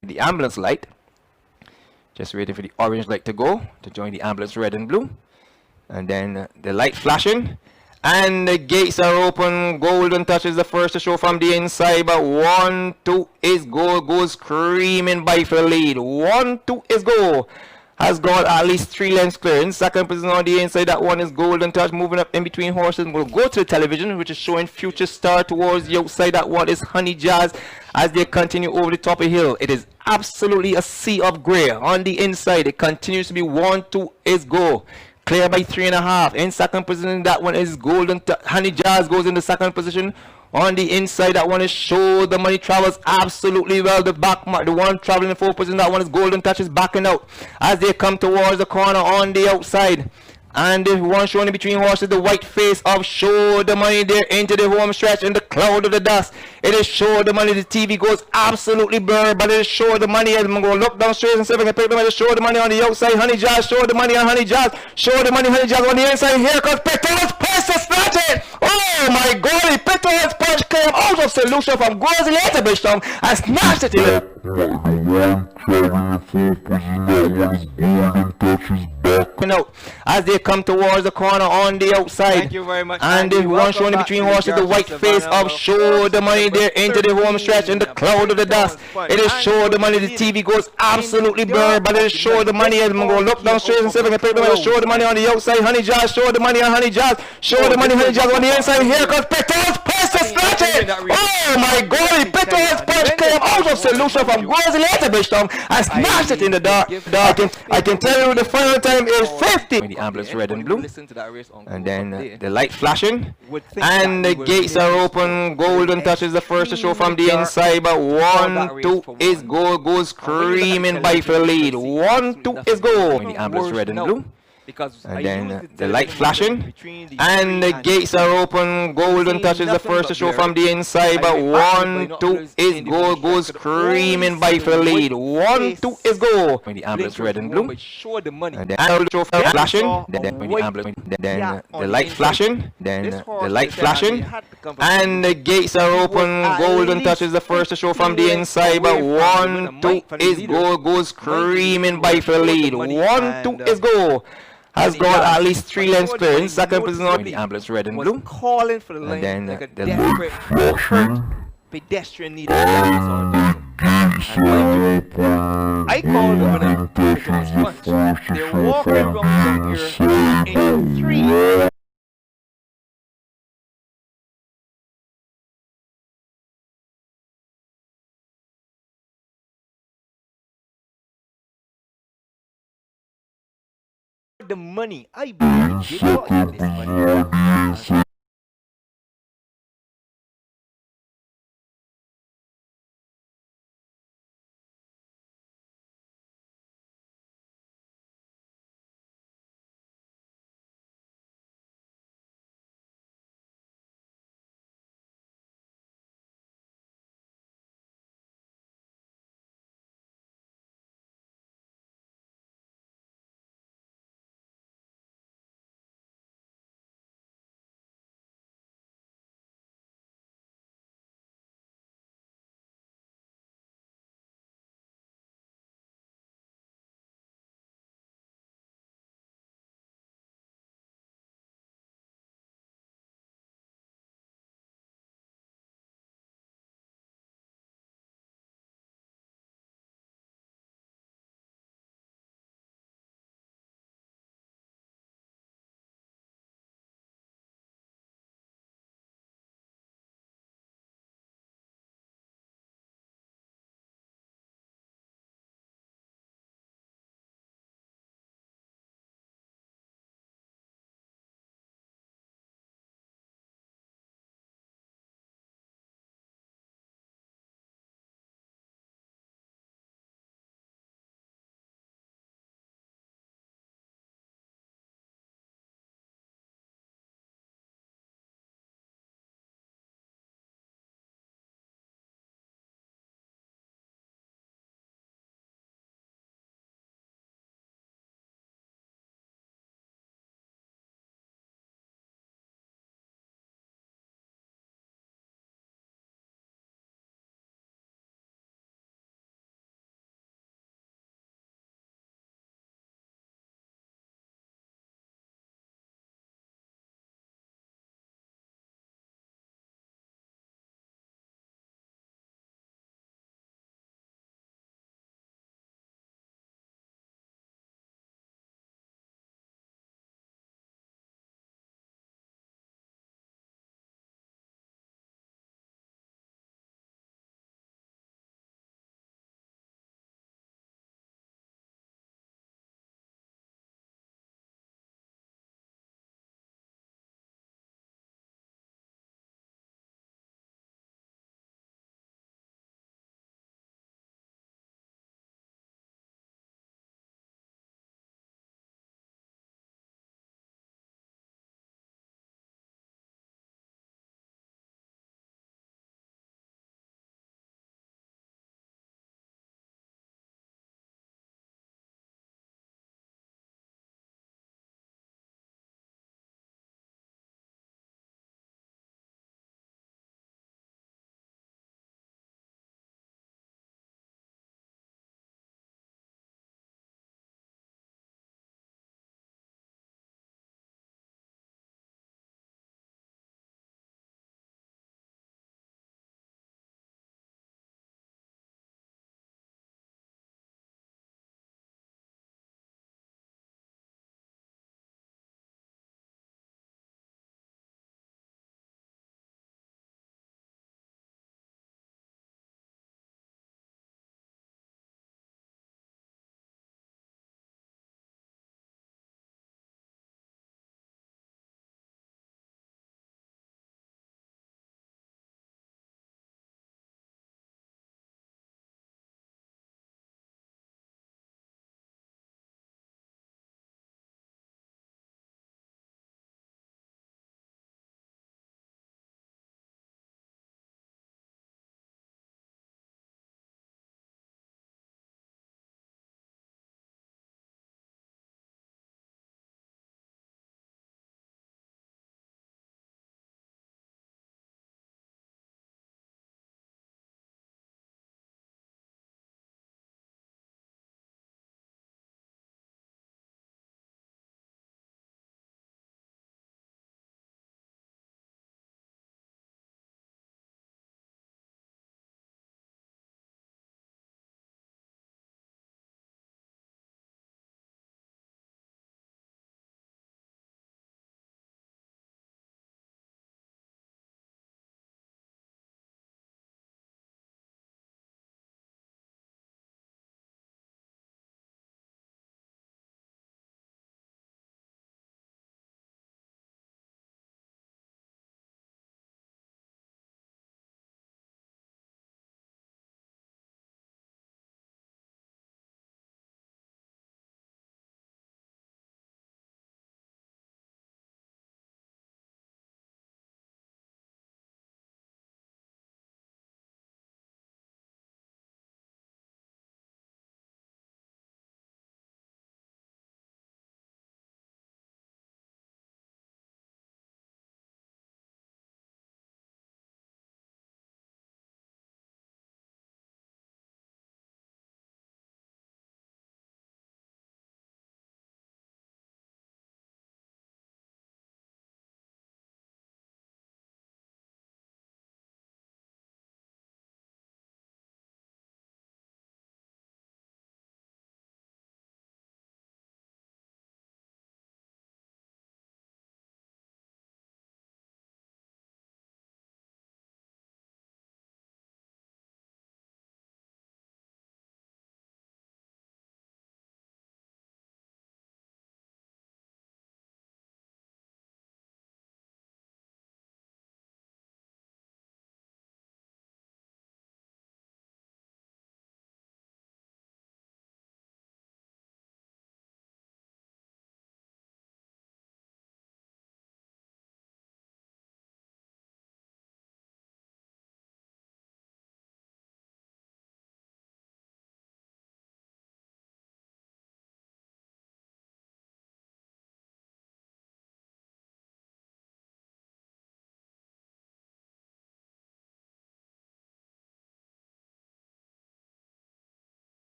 The ambulance light. Just waiting for the orange light to go to join the ambulance red and blue. And then the light flashing. And the gates are open. Golden Touch is the first to show from the inside. But 1-2 is go. Goes screaming by for the lead. 1-2 is go. Has got at least 3 lengths clear. In second position on the inside, that one is Golden Touch moving up in between horses. We'll go to the television, which is showing Future Star towards the outside. That one is Honey Jazz as they continue over the top of the hill. It is absolutely a sea of grey. On the inside, it continues to be 1-2 is go. Clear by 3.5. In second position, that one is Golden Touch. Honey Jazz goes in the second position. On the inside, that one is Show the Money travels absolutely well. The back, the one traveling in fourth position, that one is Golden Touch is backing out as they come towards the corner on the outside. And the one showing in between horses, the white face of Show the Money there into the home stretch in the cloud of the dust. It is Show the Money. The TV goes absolutely blurred, but it is Show the Money. I'm going to look down straight and see if I can pick them up. Show the Money on the outside. Honey Jazz, Show the Money on Honey Jazz. Show the Money, Honey Jazz on the inside. Here comes Petrol's Punch to snatch it. Oh my golly, Petrol's Punch came out of solution from Gorzy Later and snatched it in the out as they come towards the corner on the outside. Thank you very much. And the one showing in between horses, the white face of Show the Money there into the home stretch in the cloud of the dust. It is Show the Money. The TV goes absolutely blurred, but it is Show the Money. I'm going to look down straight and see if I can pick them up. Show the Money on the outside. Honey Jazz, Show the Money on Honey Jazz. Show the Money, Honey Jazz on the inside. Here comes Petrol's Punch to snatch it. Oh my golly, Petrol's Punch came out of solution from Gorzy Later and snatched it in the dark. I can tell you the final time is 50. The ambulance red and blue. And then the light flashing. And the gates are open. Golden Touch is the first to show from the inside. But 1-2 is go. Goes screaming by for the lead. 1-2 is go. The ambulance red and blue. And then the light flashing. And the gates are open. Golden Touch is the first to show from the inside. But 1-2 is go. Goes screaming by for the lead. 1-2 is go. The ambulance red and blue. And then the flashing. Then the light flashing. Then the light flashing. And the gates are open. Golden Touch is the first to show from the inside. But 1-2 is go. Goes screaming by for the lead. 1-2 is go. Has got at least 3 lengths clear. In second position on the ambulance red and blue. Calling for the and then like the pedestrian needed to get this all done. And mind you, I call the winner pretty much punch. They're walking around some here in 3. The money, I believe they got this money.